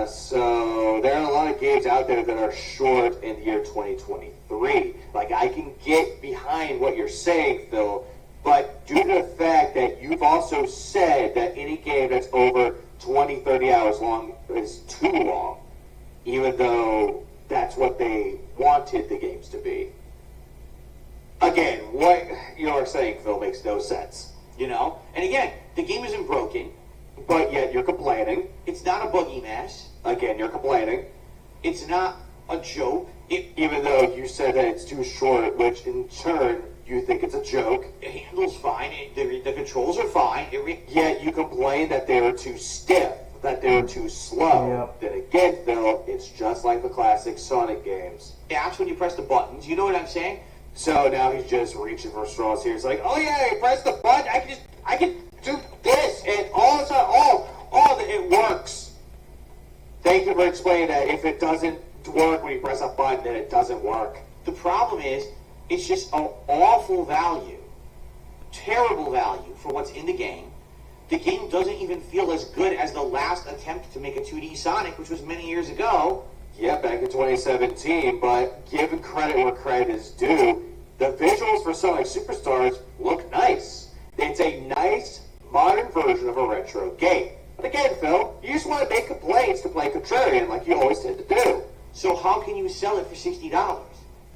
So there are a lot of games out there that are short in the year 2023. Like, I can get behind what you're saying, Phil, but due to the fact that you've also said that any game that's over 20, 30 hours long is too long, even though that's what they wanted the games to be. Again, what you are saying, Phil, makes no sense. You know? And again, the game isn't broken. But yet you're complaining. It's not a buggy mess. Again, you're complaining. It's not a joke. Even though you said that it's too short, which in turn you think it's a joke. It handles fine. The controls are fine. Yet you complain that they were too stiff, that they were too slow. Yep. Then again, Phil, it's just like the classic Sonic games. Apps when you press the buttons. You know what I'm saying? So now he's just reaching for straws here. It's like, oh yeah, you press the button, I can do this, and all of a sudden, it works. Thank you for explaining that. If it doesn't work when you press a button, then it doesn't work. The problem is, it's just an awful value, terrible value for what's in the game. The game doesn't even feel as good as the last attempt to make a 2D Sonic, which was many years ago. Yeah, back in 2017, but given credit where credit is due, the visuals for Sonic Superstars look nice. It's a nice, modern version of a retro game. But again, Phil, you just want to make complaints to play contrarian like you always tend to do. So how can you sell it for $60?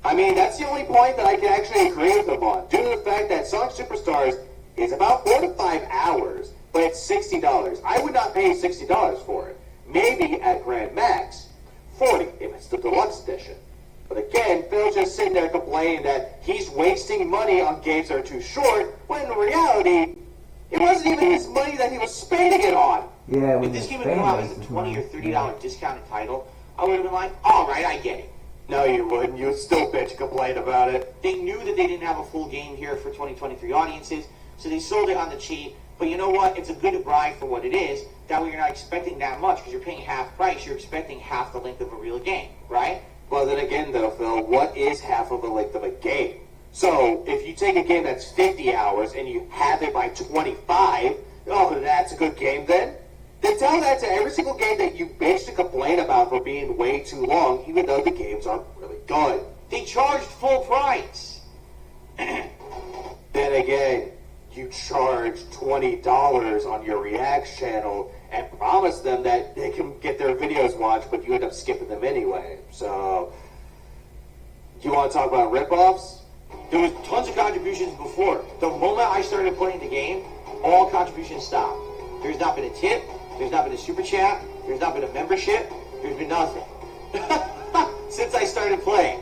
I mean, that's the only point that I can actually agree with them on, due to the fact that Sonic Superstars is about 4 to 5 hours, but it's $60. I would not pay $60 for it. Maybe at Grand Max, $40 if it's the deluxe edition. But again, Phil's just sitting there complaining that he's wasting money on games that are too short, when in reality, it wasn't even his money that he was spending it on. Yeah, If this game had come out as a $20 or $30 discounted title, I would have been like, all right, I get it. No, you wouldn't. You would still bitch and complain about it. They knew that they didn't have a full game here for 2023 audiences, so they sold it on the cheap. But you know what? It's a good bribe for what it is. That way you're not expecting that much, because you're paying half price. You're expecting half the length of a real game, right? Well, then again, though, Phil, what is half of the length of a game? So, if you take a game that's 50 hours and you have it by 25, oh, that's a good game then? Then tell that to every single game that you bitch to complain about for being way too long, even though the games aren't really good. They charged full price. Then again, you charge $20 on your Reacts channel and promise them that they can get their videos watched, but you end up skipping them anyway. So, you want to talk about ripoffs? There was tons of contributions before. The moment I started playing the game, all contributions stopped. There's not been a tip. There's not been a super chat. There's not been a membership. There's been nothing. Since I started playing.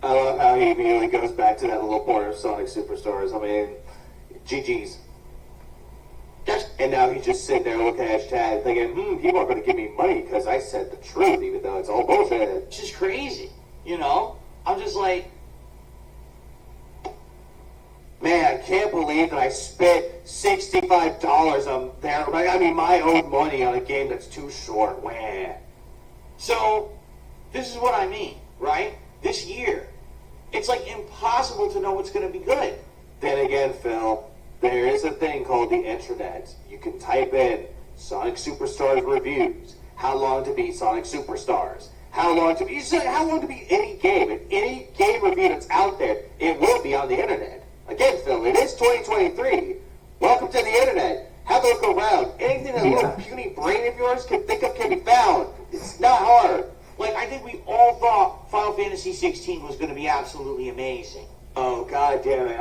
I love how he immediately goes back to that little part of Sonic Superstars. I mean, GG's. And now he's just sitting there looking at his chat thinking, people are going to give me money because I said the truth, even though it's all bullshit. It's just crazy, you know? I'm just like, man, I can't believe that I spent $65 on there. I mean, my own money on a game that's too short. Wah. so this is what I mean, right? This year, it's like impossible to know what's going to be good. Then again, Phil, there is a thing called the internet. You can type in Sonic Superstars reviews, how long to beat Sonic Superstars, how long to beat any game, and any game review that's out there, it will be on the internet. Again, Phil, it is 2023. Welcome to the internet. Have a look around. Anything that little puny brain of yours can think of can be found. It's not hard. Like, I think we all thought Final Fantasy 16 was going to be absolutely amazing. Oh, god damn it.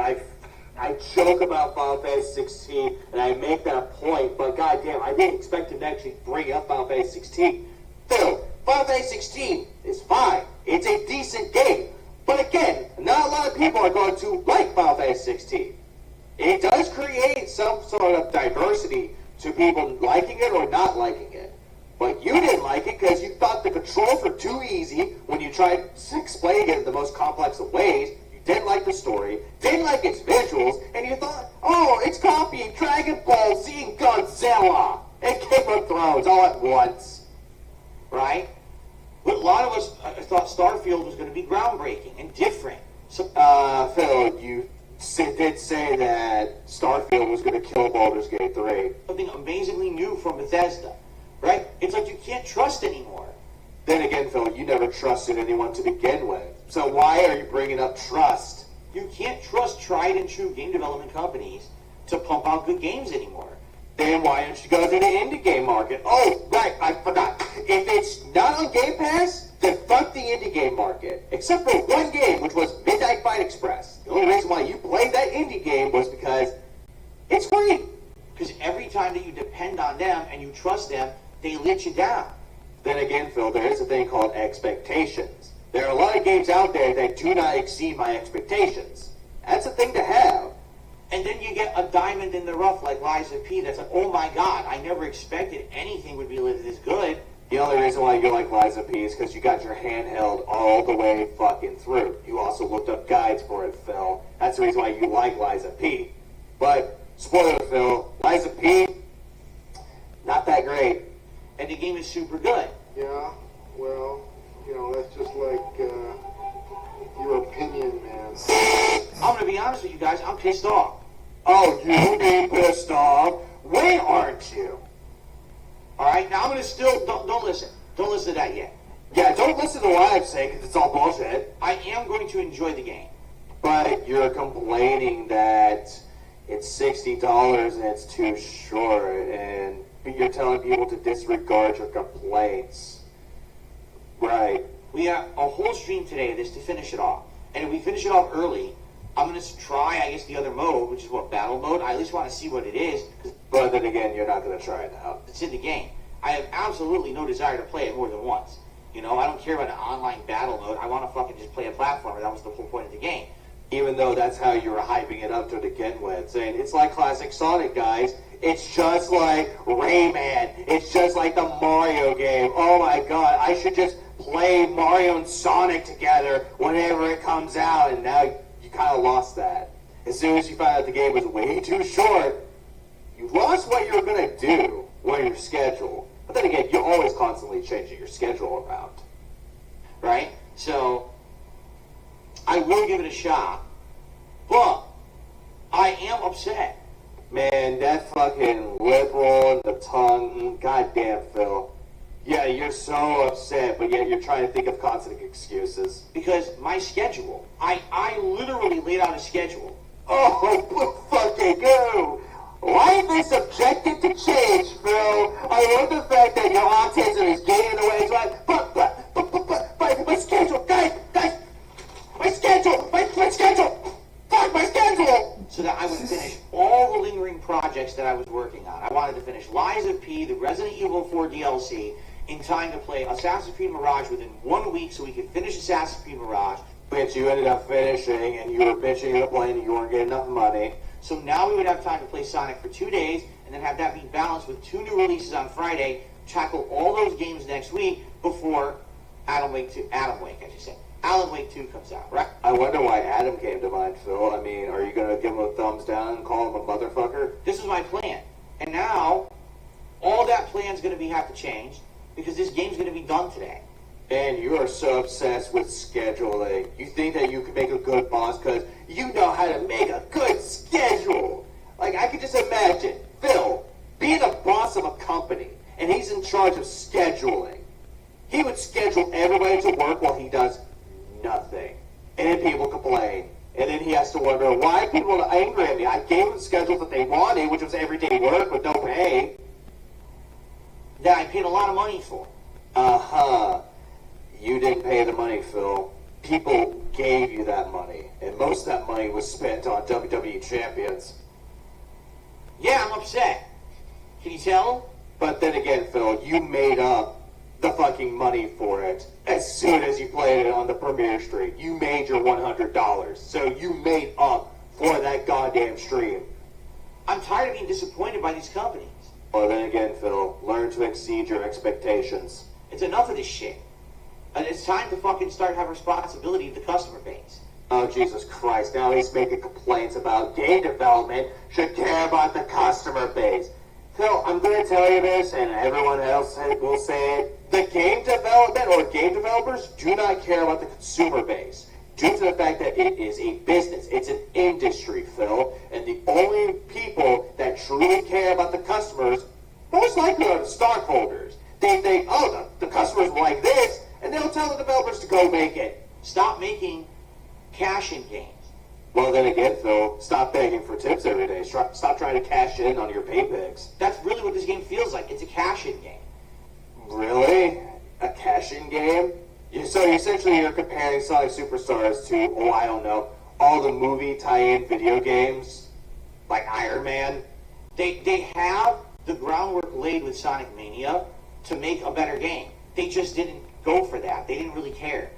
I joke about Final Fantasy 16, and I make that a point, but god damn, I didn't expect him to actually bring up Final Fantasy 16. Phil, Final Fantasy 16 is fine. It's a decent game. But again, not a lot of people are going to like Final Fantasy 16. It does create some sort of diversity to people liking it or not liking it. But you didn't like it because you thought the controls were too easy when you tried explaining it in the most complex of ways. You didn't like the story, didn't like its visuals, and you thought, oh, it's copying Dragon Ball Z and Godzilla and Game of Thrones all at once. Right? But a lot of us thought Starfield was going to be groundbreaking and different. So, Phil, you did say that Starfield was going to kill Baldur's Gate 3. something amazingly new from Bethesda. Right? It's like you can't trust anymore. Then again, Phil, you never trusted anyone to begin with. So why are you bringing up trust? You can't trust tried and true game development companies to pump out good games anymore. Then why don't you go to the indie game market? Oh, right, I forgot. If it's not on Game Pass, then fuck the indie game market. Except for one game, which was Midnight Fight Express. The only reason why you played that indie game was because it's free. Because every time that you depend on them and you trust them, they let you down. Then again, Phil, there is a thing called expectations. There are a lot of games out there that do not exceed my expectations. That's a thing to have. And then you get a diamond in the rough like Liza P. That's like, oh my god, I never expected anything would be this good. The only reason why you like Liza P is because you got your hand held all the way fucking through. You also looked up guides for it, Phil. That's the reason why you like Liza P. But, spoiler, Phil, Liza P, not that great. And the game is super good. Yeah, well, you know, that's just like your opinion, man. I'm going to be honest with you guys, I'm pissed off. Oh, you be pissed off? When aren't you? Alright, now I'm going to still, don't listen. Don't listen to that yet. Yeah, don't listen to what I'm saying because it's all bullshit. I am going to enjoy the game. But you're complaining that it's $60 and it's too short, and you're telling people to disregard your complaints. Right. We have a whole stream today of this to finish it off. And if we finish it off early, I'm going to try, I guess, the other mode, which is what, battle mode. I at least want to see what it is, because But then again, you're not going to try it out. it's in the game. I have absolutely no desire to play it more than once. You know, I don't care about an online battle mode. I want to fucking just play a platformer. That was the whole point of the game. Even though that's how you were hyping it up to begin with, saying it's like classic Sonic, guys. It's just like Rayman. It's just like the Mario game. Oh my god, I should just play Mario and Sonic together whenever it comes out. And now you kind of lost that. As soon as you found out the game was way too short, you lost what you were going to do, what your schedule. But then again, you're always constantly changing your schedule around. right? So I will give it a shot, but I am upset. Man, that fucking lip roll and the tongue, goddamn, Phil. Yeah, you're so upset, but yet you're trying to think of constant excuses. Because my schedule, I literally laid out a schedule. Oh, fucking go! Life is subjected to change, Phil. I love the fact that your autism is getting in the way. It's like, but my schedule, guys, my schedule, my schedule, fuck my schedule. So that I would finish all the lingering projects that I was working on. I wanted to finish Lies of P, the Resident Evil 4 DLC, in time to play Assassin's Creed Mirage within 1 week so we could finish Assassin's Creed Mirage. Which you ended up finishing, and you were bitching and complaining you weren't getting enough money. So now we would have time to play Sonic for 2 days, and then have that be balanced with 2 new releases on Friday, tackle all those games next week before Alan Wake 2 comes out, right? I wonder why Adam came to mind, Phil. I mean, are you going to give him a thumbs down and call him a motherfucker? This was my plan. And now, all that plan's going to have to change, because this game's going to be done today. Man, you are so obsessed with scheduling. You think that you can make a good boss because you know how to make a good schedule. Like, I could just imagine Phil being a boss of a company, and he's in charge of scheduling. He would schedule everybody to work while he does nothing. And then people complain. And then he has to wonder why people are angry at me. I gave them the schedule that they wanted, which was everyday work with no pay. That I paid a lot of money for. Uh-huh. You didn't pay the money, Phil. People gave you that money. And most of that money was spent on WWE champions. Yeah, I'm upset. Can you tell? But then again, Phil, you made up the fucking money for it as soon as you played it on the premiere stream. You made your $100. So you made up for that goddamn stream. I'm tired of being disappointed by these companies. Well, then again, Phil, learn to exceed your expectations. It's enough of this shit. And it's time to fucking start having responsibility of the customer base. Oh, Jesus Christ. Now he's making complaints about game development should care about the customer base. Phil, I'm going to tell you this, and everyone else will say it. The game development or game developers do not care about the consumer base due to the fact that it is a business. It's an industry, Phil. And the only people that truly care about the customers most likely are the stockholders. They think, oh, the customers like this, and they'll tell the developers to go make it. Stop making cash-in games. Well, then again, Phil, stop begging for tips every day. Stop trying to cash in on your pay pigs. That's really what this game feels like. It's a cash-in game. Really? A cash-in game? So essentially you're comparing Sonic Superstars to, oh, I don't know, all the movie tie-in video games? Like Iron Man? They have the groundwork laid with Sonic Mania to make a better game. They just didn't go for that. They didn't really care.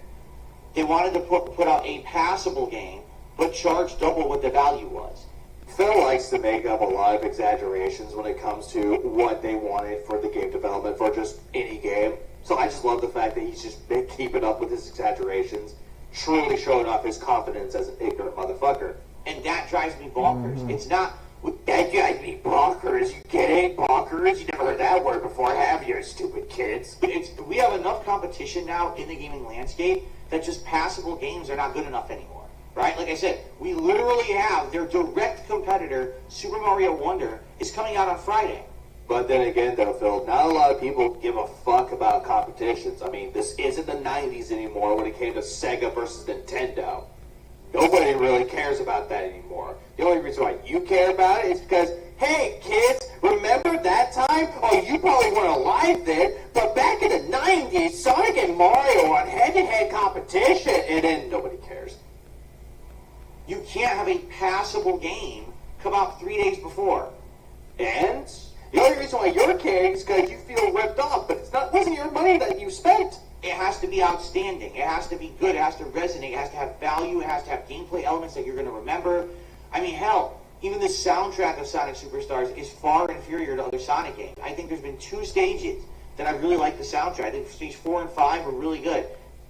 They wanted to put out a passable game, but charge double what the value was. Phil likes to make up a lot of exaggerations when it comes to what they wanted for the game development for just any game. So I just love the fact that he's just keeping up with his exaggerations, truly showing off his confidence as an ignorant motherfucker. And that drives me bonkers. It's not... That drives me bonkers. You get it? Bonkers? You never heard that word before, have you, stupid kids? We have enough competition now in the gaming landscape that just passable games are not good enough anymore. Right? Like I said, we literally have their direct competitor, Super Mario Wonder, is coming out on Friday. But then again, though, Phil, not a lot of people give a fuck about competitions. I mean, this isn't the 90s anymore when it came to Sega versus Nintendo. Nobody really cares about that anymore. The only reason why you care about it is because, hey, kids, remember that time? Oh, you probably weren't alive then, but back in the 90s, Sonic and Mario were on head-to-head competition, and then nobody cares. You can't have a passable game come out 3 days before. And the only reason why you're caring is because you feel ripped off, but it wasn't your money that you spent. It has to be outstanding. It has to be good. It has to resonate. It has to have value. It has to have gameplay elements that you're going to remember. I mean, hell, even the soundtrack of Sonic Superstars is far inferior to other Sonic games. I think there's been 2 stages that I really like the soundtrack. I think stage 4 and 5 were really good.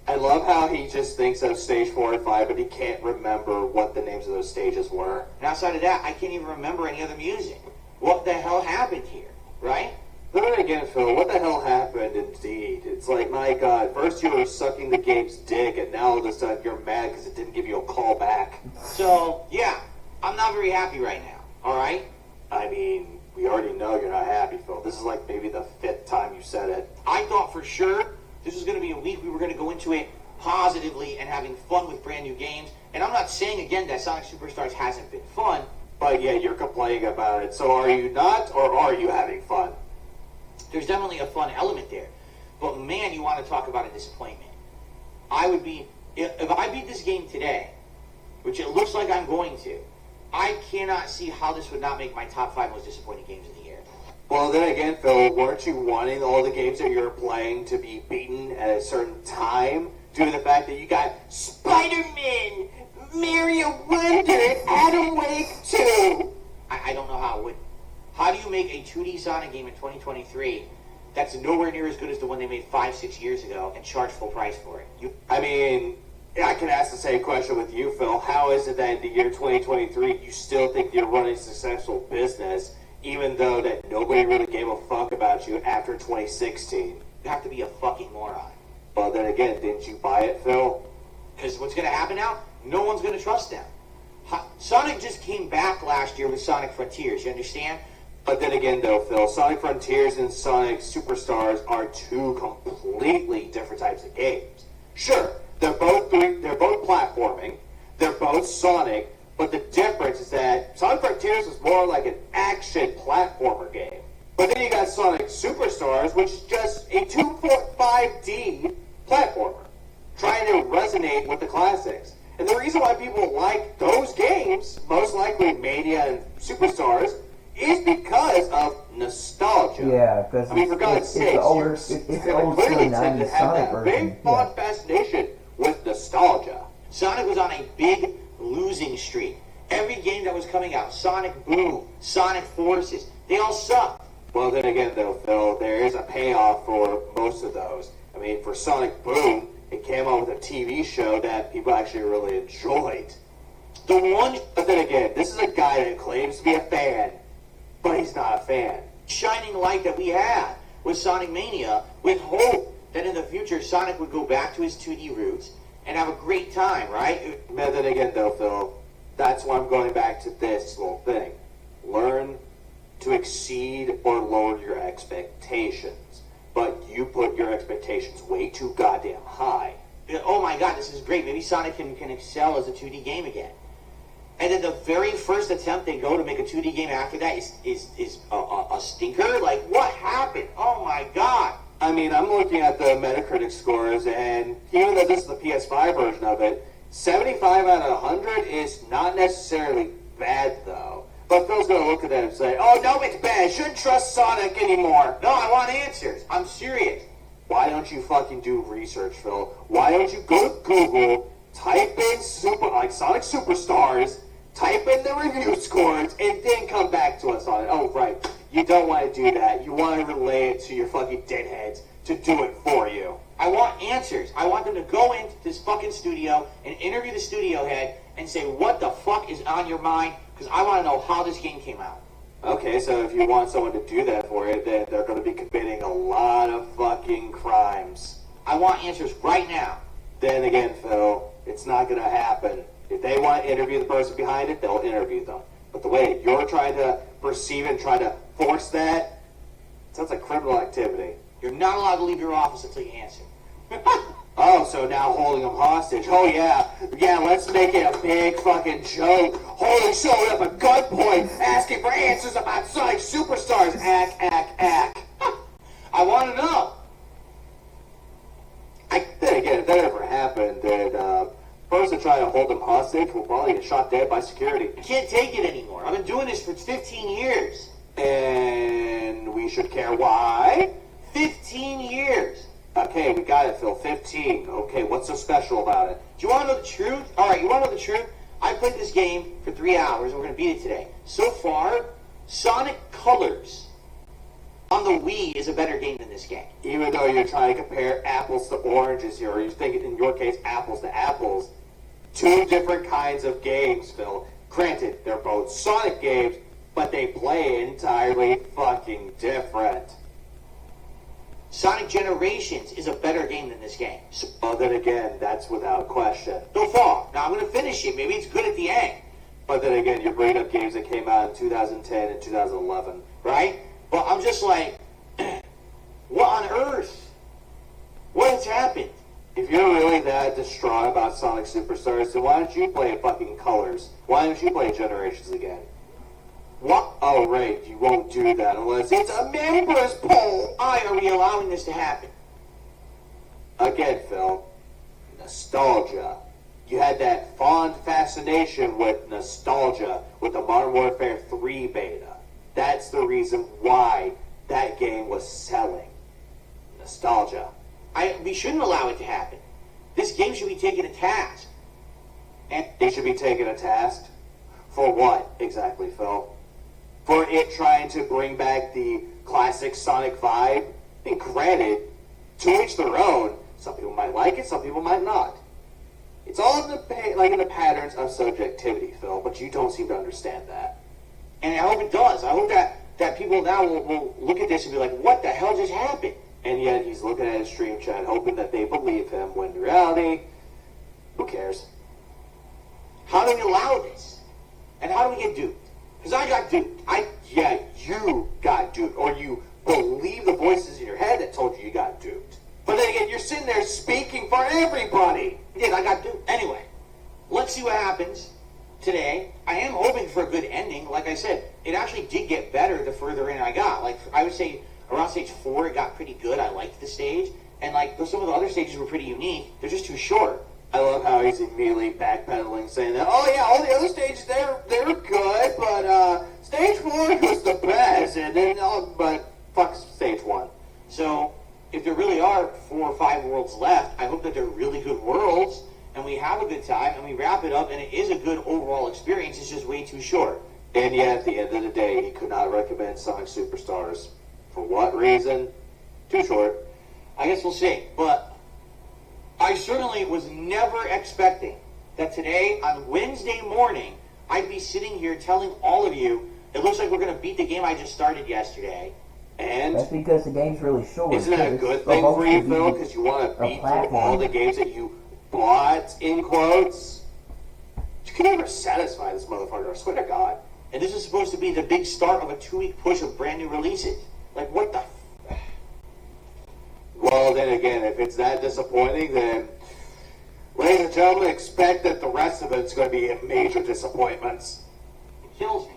I love how he just thinks of stage 4 and 5, but he can't remember what the names of those stages were. And outside of that, I can't even remember any other music. What the hell happened here, right? But then again, Phil, what the hell happened indeed? It's like, my God, first you were sucking the game's dick, and now all of a sudden you're mad because it didn't give you a call back. So, yeah, I'm not very happy right now, alright? I mean, we already know you're not happy, Phil. This is like maybe the 5th time you said it. I thought for sure this was going to be a week we were going to go into it positively and having fun with brand new games. And I'm not saying, again, that Sonic Superstars hasn't been fun. But yeah, you're complaining about it. So are you not, or are you having fun? There's definitely a fun element there. But man, you want to talk about a disappointment. I would be, if I beat this game today, which it looks like I'm going to, I cannot see how this would not make my top 5 most disappointing games of the year. Well, then again, Phil, weren't you wanting all the games that you're playing to be beaten at a certain time due to the fact that you got Spider-Man, Mario Wonder, and Adam Wake 2? I don't know how it would. How do you make a 2D Sonic game in 2023 that's nowhere near as good as the one they made 5-6 years ago and charge full price for it? I mean, I can ask the same question with you, Phil. How is it that in the year 2023 you still think you're running a successful business, even though that nobody really gave a fuck about you after 2016? You have to be a fucking moron. Well, then again, didn't you buy it, Phil? Because what's going to happen now? No one's going to trust them. Sonic just came back last year with Sonic Frontiers, you understand? But then again, though, Phil, Sonic Frontiers and Sonic Superstars are two completely different types of games. Sure, they're both platforming, they're both Sonic, but the difference is that Sonic Frontiers is more like an action platformer game. But then you got Sonic Superstars, which is just a 2.5D platformer, trying to resonate with the classics. And the reason why people like those games, most likely Mania and Superstars, is because of nostalgia. Yeah, because I mean, for God's sake, the older, it's the old school clearly tend to 90s have Sonic that version. big fun fascination with nostalgia. Sonic was on a big losing streak. Every game that was coming out, Sonic Boom, Sonic Forces, they all sucked. Well, then again, though, Phil, there is a payoff for most of those. I mean, for Sonic Boom, it came out with a TV show that people actually really enjoyed. But then again, this is a guy that claims to be a fan, but he's not a fan. Shining light that we had with Sonic Mania, with hope that in the future Sonic would go back to his 2D roots and have a great time, right? But then again, though, Phil, that's why I'm going back to this little thing. Learn to exceed or lower your expectations. But you put your expectations way too goddamn high. Oh my god, this is great. Maybe Sonic can excel as a 2D game again. And then the very first attempt they go to make a 2D game after that is a stinker? Like, what happened? Oh my god. I mean, I'm looking at the Metacritic scores, and even though this is the PS5 version of it, 75 out of 100 is not necessarily bad, though. But Phil's going to look at that and say, oh, no, it's bad. I shouldn't trust Sonic anymore. No, I want answers. I'm serious. Why don't you fucking do research, Phil? Why don't you go to Google, type in Sonic Superstars, type in the review scores, and then come back to us on it? Oh, right. You don't want to do that. You want to relay it to your fucking deadheads to do it for you. I want answers. I want them to go into this fucking studio and interview the studio head and say, what the fuck is on your mind? Because I want to know how this game came out. Okay, so if you want someone to do that for you, then they're going to be committing a lot of fucking crimes. I want answers right now. Then again, Phil, it's not going to happen. If they want to interview the person behind it, they'll interview them. But the way you're trying to perceive and try to force that, it sounds like criminal activity. You're not allowed to leave your office until you answer. Oh, so now holding them hostage. Oh, yeah. Yeah, let's make it a big fucking joke. Holding someone up at gunpoint, asking for answers about Sonic Superstars. Ack. I want to know. Then again, if that ever happened, then person trying to hold them hostage will probably get shot dead by security. I can't take it anymore. I've been doing this for 15 years. And we should care why? 15 years. Okay, we got it, Phil. 15. Okay, what's so special about it? Do you want to know the truth? All right, you want to know the truth? I played this game for 3 hours, and we're going to beat it today. So far, Sonic Colors on the Wii is a better game than this game. Even though you're trying to compare apples to oranges here, or you're thinking, in your case, apples to apples, two different kinds of games, Phil. Granted, they're both Sonic games, but they play entirely fucking different. Sonic Generations is a better game than this game. So, Well, then again, that's without question. so far. Now, I'm going to finish it. Maybe it's good at the end, But then again, you're bringing up games that came out in 2010 and 2011. right? But I'm just like, what on earth? What has happened? If you're really that distraught about Sonic Superstars, then why don't you play fucking Colors? Why don't you play Generations again? What? Oh, right, you won't do that unless it's a members poll. Why are we allowing this to happen? Again, Phil, nostalgia. You had that fond fascination with nostalgia with the Modern Warfare 3 beta. That's the reason why that game was selling. Nostalgia. We shouldn't allow it to happen. This game should be taken to task. And it should be taken to task? For what exactly, Phil? For it trying to bring back the classic Sonic vibe? And granted, to each their own. Some people might like it, some people might not. It's all in the patterns of subjectivity, Phil, but you don't seem to understand that. And I hope it does. I hope that people now will look at this and be like, what the hell just happened? And yet he's looking at his stream chat, hoping that they believe him, when in reality, who cares? How do we allow this? And how do we get duped? Because I got duped. Yeah, you got duped, or you believe the voices in your head that told you got duped. But then again, you're sitting there speaking for everybody. Yeah, I got duped. Anyway, let's see what happens today. I am hoping for a good ending. Like I said, it actually did get better the further in I got. Like, I would say around stage 4, it got pretty good. I liked the stage. And, like, some of the other stages were pretty unique. They're just too short. I love how he's immediately backpedaling, saying that, oh yeah, all the other stages, they were good, but stage 4 was the best, and then, but fuck stage 1. So, if there really are 4 or 5 worlds left, I hope that they're really good worlds, and we have a good time, and we wrap it up, and it is a good overall experience. It's just way too short. And yet, at the end of the day, he could not recommend Sonic Superstars. For what reason? Too short. I guess we'll see. But I certainly was never expecting that today, on Wednesday morning, I'd be sitting here telling all of you, it looks like we're going to beat the game I just started yesterday. And That's because the game's really short. isn't that a It's good thing supposed for you, to be Phil? Because you want to a beat through platform. all the games that you bought, in quotes. You can never satisfy this motherfucker, I swear to God. And this is supposed to be the big start of a 2-week push of brand new releases. Like, what the... Well, then again, if it's that disappointing, then, ladies and gentlemen, expect that the rest of it's going to be major disappointments. It kills me.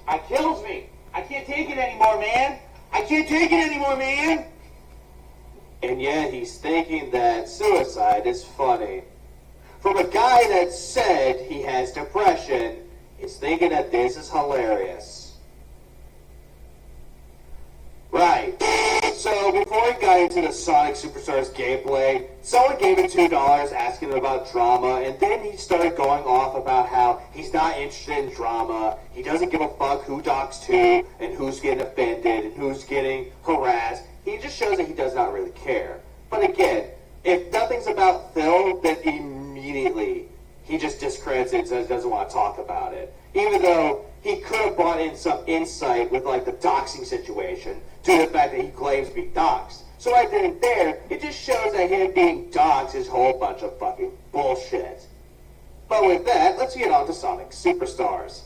It kills me. I can't take it anymore, man. I can't take it anymore, man. And yet he's thinking that suicide is funny. From a guy that said he has depression, he's thinking that this is hilarious. Right. So before he got into the Sonic Superstars gameplay, someone gave him $2 asking him about drama, and then he started going off about how he's not interested in drama, he doesn't give a fuck who docks who, and who's getting offended, and who's getting harassed. He just shows that he does not really care. But again, if nothing's about Phil, then immediately he just discredits it and says he doesn't want to talk about it. Even though he could have brought in some insight with like the doxing situation to the fact that he claims to be doxed. So right then and there, it just shows that him being doxed is a whole bunch of fucking bullshit. But with that, let's get on to Sonic Superstars.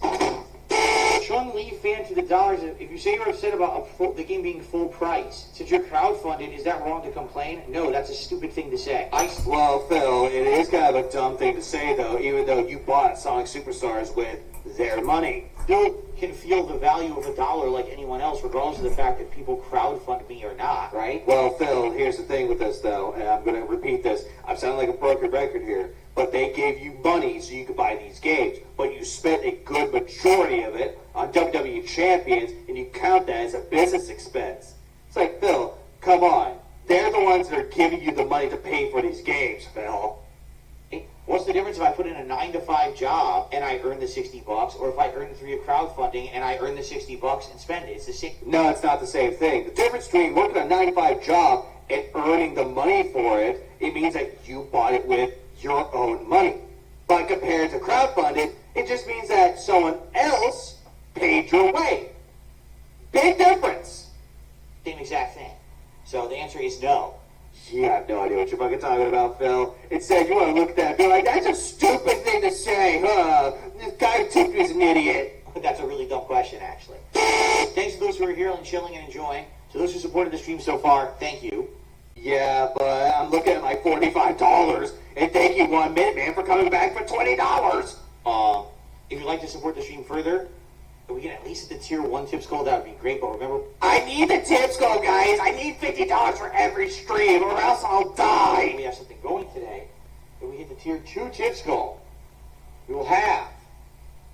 Chung Lee fan to the dollars. If you say you're upset about the game being full price, since you're crowdfunded, is that wrong to complain? No, that's a stupid thing to say. Well, Phil, it is kind of a dumb thing to say, though, even though you bought Sonic Superstars with their money. Still can feel the value of $1 like anyone else, regardless of the fact that people crowdfund me or not, right? Well, Phil, here's the thing with this, though, and I'm going to repeat this. I'm sounding like a broken record here, but they gave you money so you could buy these games, but you spent a good majority of it on WWE Champions, and you count that as a business expense. It's like, Phil, come on. They're the ones that are giving you the money to pay for these games, Phil. What's the difference if I put in a 9-to-5 job and I earn the $60, or if I earn it through your crowdfunding and I earn the $60 and spend it? It's the same. No, it's not the same thing. The difference between working a 9-to-5 job and earning the money for it, it means that you bought it with your own money. But compared to crowdfunded, it just means that someone else paid your way. Big difference. Same exact thing. So the answer talking about, Phil. Instead, you want to look at that and be like, that's a stupid thing to say, huh? This guy tipped me is an idiot. That's a really dumb question, actually. Thanks to those who are here and chilling and enjoying. To those who supported the stream so far, thank you. Yeah, but I'm looking at my $45. And thank you, 1 Minute Man, for coming back for $20. If you'd like to support the stream further, if we can at least hit the tier 1 tips goal, that would be great. But remember, I need the tips goal, guys. I need $50 for every stream, or else I'll die. we have something going today. If we hit the tier 2 tips goal, we will have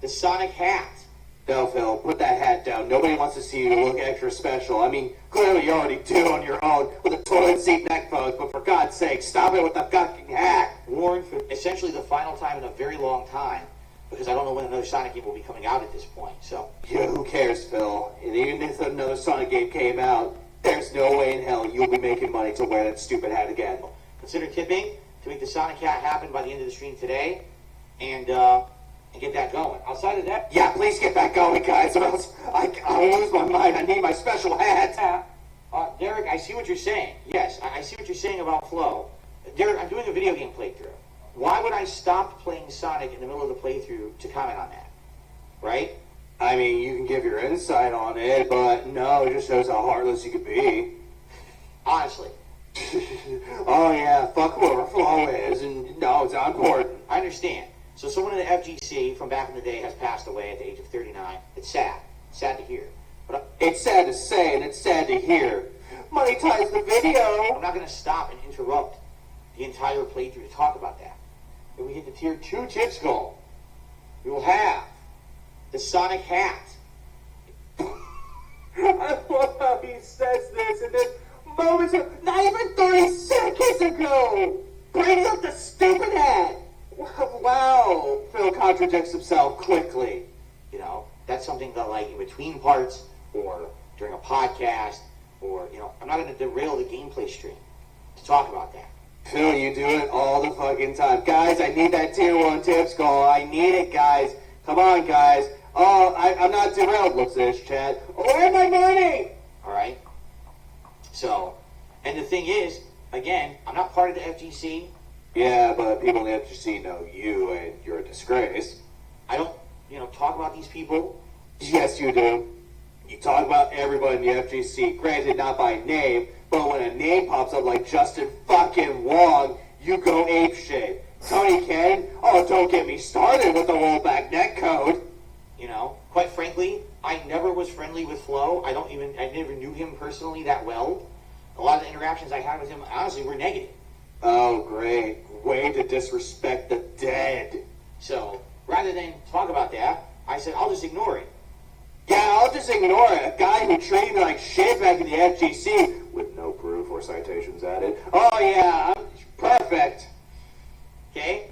the Sonic hat. No, Phil, put that hat down. Nobody wants to see you look extra special. I mean, clearly you already do on your own with a toilet seat neck pose, but for God's sake, stop it with the fucking hat. Worn for essentially the final time in a very long time, because I don't know when another Sonic game will be coming out at this point. So, Yeah, who cares, Phil? And even if another Sonic game came out, there's no way in hell you'll be making money to wear that stupid hat again. consider tipping to make the Sonic hat happen by the end of the stream today, and get that going. Outside of that, Yeah, please get that going, guys, or else I'll lose my mind. I need my special hat. Derek, I see what you're saying. Yes, I see what you're saying about Flow. Derek, I'm doing a video game playthrough. Why would I stop playing Sonic in the middle of the playthrough to comment on that? Right? I mean, you can give your insight on it, but no, it just shows how heartless you could be. Honestly, Oh yeah, fuck whoever Flo is, and no, it's not important. I understand. So someone in the FGC from back in the day has passed away at the age of 39. It's sad. Sad to hear. But It's sad to say, and it's sad to hear. Monetize the video. I'm not going to stop and interrupt the entire playthrough to talk about that. If we hit the tier 2 tips goal, we will have the Sonic hat. I love how he says this, and then moments, not even 30 seconds ago, bringing up the stupid hat. Wow, Phil contradicts himself quickly. You know, that's something that, like, in between parts or during a podcast or, I'm not going to derail the gameplay stream to talk about that. Phil, you do it all the fucking time. Guys, I need that tier 1 tips goal. I need it, guys. Come on, guys. Oh, I'm not derailed. What's this, Chad? Where my money? All right? So, and the thing is, again, I'm not part of the FGC. Yeah, but people in the FGC know you, and you're a disgrace. I don't, talk about these people. Yes, you do. You talk about everybody in the FGC, granted not by name, but when a name pops up like Justin fucking Wong, you go apeshit. Tony Ken, oh, don't get me started with the rollback netcode. Quite frankly, I never was friendly with Flo. I never knew him personally that well. A lot of the interactions I had with him, honestly, were negative. Oh, great. Way to disrespect the dead. So, rather than talk about that, I said, I'll just ignore it. Yeah, I'll just ignore it. A guy who treated me like shit back in the FGC with no proof or citations added. Oh, yeah, I'm perfect. Okay?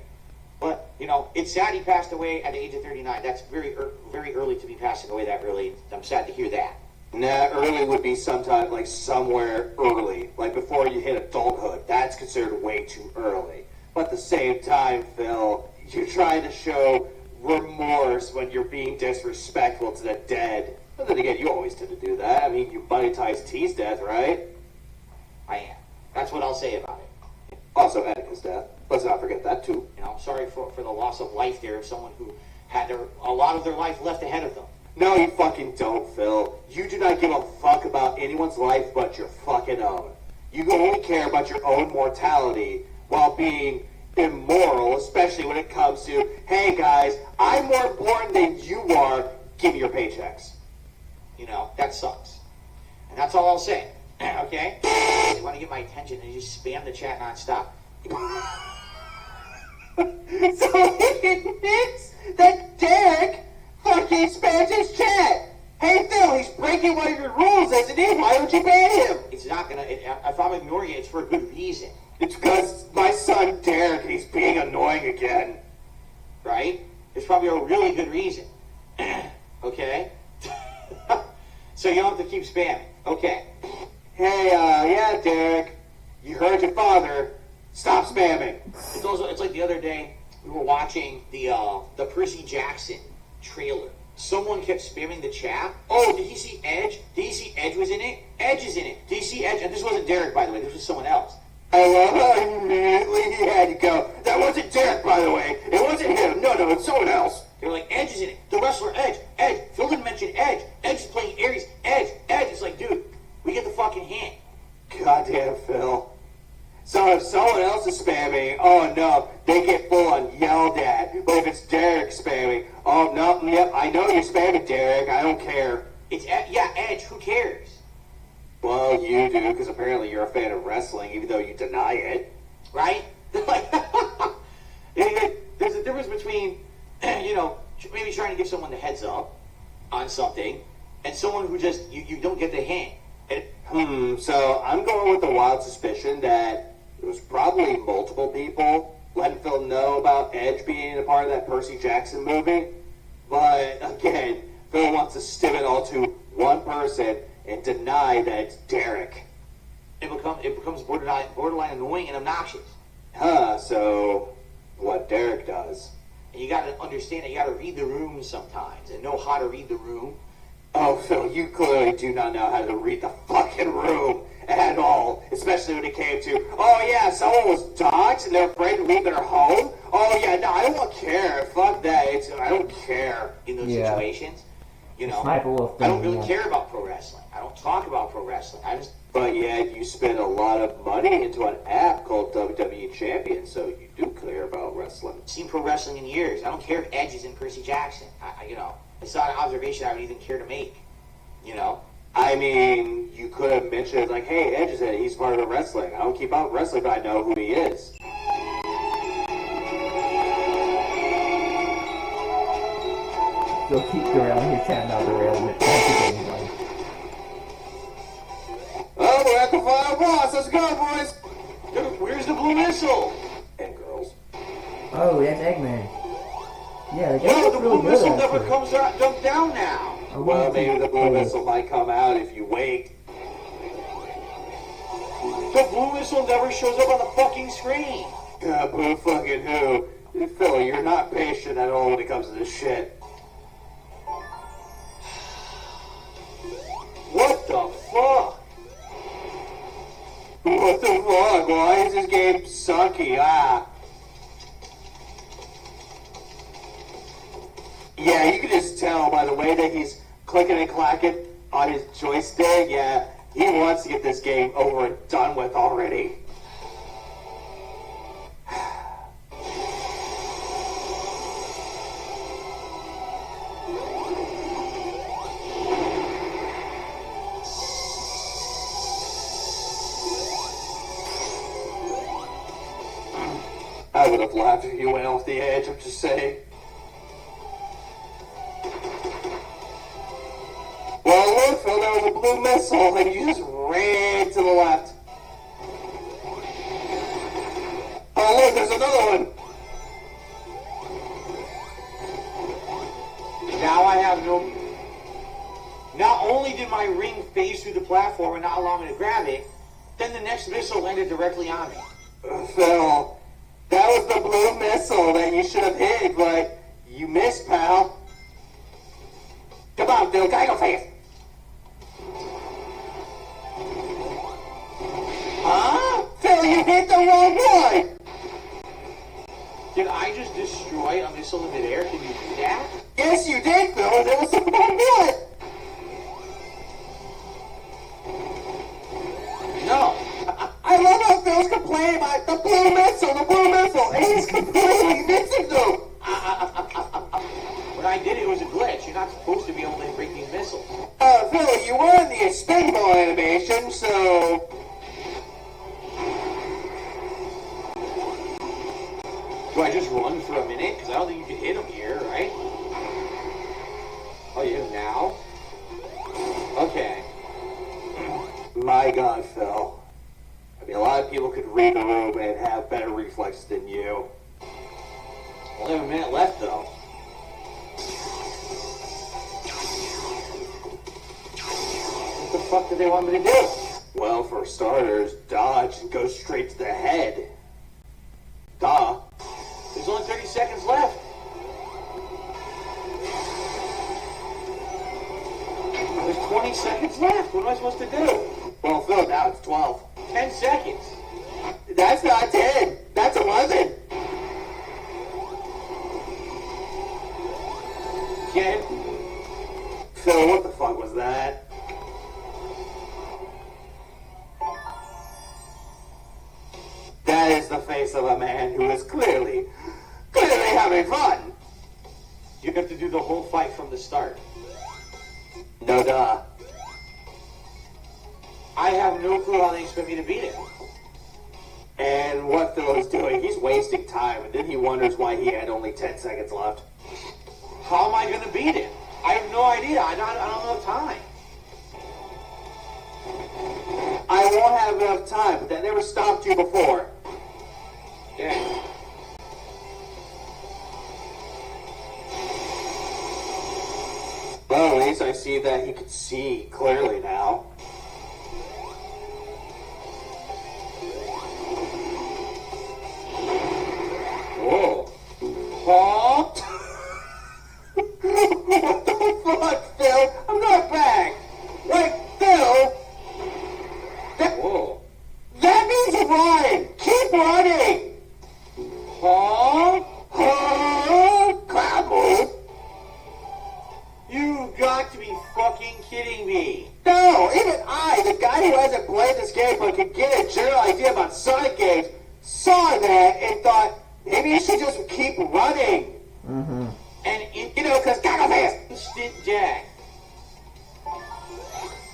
But, it's sad he passed away at the age of 39. That's very early to be passing away that early. I'm sad to hear that. Nah, early would be sometime, like somewhere early. Like before you hit adulthood. That's considered way too early. But at the same time, Phil, you're trying to show remorse when you're being disrespectful to the dead. But then again, you always tend to do that. I mean, you monetized T's death, right? I am. That's what I'll say about it. Also, Attica's death. Let's not forget that, too. I'm sorry for the loss of life there of someone who had a lot of their life left ahead of them. No, you fucking don't, Phil. You do not give a fuck about anyone's life but your fucking own. You only care about your own mortality while being immoral, especially when it comes to, hey guys, I'm more important than you are, give me your paychecks. That sucks. And that's all I'll say. Okay? They want to get my attention and just spam the chat nonstop. So he admits that Derek fucking spams his chat. Hey Phil, he's breaking one of your rules, isn't he? Why don't you ban him? It's not gonna. If I'm ignoring it, it's for a good reason, It's because my son Derek, he's being annoying again. right? There's probably a really good reason. Okay? So you don't have to keep spamming. Okay. Hey, yeah, Derek, you heard your father. Stop spamming. It's like the other day we were watching the Percy Jackson trailer. Someone kept spamming the chat. Oh, did you see Edge? Did you see Edge was in it? Edge is in it. Did you see Edge? And this wasn't Derek, by the way. This was someone else. I love how immediately he had to go. That wasn't Derek, by the way. It wasn't him. No, it's someone else. They're like, Edge is in it. The wrestler Edge. Phil didn't mention Edge. Edge is playing Aries. Edge. It's like, dude, we get the fucking hint. Goddamn, Phil. So if someone else is spamming, oh no, they get full on yelled at. But if it's Derek spamming, oh no, yep, I know you're spamming, Derek. I don't care. It's Edge. Who cares? Well, you do, because apparently you're a fan of wrestling, even though you deny it. Right? Like, there's a difference between, maybe trying to give someone the heads up on something, and someone who just, you don't get the hint. So I'm going with the wild suspicion that it was probably multiple people letting Phil know about Edge being a part of that Percy Jackson movie. But again, Phil wants to stim it all to one person and deny that it's Derek. It becomes borderline annoying and obnoxious. So what Derek does. And you gotta understand that you gotta read the room sometimes and know how to read the room. Oh, Phil, you clearly do not know how to read the fucking room at all. Especially when it came to, oh yeah, someone was doxxed and they're afraid to leave their home. Oh yeah, no, I don't care. Fuck that. I don't care. In those situations, Sniper Wolf I don't thing, really care about pro wrestling. I don't talk about pro wrestling. But yet you spend a lot of money into an app called WWE Champion, so you do care about wrestling. I've seen pro wrestling in years. I don't care if Edge is in Percy Jackson. It's not an observation I would even care to make. I mean, you could have mentioned, like, hey, Edge is in it. He's part of the wrestling. I don't keep up wrestling, but I know who he is. He'll keep derailing his hand out the rail and anyway. Oh, we're at the final boss. Let's go, boys. Dude, where's the blue missile? And girls. Oh, that's Eggman. Yeah, The blue really missile good, never actually. comes out, dumped down now. Well, maybe the blue missile might come out if you wait. The blue missile never shows up on the fucking screen. Boo fucking who? Phil, you're not patient at all when it comes to this shit. What the fuck? What the fuck? Why is this game sucky? Yeah, you can just tell by the way that he's clicking and clacking on his joystick. Yeah, he wants to get this game over and done with already. I would have laughed if you went off the edge, I'm just saying. Well, look, Phil, there was a blue missile, and you just ran to the left. Oh, look, there's another one. Now I have no... Not only did my ring phase through the platform and not allow me to grab it, then the next missile landed directly on me. Phil, that was the blue missile that you should have hit, but you missed, pal. Come on, Phil, gotta go fast. Huh? Phil, you hit the wrong one! Did I just destroy a missile in midair? Can you do that? Yes, you did, Phil, and it was the wrong one! No. I love how Phil's complaining about the blue missile, and he's completely missing them! When I did it was a glitch. You're not supposed to be able to break these missiles. Phil, you were in the spin ball animation, so... Do I just run for a minute? Because I don't think you can hit them here, right? Oh, you now? Okay. My God, Phil. I mean, a lot of people could read the room and have better reflexes than you. Only have a minute left, though. What the fuck did they want me to do? Well, for starters, dodge and go straight to the head. Duh. There's only 30 seconds left. There's 20 seconds left. What am I supposed to do? Well, Phil, now it's 12. 10 seconds. That's not 10. That's 11. Get it? Phil, what the fuck was that? That is the face of a man who is clearly having fun. You have to do the whole fight from the start. No duh. I have no clue how they expect me to beat it. And what Phil is doing, he's wasting time, and then he wonders why he had only 10 seconds left. How am I going to beat it? I have no idea. I don't have time. I won't have enough time, but that never stopped you before. Yeah. Well, at least I see that he can see clearly now. Whoa. Huh? What the fuck, Phil? I'm not back. Wait, Phil? Whoa. That means run! Keep running! Huh? Huh? Crap move! You got to be fucking kidding me. No, even I, the guy who hasn't played this game but can get a general idea about Sonic games, saw that and thought, maybe I should just keep running. Mm-hmm. And You know, because Gaggle Fast! instant death.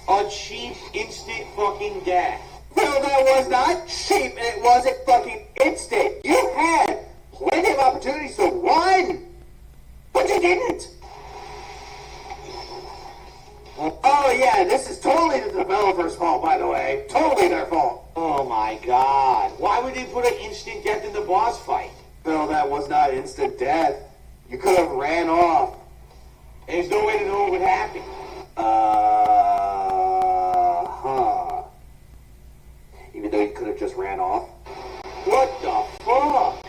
A cheap instant fucking death. Well, that was not cheap and it wasn't fucking instant. You had plenty of opportunities to run, but you didn't. Oh yeah, this is totally the developer's fault, by the way. Totally their fault. Oh my god. Why would they put an instant death in the boss fight? Phil, that was not instant death. You could have ran off. There's no way to know what would happen. Huh. Even though you could have just ran off. What the fuck?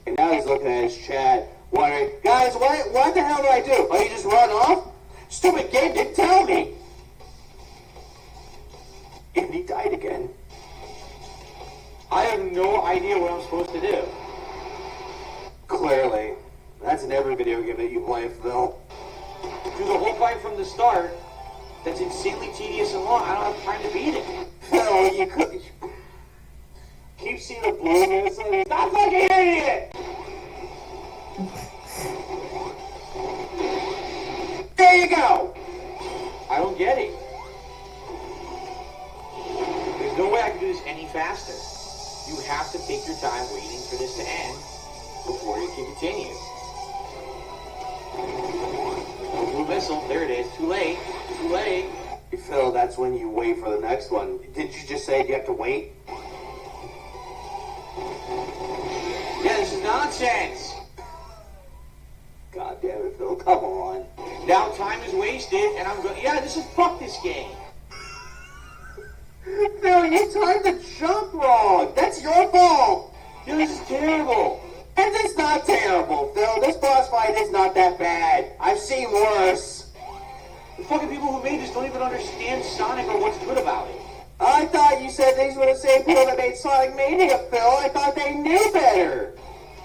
And now he's looking at his chat, wondering, guys, what the hell did I do? Oh, you just run off? Stupid game didn't tell me. And he died again. I have no idea what I'm supposed to do. Clearly. That's in every video game that you play, Phil. Do the whole fight from the start. That's insanely tedious and long. I don't have time to beat it. Phil, you could... Keep seeing the blue Stop fucking idiot! There you go! I don't get it. There's no way I can do this any faster. You have to take your time waiting for this to end before you can continue. Oh, blue missile. There it is. Too late. Too late. Phil, that's when you wait for the next one. Did you just say you have to wait? Yeah, this is nonsense. God damn it, Phil, come on. Now time is wasted, and I'm going. Yeah, this is fuck this game. Phil, you timed the jump wrong. That's your fault. Yeah, this is terrible. And it's not terrible, Phil. This boss fight is not that bad. I've seen worse. The fucking people who made this don't even understand Sonic or what's good about it. I thought you said these were the same people that made Sonic Mania, Phil. I thought they knew better.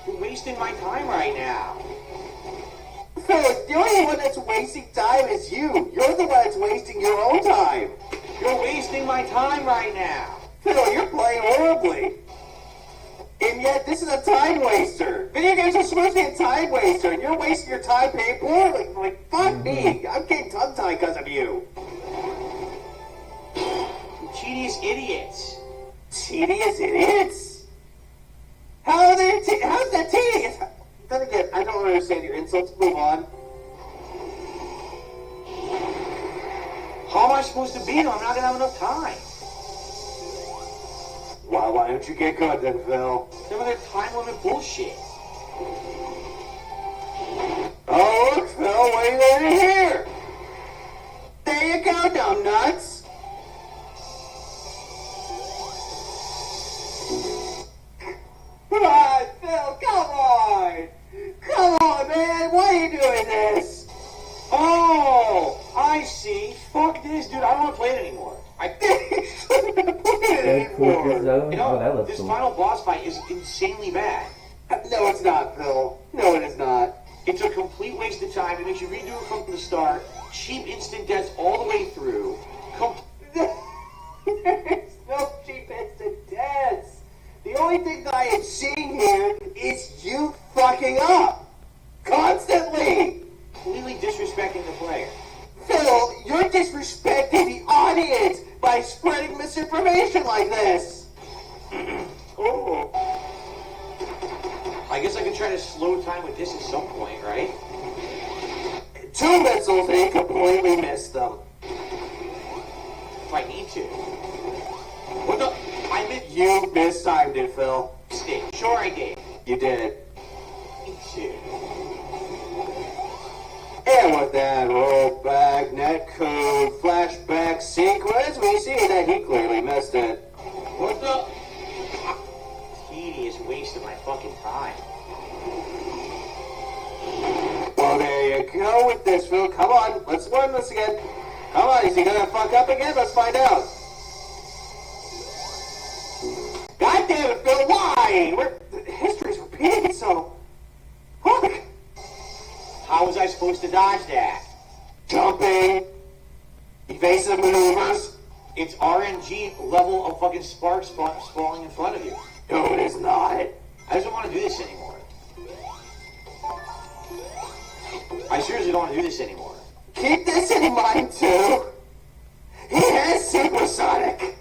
You're wasting my time right now. Phil, the only one that's wasting time is you. You're the one that's wasting your own time. You're wasting my time right now. Phil, you're playing horribly. And yet, this is a time waster. Video games are supposed to be a time waster, and you're wasting your time paying poorly. Like, fuck me. I'm getting tongue-tied because of you. You tedious idiots. Tedious idiots? How are they how's that tedious? Then again, I don't understand your insults. Move on. How am I supposed to beat him? I'm not gonna have enough time. Why don't you get good then, Phil? Some of their time limit bullshit. Oh, look, Phil, what are you doing here? There you go, numbnuts. Come on, Phil, come on. Come on, man, why are you doing this? Oh, I see. Fuck this, dude. I don't want to play it anymore. I think you shouldn't have played it Quit the anymore. zone. You Oh, that know, looks this cool. final boss fight is insanely bad. No, it's not, Phil. No, it is not. It's a complete waste of time. It makes you redo it from the start. Cheap instant deaths all the way through. There's no cheap instant deaths. The only thing that I am seeing here is you fucking up. Constantly. Completely disrespecting the player. Phil, you're disrespecting the audience by spreading misinformation like this. Oh. I guess I could try to slow time with this at some point, right? 2 missiles and he completely missed them. If I need to. What the? I You mistimed it, Phil. missed it. Sure I did. You did. Me too. And with that rollback, netcode, flashback sequence, we see that he clearly missed it. What the? Tedious waste of my fucking time. Well, there you go with this, Phil. Come on, let's learn this again. Come on, is he gonna fuck up again? Let's find out. God damn it, Phil, why? History's repeating itself. Fuck. How was I supposed to dodge that? Jumping, evasive maneuvers. It's RNG level of fucking sparks spawning in front of you. No, it is not. I just don't want to do this anymore. I seriously don't want to do this anymore. Keep this in mind, too. He has supersonic.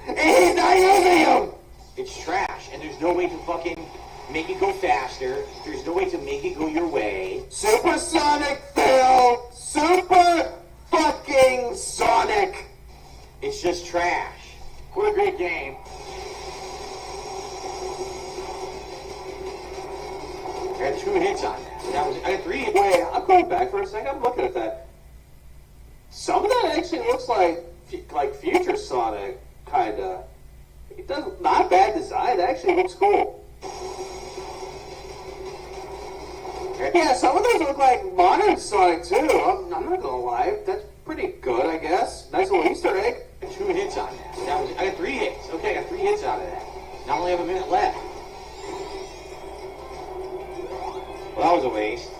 And he's not using him. It's trash, and there's no way to fucking make it go faster. There's no way to make it go your way. Supersonic, Phil. Super fucking sonic. It's just trash. What a great game. I got 2 hits on that. I got 3 hits. Wait, I'm going back for a second. I'm looking at that. Some of that actually looks like Future Sonic, kinda. It doesn't. Not bad design. It actually looks cool. Yeah, some of those look like modern Sonic too. I'm not gonna lie. That's pretty good, I guess. Nice little Easter egg. 2 hits on that. I got 3 hits. Okay, I got 3 hits out of that. Now I only have a minute left. Well, that was a waste.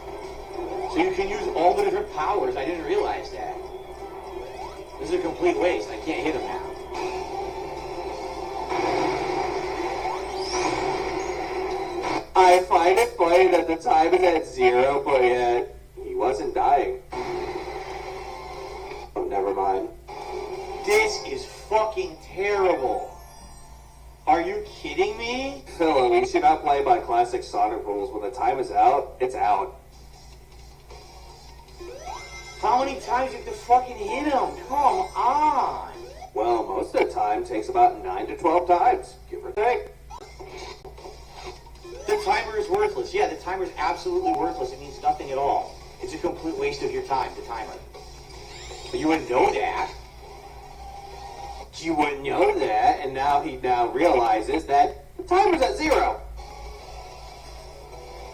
So you can use all the different powers. I didn't realize that. This is a complete waste. I can't hit him now. I find it funny that the time is at 0, but yet he wasn't dying. Oh, never mind. This is fucking terrible. Are you kidding me? Phil, at least you're not playing by classic Sonic rules. When the time is out, it's out. How many times do you have to fucking hit him? Come on. Well, most of the time takes about 9 to 12 times, give or take. The timer is worthless. Yeah, the timer is absolutely worthless. It means nothing at all. It's a complete waste of your time, the timer. But you wouldn't know that. You wouldn't know that, and now he realizes that the timer's at 0.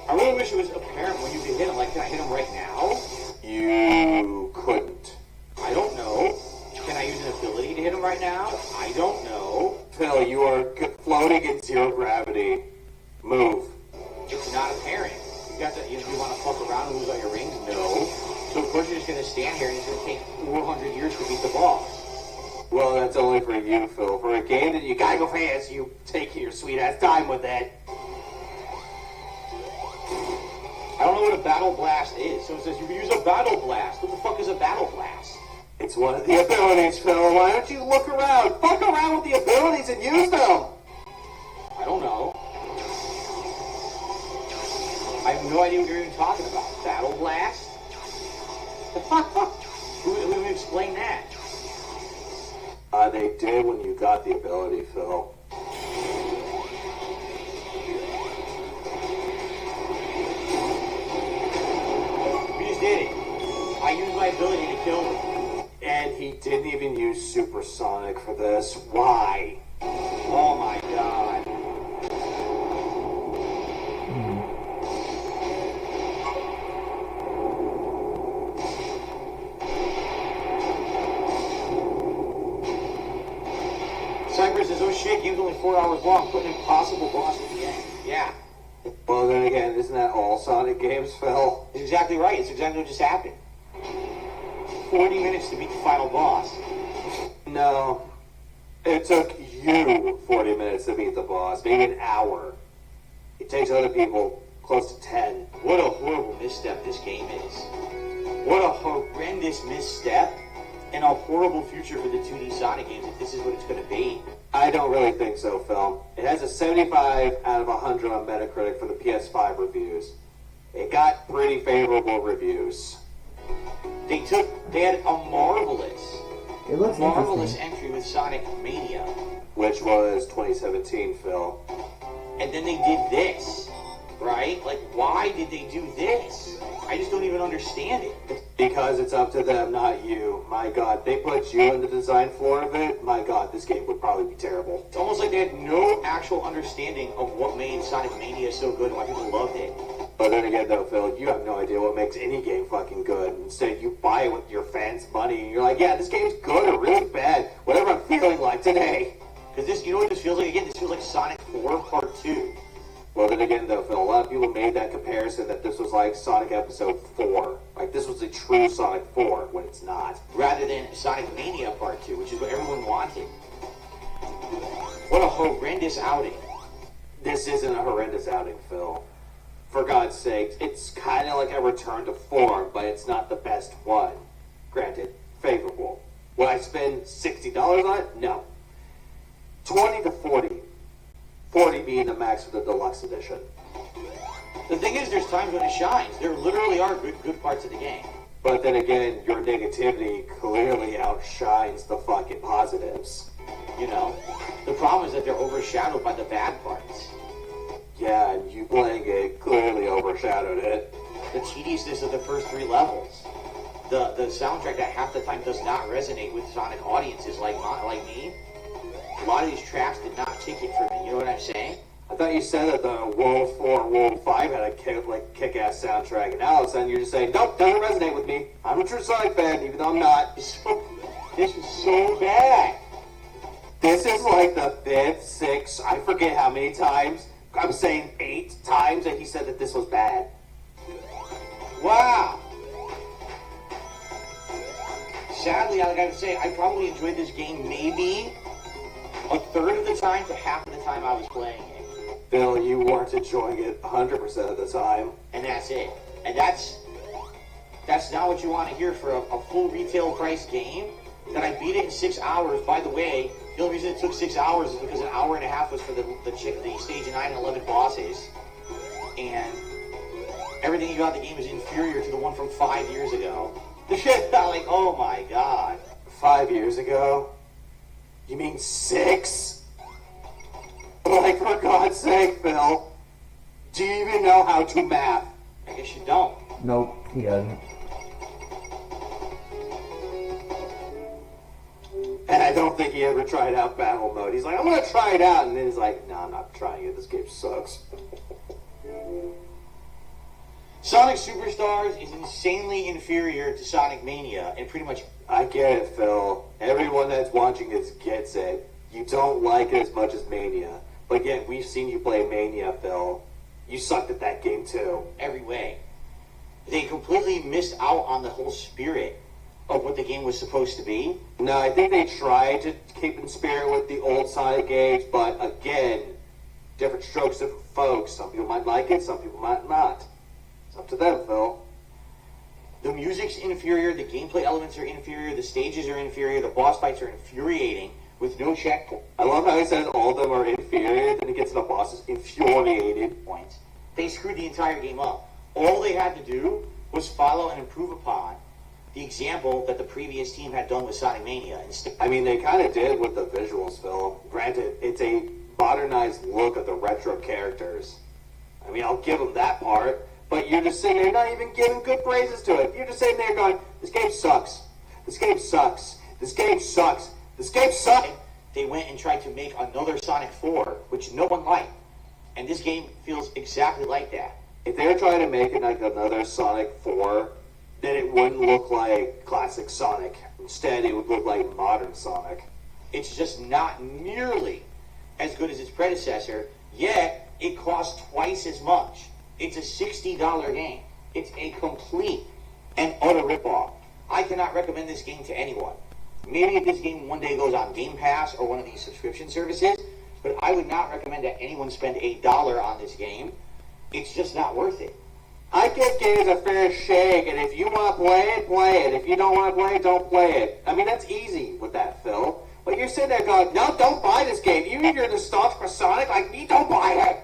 I really wish it was apparent when you could hit him. Like, can I hit him right now? You couldn't. I don't know. Can I use an ability to hit him right now? I don't know. Phil, you are floating in 0 gravity. Move. It's not apparent. You want to fuck around and lose all your rings? No. So of course you're just going to stand here and it's going to take 400 years to beat the boss. Well, that's only for you, Phil. For a game that you gotta go fast, you take your sweet ass time with it. I don't know what a battle blast is. So it says you can use a battle blast. What the fuck is a battle blast? It's one of the abilities, Phil. Why don't you look around? Fuck around with the abilities and use them. I don't know. I have no idea what you're even talking about. Battle blast? Who would explain that? They did when you got the ability, Phil. We just did it. I used my ability to kill him. And he didn't even use Supersonic for this. Why? Oh my god. Cypress is shit, game's only 4 hours long. Put an impossible boss at the end. Yeah. Well, then again, isn't that all Sonic games, Phil? It's exactly right. It's exactly what just happened. 40 minutes to beat the final boss. No. It took you 40 minutes to beat the boss, maybe an hour. It takes other people close to 10. What a horrible misstep this game is. What a horrendous misstep and a horrible future for the 2D Sonic games if this is what it's going to be. I don't really think so, Phil. It has a 75 out of 100 on Metacritic for the PS5 reviews. It got pretty favorable reviews. They had a marvelous It looks marvelous interesting. entry with Sonic Mania. Which was 2017, Phil. And then they did this, right? Like, why did they do this? I just don't even understand it. Because it's up to them, not you. My god, they put you on the design floor of it. My god, this game would probably be terrible. It's almost like they had no actual understanding of what made Sonic Mania so good and why people loved it. But then again, though, Phil, you have no idea what makes any game fucking good. Instead, you buy it with your fans' money, and you're like, yeah, this game's good or really bad, whatever I'm feeling like today. Because this, you know what this feels like? Again, this feels like Sonic 4 Part 2. Well, then again, though, Phil, a lot of people made that comparison that this was like Sonic Episode 4. Like, this was a true Sonic 4, when it's not. Rather than Sonic Mania Part 2, which is what everyone wanted. What a horrendous outing. This isn't a horrendous outing, Phil. For God's sakes, it's kind of like a return to form, but it's not the best one. Granted, favorable. Would I spend $60 on it? No. 20 to 40. 40 being the max for the deluxe edition. The thing is, there's times when it shines. There literally are good parts of the game. But then again, your negativity clearly outshines the fucking positives. You know? The problem is that they're overshadowed by the bad parts. Yeah, and you playing it clearly overshadowed it. The tediousness of the first 3 levels. The soundtrack that half the time does not resonate with Sonic audiences like me. A lot of these tracks did not tick it for me. You know what I'm saying? I thought you said that the World 4 and World 5 had a kick-ass soundtrack, and now all of a sudden you're just saying, nope, doesn't resonate with me. I'm a true Sonic fan, even though I'm not. This is so bad. This is like the 5th, 6th, I forget how many times, I'm saying 8 times that he said that this was bad. Wow. Sadly, I gotta say, I probably enjoyed this game maybe a third of the time to half of the time I was playing it. Bill, you weren't enjoying it 100% of the time. And that's it. And that's not what you want to hear for a full retail price game. That I beat it in 6 hours. By the way, the only reason it took 6 hours is because an hour and a half was for the stage 9 and 11 bosses. And everything you got in the game is inferior to the one from 5 years ago. The shit, like, oh my god. 5 years ago? You mean 6? Like, for God's sake, Phil. Do you even know how to math? I guess you don't. Nope, he doesn't. And I don't think he ever tried out battle mode. He's like, I'm gonna try it out, and then he's like, no, I'm not trying it. This game sucks. Sonic Superstars is insanely inferior to Sonic Mania, and pretty much... I get it, Phil. Everyone that's watching this gets it. You don't like it as much as Mania. But yet, we've seen you play Mania, Phil. You sucked at that game, too. every way. They completely missed out on the whole spirit of what the game was supposed to be. No, I think they tried to keep in spirit with the old Sonic games, but again, different strokes, different folks. Some people might like it, some people might not. It's up to them, Phil. The music's inferior, the gameplay elements are inferior, the stages are inferior, the boss fights are infuriating with no checkpoint. I love how he says all of them are inferior, then he gets to the bosses infuriated. Points. They screwed the entire game up. All they had to do was follow and improve upon the example that the previous team had done with Sonic Mania. I mean, they kind of did with the visuals, Phil. Granted, it's a modernized look of the retro characters. I mean, I'll give them that part. But you're just sitting there not even giving good praises to it. You're just sitting there going, this game sucks. This game sucks. This game sucks. This game sucks. They went and tried to make another Sonic 4, which no one liked. And this game feels exactly like that. If they were trying to make it like another Sonic 4, then it wouldn't look like classic Sonic. Instead, it would look like modern Sonic. It's just not nearly as good as its predecessor, yet it costs twice as much. It's a $60 game. It's a complete and utter ripoff. I cannot recommend this game to anyone. Maybe if this game one day goes on Game Pass or one of these subscription services, but I would not recommend that anyone spend $8 on this game. It's just not worth it. I give games a fair shake, and if you want to play it, play it. If you don't want to play it, don't play it. I mean, that's easy with that, Phil. But you're sitting there going, no, don't buy this game. Even if you're nostalgic for Sonic like me, don't buy it.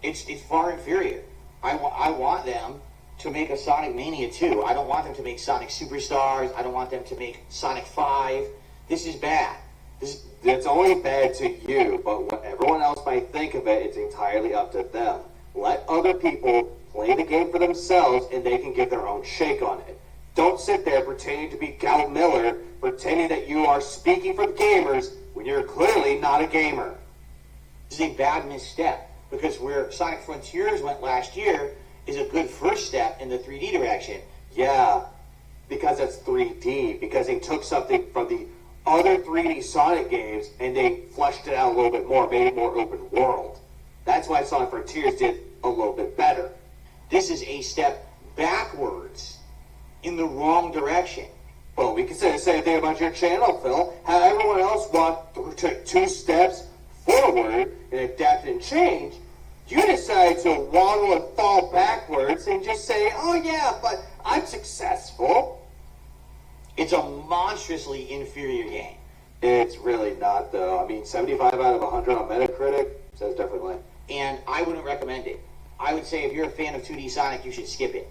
It's far inferior. I want them to make a Sonic Mania 2. I don't want them to make Sonic Superstars. I don't want them to make Sonic 5. This is bad. It's only bad to you, but what everyone else might think of it, it's entirely up to them. Let other people play the game for themselves, and they can give their own shake on it. Don't sit there pretending to be Gal Miller, pretending that you are speaking for the gamers when you're clearly not a gamer. This is a bad misstep, because where Sonic Frontiers went last year is a good first step in the 3D direction. Yeah, because it's 3D, because they took something from the other 3D Sonic games and they fleshed it out a little bit more, made it more open world. That's why Sonic Frontiers did a little bit better. This is a step backwards in the wrong direction. Well, we can say the same thing about your channel, Phil. How everyone else took 2 steps forward and adapted and changed, you decided to waddle and fall backwards and just say, oh yeah, but I'm successful. It's a monstrously inferior game. It's really not, though. I mean, 75 out of 100 on Metacritic says differently. And I wouldn't recommend it. I would say if you're a fan of 2D Sonic, you should skip it.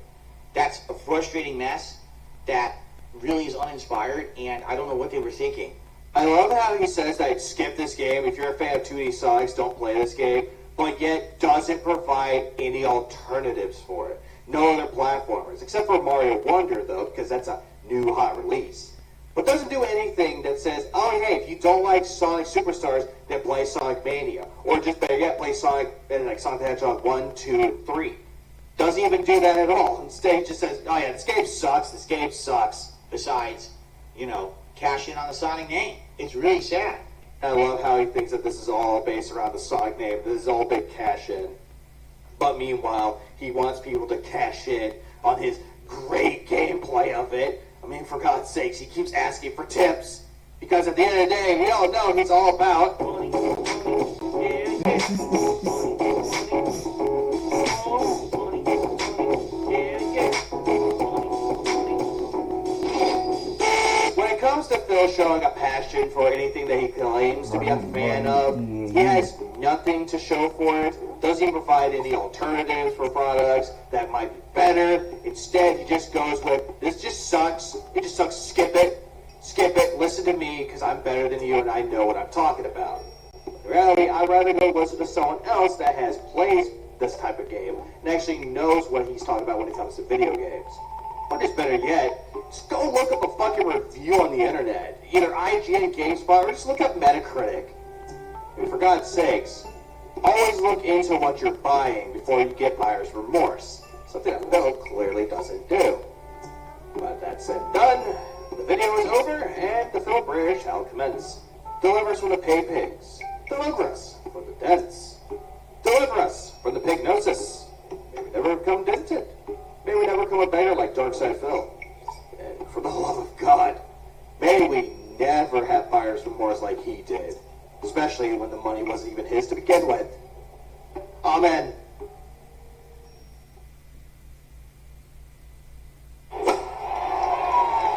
That's a frustrating mess that really is uninspired, and I don't know what they were thinking. I love how he says that skip this game. If you're a fan of 2D Sonics, don't play this game, but yet doesn't provide any alternatives for it. No other platformers, except for Mario Wonder, though, because that's a new hot release. But doesn't do anything that says, oh hey, if you don't like Sonic Superstars, then play Sonic Mania. Or just better yet, play Sonic and like Sonic the Hedgehog 1, 2, and 3. Doesn't even do that at all. Instead, it just says, oh yeah, this game sucks, this game sucks. Besides, cash in on the Sonic name. It's really sad. I love how he thinks that this is all based around the Sonic name. This is all big cash in. But meanwhile, he wants people to cash in on his great gameplay of it. I mean, for God's sakes, he keeps asking for tips. Because at the end of the day, we all know he's all about money. When it comes to Phil showing a passion for anything that he claims to be a fan of, he has nothing to show for it. Doesn't even provide any alternatives for products that might be better. Instead, he just goes with, this just sucks. It just sucks. Skip it. Skip it. Listen to me, because I'm better than you and I know what I'm talking about. In reality, I'd rather go listen to someone else that has played this type of game and actually knows what he's talking about when it comes to video games. Or just better yet, just go look up a fucking review on the internet. Either IGN, GameSpot, or just look up Metacritic. I mean, for God's sakes, always look into what you're buying before you get buyer's remorse. Something that Phil clearly doesn't do. But that said and done, the video is over, and the Phil Bridge shall commence. Deliver us from the pay pigs. Deliver us from the dents. Deliver us from the pignosis. May we never become dented. May we never become a beggar like Darkside Phil. And for the love of God, may we never have buyer's remorse like he did. Especially when the money wasn't even his to begin with. Amen.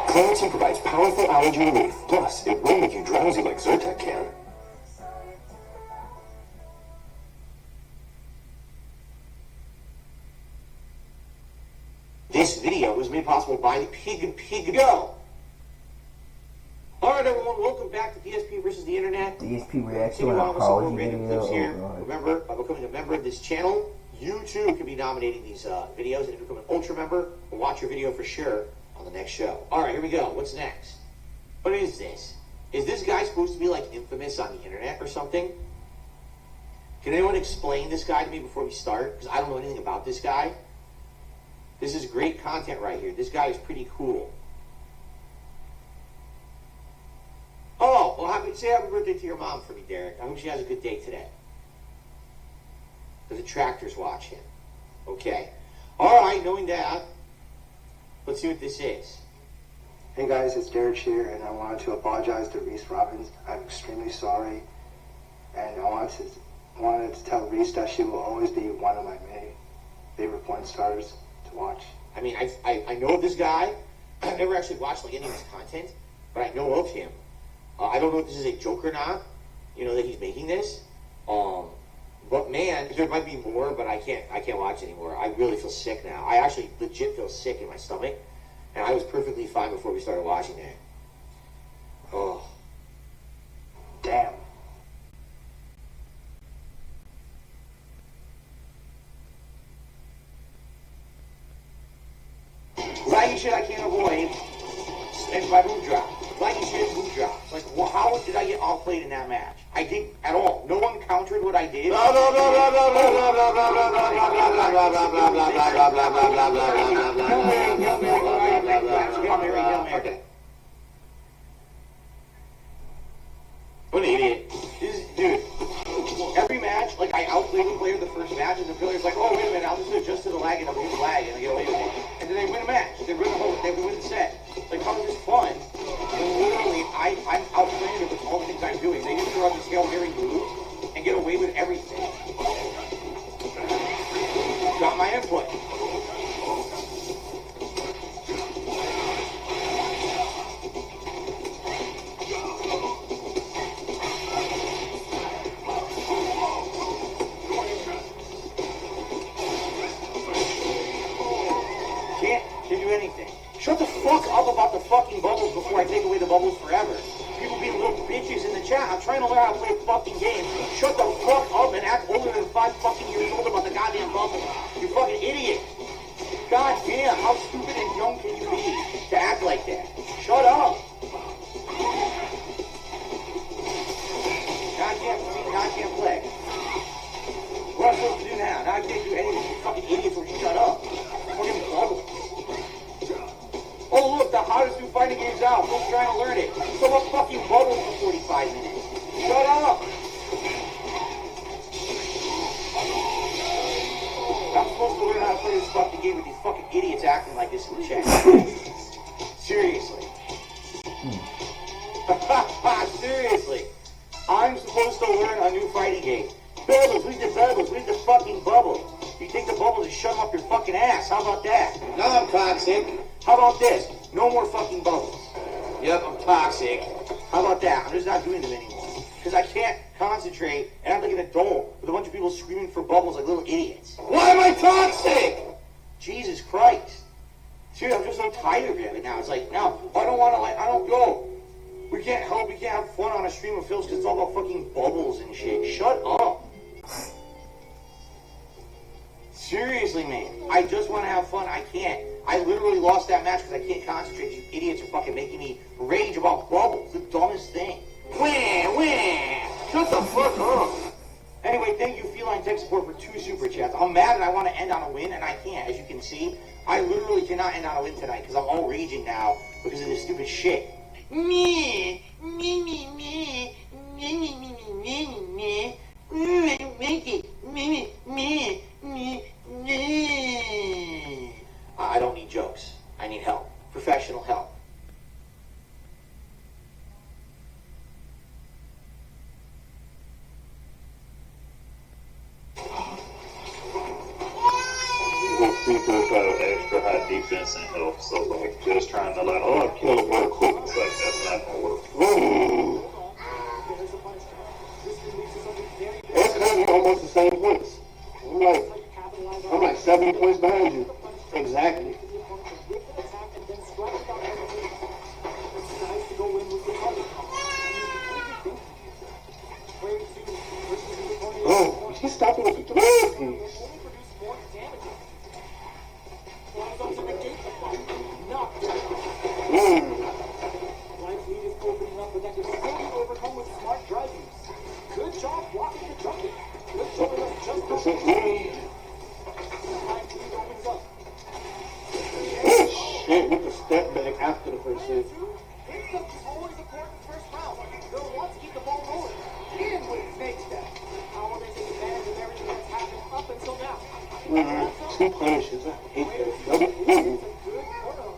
Claritin provides powerful allergy relief. Plus, it won't make you drowsy like Zyrtec can. This video was made possible by the Pig Go. Alright everyone, welcome back to DSP versus the Internet. DSP reaction Continue and on with some more apology random video. clips here. Oh, God. Remember, by becoming a member of this channel, you too can be nominating these videos. And if you become an Ultra member, we'll watch your video for sure on the next show. Alright, here we go. What's next? What is this? Is this guy supposed to be like infamous on the internet or something? Can anyone explain this guy to me before we start? Because I don't know anything about this guy. This is great content right here. This guy is pretty cool. Oh, well, say happy birthday to your mom for me, Derek. I hope she has a good day today. There's a tractor's watching. Okay. All right, knowing that, let's see what this is. Hey guys, it's Derek here, and I wanted to apologize to Reese Robbins. I'm extremely sorry, and I wanted to tell Reese that she will always be one of my many favorite porn stars to watch. I mean, I know of this guy. I've never actually watched like any of his content, but I know of him. I don't know if this is a joke or not, that he's making this. But man, there might be more, but I can't watch anymore. I really feel sick now. I actually legit feel sick in my stomach, and I was perfectly fine before we started watching that. Oh, damn. Laggy shit I can't avoid, and my boob drop. Laggy shit, boob drop. Like, how did I get outplayed in that match? I didn't at all. No one countered what I did. Okay. What an idiot. Dude, every match, like, I outplayed the player the first match, and the player's like, oh, wait a minute, I'll just adjust to the lag, and I'll use lag, and I get away with it. And then they win a match. They win the set. Like, how is this fun? And literally, I'm outplaying it with all the things I'm doing. They just throw out the scale very moves and get away with everything. Got my input. Can't do anything. Shut the fuck up about the fucking bubbles before I take away the bubbles forever. People being little bitches in the chat. I'm trying to learn how to play a fucking game. Shut the fuck up and act older than 5 fucking years old about the goddamn bubbles. You fucking idiot. God damn, how stupid and young can you be to act like that? Shut up. Now I can't play. What am I supposed to do now? Now I can't do anything. You fucking idiots will shut up. Fucking bubbles. Oh look, the hottest new fighting game's out. We're trying to learn it. So what fucking bubbles for 45 minutes? Shut up! I'm supposed to learn how to play this fucking game with these fucking idiots acting like this in the chat. Seriously. Seriously. I'm supposed to learn a new fighting game. Bubbles, we need the bubbles, we need the fucking bubbles. You take the bubbles and shove them up your fucking ass. How about that? No, I'm toxic. How about this? No more fucking bubbles. Yep, I'm toxic. How about that? I'm just not doing them anymore. Because I can't concentrate and act like an adult with a bunch of people screaming for bubbles like little idiots. Why am I toxic? Jesus Christ. Dude, I'm just so tired of it now. It's like, no, I don't want to, I don't go. We can't have fun on a stream of Phil's because it's all about fucking bubbles and shit. Shut up. Seriously, man. I just want to have fun. I can't. I literally lost that match because I can't concentrate. You idiots are fucking making me rage about bubbles. The dumbest thing. Wah, wah. Shut the fuck up. Anyway, thank you, Feline Tech Support, for 2 super chats. I'm mad and I want to end on a win, and I can't. As you can see, I literally cannot end on a win tonight because I'm all raging now because of this stupid shit. Me, me, me, me, me, me, me, me, me, me, make it, me, me, me, me. I don't need jokes. I need help. Professional help. People have extra high defense and health, so like just trying to like, oh, I kill it real quick. It's like that's not gonna work. That's because we're almost the same points. I'm like 7 points behind you. Exactly. Oh, he's stopping with the 3 piece. Shit, with the step back after the first hit. Two punishes. I hate that.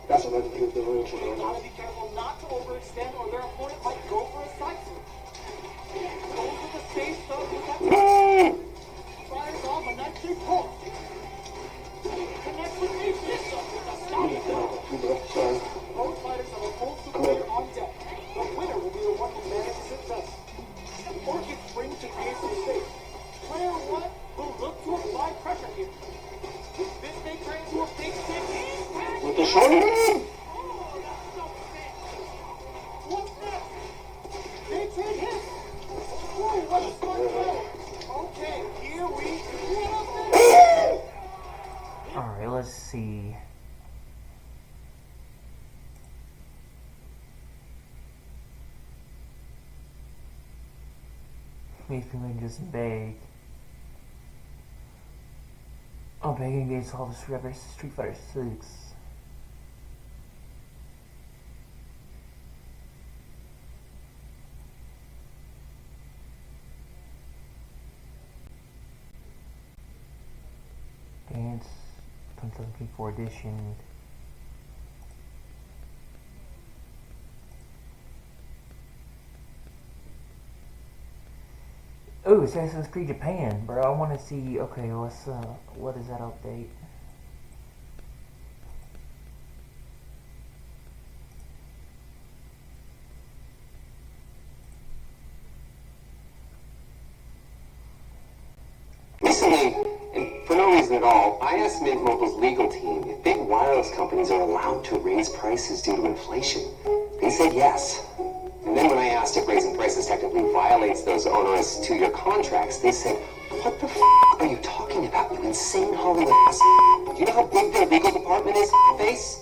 That's what I think the real shit. You gotta be careful not to overextend or their opponent might go for a side switch. Goes with the safe throw with that. Fires off a nice big hook. Connects with a pistol with a stop throw. Both fighters have a full super player on deck. The winner will be the one who manages it best. Orchid springs to create the mistake. Player one will look to apply pressure here. This may turn into a big stick. With the shoulder. What's next? Big hit hit. Whoa, what a smart throw. Okay, here we go. Alright, let's see. Makes me just beg. Oh, begging against all the Street Fighter 6. Dance 2024 edition. Oh, Assassin's Creed Japan, bro. I want to see. Okay, what is that update? Recently, and for no reason at all, I asked Mint Mobile's legal team if big wireless companies are allowed to raise prices due to inflation. They said yes. And then when I asked if raising prices technically violates those onerous two-year contracts, they said, what the f*** are you talking about, you insane Hollywood ass? Do you know how big their legal department is, face?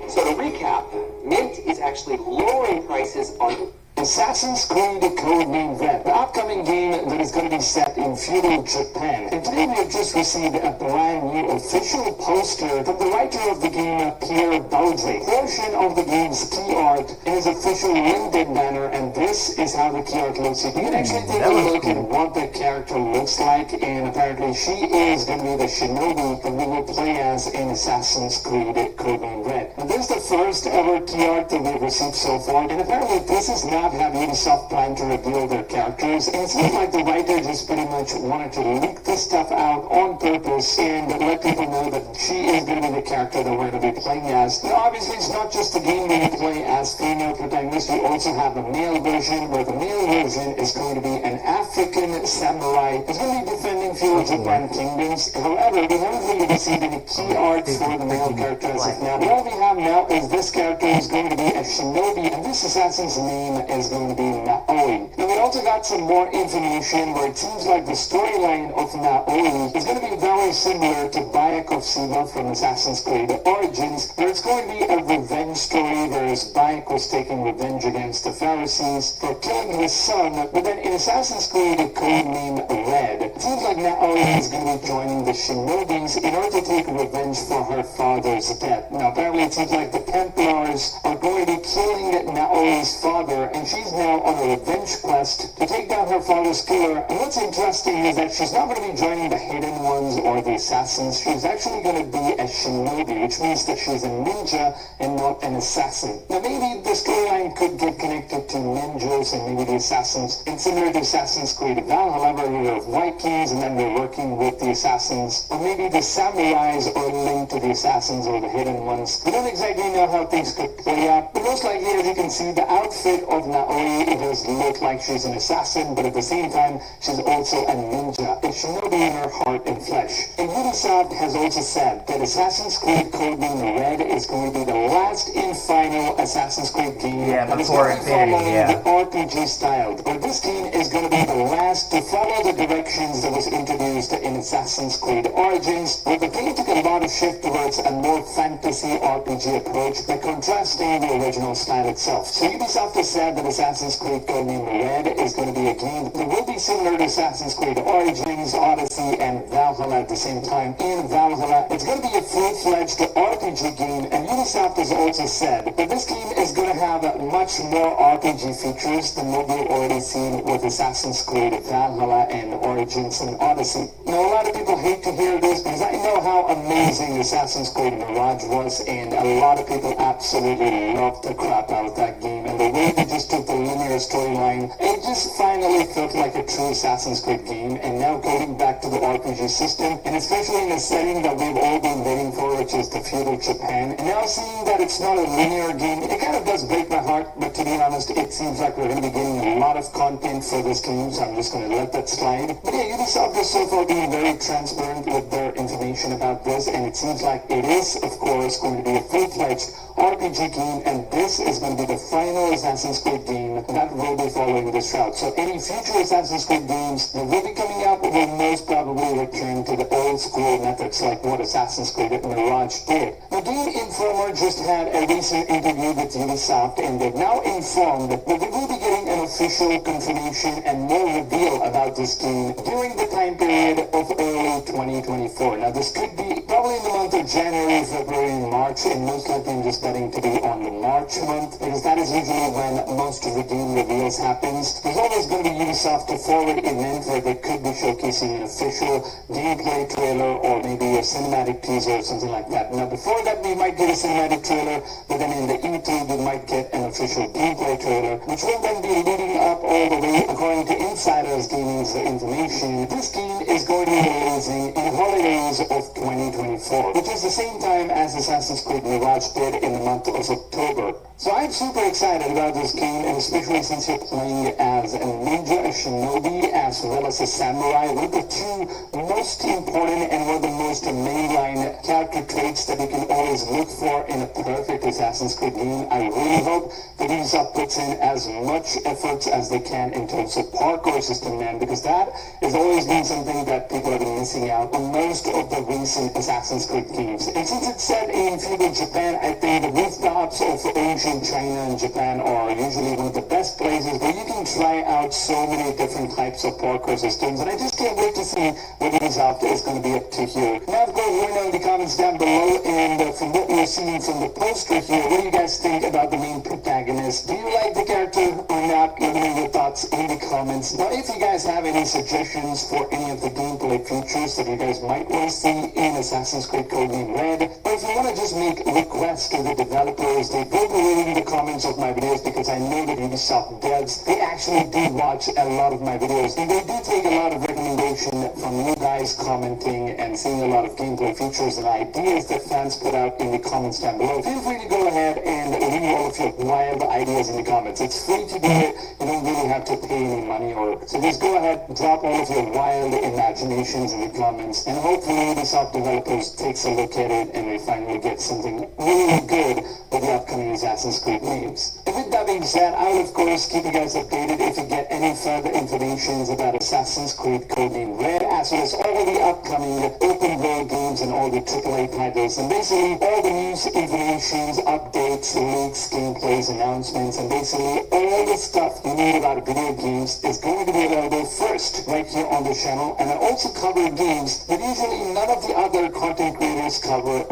So to recap, Mint is actually lowering prices on Assassin's Creed Codename Red, the upcoming game that is going to be set in feudal Japan. And today we have just received a brand new official poster from the writer of the game, Pierre Baudry. Portion of the game's key art is official LinkedIn banner, and this is how the key art looks. You can actually take a look at what the character looks like, and apparently she is going to be the shinobi that we will play as in Assassin's Creed Codename Red. And this is the first ever key art that we've received so far, and apparently this is not how Ubisoft planned to reveal their characters, and it seems like the writer just pretty much wanted to leak this stuff out on purpose and let people know that she is going to be the character that we're going to be playing as. Now obviously it's not just a game where you play as female protagonists, you also have a male version, where the male version is going to be an African samurai who's going to be defending feudal Japan kingdoms. However, we haven't really received any key art for the male character as of now. What we have now is this character is going to be a shinobi, and this assassin's name is going to be Naoi. Now we also got some more information where it seems like the storyline of Naoi is going to be very similar to Bayek of Siva from Assassin's Creed Origins, where it's going to be a revenge story, whereas Bayek was taking revenge against the Pharisees for killing his son. But then in Assassin's Creed Codename Red, it seems like Naoi is going to be joining the Shinobis in order to take revenge for her father's death. Now apparently it seems like the Templars are going to be killing Naoi's father, and she's now on a revenge quest to take down her father's killer. And what's interesting is that she's not going to be joining the Hidden Ones or the Assassins. She's actually going to be a shinobi, which means that she's a ninja and not an assassin. Now maybe the storyline could get connected to ninjas and maybe the assassins. And similar to Assassin's Creed Valhalla, where we have Vikings and then we're working with the assassins. Or maybe the samurais are linked to the assassins or the Hidden Ones. We don't exactly know how things could play out, but most likely, as you can see, the outfit of Naoi, it does look like she's an assassin, but at the same time, she's also a ninja, a shinobi in her heart and flesh. And Ubisoft has also said that Assassin's Creed Codename Red is going to be the last and final Assassin's Creed game that is going to be following the RPG style, where this game is going to be the last to follow the directions that was introduced in Assassin's Creed Origins, where the game took a lot of shift towards a more fantasy RPG approach by contrasting the original style itself. So Ubisoft has said that that Assassin's Creed Codename Red is going to be a game that will be similar to Assassin's Creed Origins, Odyssey, and Valhalla at the same time. In Valhalla, it's going to be a full-fledged RPG game, and Ubisoft has also said that this game is going to have much more RPG features than what we've already seen with Assassin's Creed Valhalla and Origins and Odyssey. Now, a lot of people hate to hear this because I know how amazing Assassin's Creed Mirage was, and a lot of people absolutely loved the crap out of that game, and the way they just took the linear storyline, it just finally felt like a true Assassin's Creed game. And now going back to the RPG system, and especially in a setting that we've all been waiting for, which is the feudal Japan, and now seeing that it's not a linear game, it kind of does break my heart, but to be honest, it seems like we're going to be getting a lot of content for this game, so I'm just going to let that slide. But yeah, Ubisoft has so far been very transparent with their information about this, and it seems like it is, of course, going to be a full-fledged RPG game, and this is going to be the final Assassin's Creed game that will be following this route. So any future Assassin's Creed games that will be coming out will most probably return to the old school methods like what Assassin's Creed Mirage did. The Game Informer just had a recent interview with Ubisoft, and they've now informed that we will be getting an official confirmation and more reveal about this game during the time period of early 2024. Now this could be probably in the month of January, February, and March, and most likely I'm just betting to be on the March month, because that is usually when most of the game reveals happens. There's always going to be Ubisoft a forward event where they could be showcasing an official gameplay trailer or maybe a cinematic teaser or something like that. Now before that we might get a cinematic trailer, but then in the E3 we might get an official gameplay trailer, which will then be leading up all the way, according to Insiders Gaming's information. This game is going to be releasing in holidays of 2024, which is the same time as Assassin's Creed Mirage did in the month of October. So I'm super excited about this game, and especially since you're playing as a ninja, a shinobi, as well as a samurai, one of the two most important and one of the most mainline character traits that you can always look for in a perfect Assassin's Creed game. I really hope that Ubisoft puts in as much effort as they can in terms of parkour system, man, because that has always been something that people have been missing out on most of the recent Assassin's Creed games. And since it's set in feudal Japan, I think the rooftops of ancient China and Japan are usually one of the best places where you can try out so many different types of parkour systems, and I just can't wait to see what Ubisoft is going to be up to here. Now, of course, let me know in the comments down below, and from what you're seeing from the poster here, what do you guys think about the main protagonist? Do you like the character or not? Let me know your thoughts in the comments. Now, if you guys have any suggestions for any of the gameplay features that you guys might want to see in Assassin's Creed Codename Red, or if you want to just make requests to the developers, they will be reading the comments of my videos, because I know that Ubisoft devs, they actually do watch a lot of my videos, and they do take a lot of recommendation from you guys commenting and seeing a lot of gameplay features and ideas that fans put out in the comments down below. Feel free to go ahead and leave all of your wild ideas in the comments. It's free to do it. You don't really have to pay any money, so just go ahead, drop all of your wild imaginations in the comments, and hopefully Ubisoft developers takes a look at it and we finally get something really good for the upcoming Assassin's Creed games. And with that being said, I will of course keep you guys updated if you get any further information about Assassin's Creed Codename Red, as well as all the upcoming open world games and all the AAA titles, and basically all the news, information, updates, leaks, gameplays, announcements, and basically all the stuff you need about video games is going to be available first right here on the channel. And I also cover games that usually none of the other content creators cover.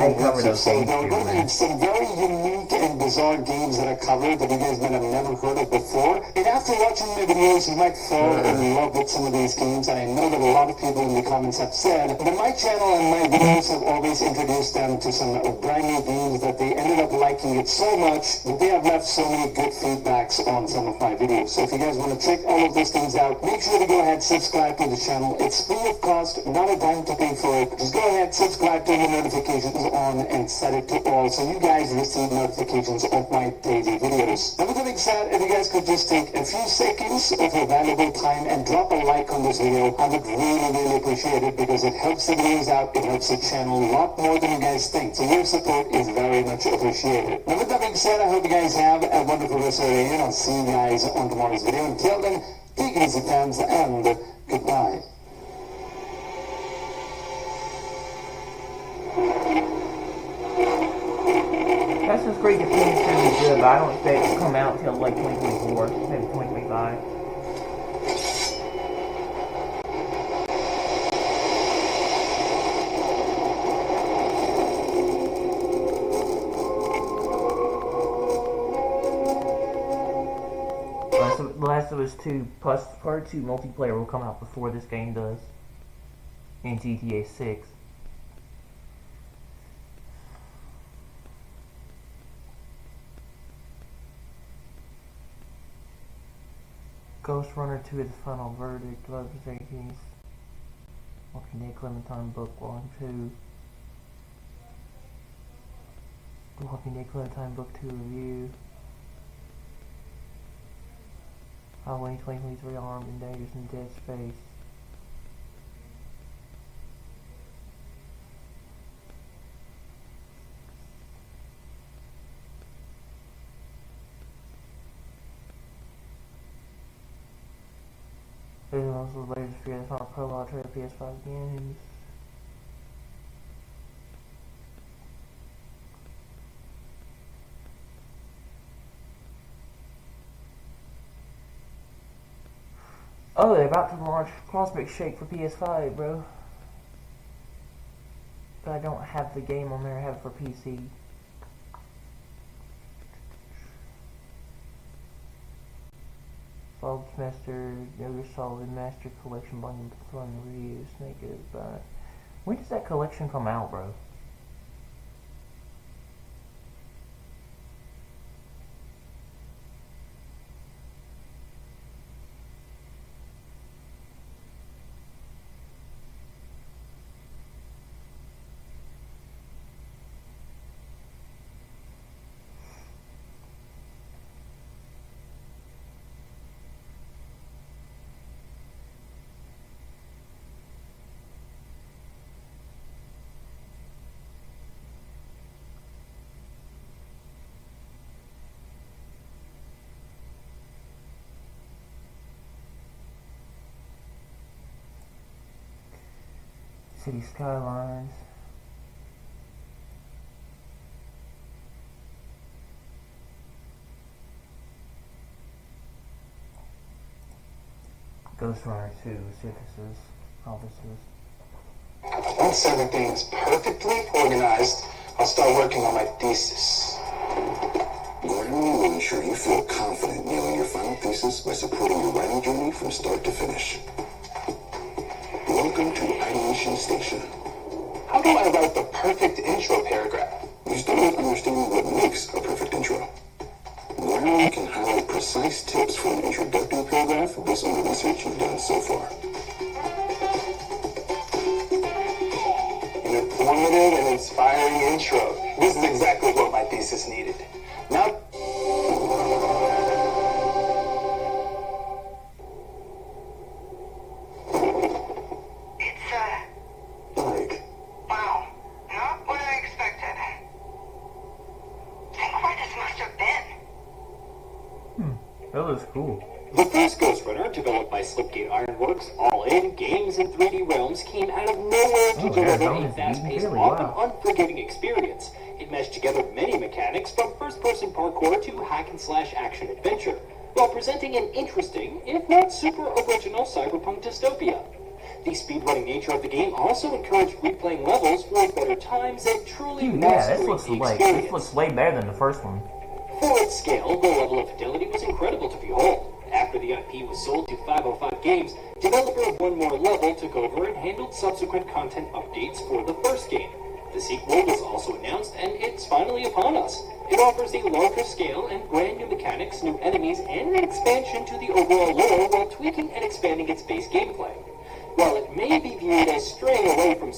So there are going to be some very unique and bizarre games that I cover that you guys might have never heard of before. And after watching my videos, you might fall in love with some of these games, and I know that a lot of people in the comments have said that my channel and my videos have always introduced them to some brand new games that they ended up liking it so much that they have left so many good feedbacks on some of my videos. So if you guys want to check all of those things out, make sure to go ahead, subscribe to the channel. It's free of cost, not a dime to pay for it. Just go ahead, subscribe, turn the notifications on, and set it to all so you guys receive notifications of my daily videos. And with that being said, if you guys could just take a few seconds of your valuable time and drop a like on this video, I would really appreciate it, because it helps the videos out, it helps the channel a lot more than you guys think. So your support is very much appreciated. Now with that being said, I hope you guys have a wonderful rest of the day, and I'll see you guys on tomorrow's video. Until then, take it easy fans, and goodbye. That's Assassin's Creed Defenders is going to be good, but I don't expect it to come out until like 2024, maybe 2025. The Last of Us 2 plus Part 2 multiplayer will come out before this game does. In GTA 6. Ghost Runner 2 is the final verdict. Love is 18th. Walking Dead Clementine Book 1 2. The Walking Dead Clementine Book 2 review. Halloween 2023 Armed and Dangerous in Dead Space. There's also the latest Fear the Final Prologue trailer PS5 games. Oh, they're about to launch Cosmic Shake for PS5, bro. But I don't have the game on there, I have it for PC. Solid Semester, Yoga Solid Master Collection Volume 1 Review, Snake is by. When does that collection come out, bro? City Skylines. Ghost Runner 2, Synthesis, Offices. Once everything's perfectly organized, I'll start working on my thesis. Gordon will ensure you feel confident nailing your final thesis by supporting your writing journey from start to finish. Welcome to Ideation Station. How do I write the perfect intro paragraph? You start with understanding what makes a perfect intro. Gordon can highlight precise tips for an introductory paragraph based on the research you've done so far. An informative and inspiring intro. This is exactly what my thesis needed. Now, Like, wow, not what I expected. Think where this must have been. That looks cool. The first Ghost Runner, developed by Slipgate Ironworks, All-In Games in 3D Realms, came out of nowhere to deliver a fast-paced, often unforgiving experience. It meshed together many mechanics, from first-person parkour to hack-and-slash action-adventure, while presenting an interesting, if not super original, cyberpunk dystopia. The speedrunning nature of the game also encouraged replaying levels for better times and truly mastering the experience. This looks way better than the first one. For its scale, the level of fidelity was incredible to behold. After the IP was sold to 505 Games, developer One More Level took over and handled subsequent content updates for the first game. The sequel was also announced, and it's finally upon us. It offers a larger scale and brand new mechanics, new enemies, and an expansion to the overall lore while tweaking and expanding its base gameplay. While it may be viewed as straying away from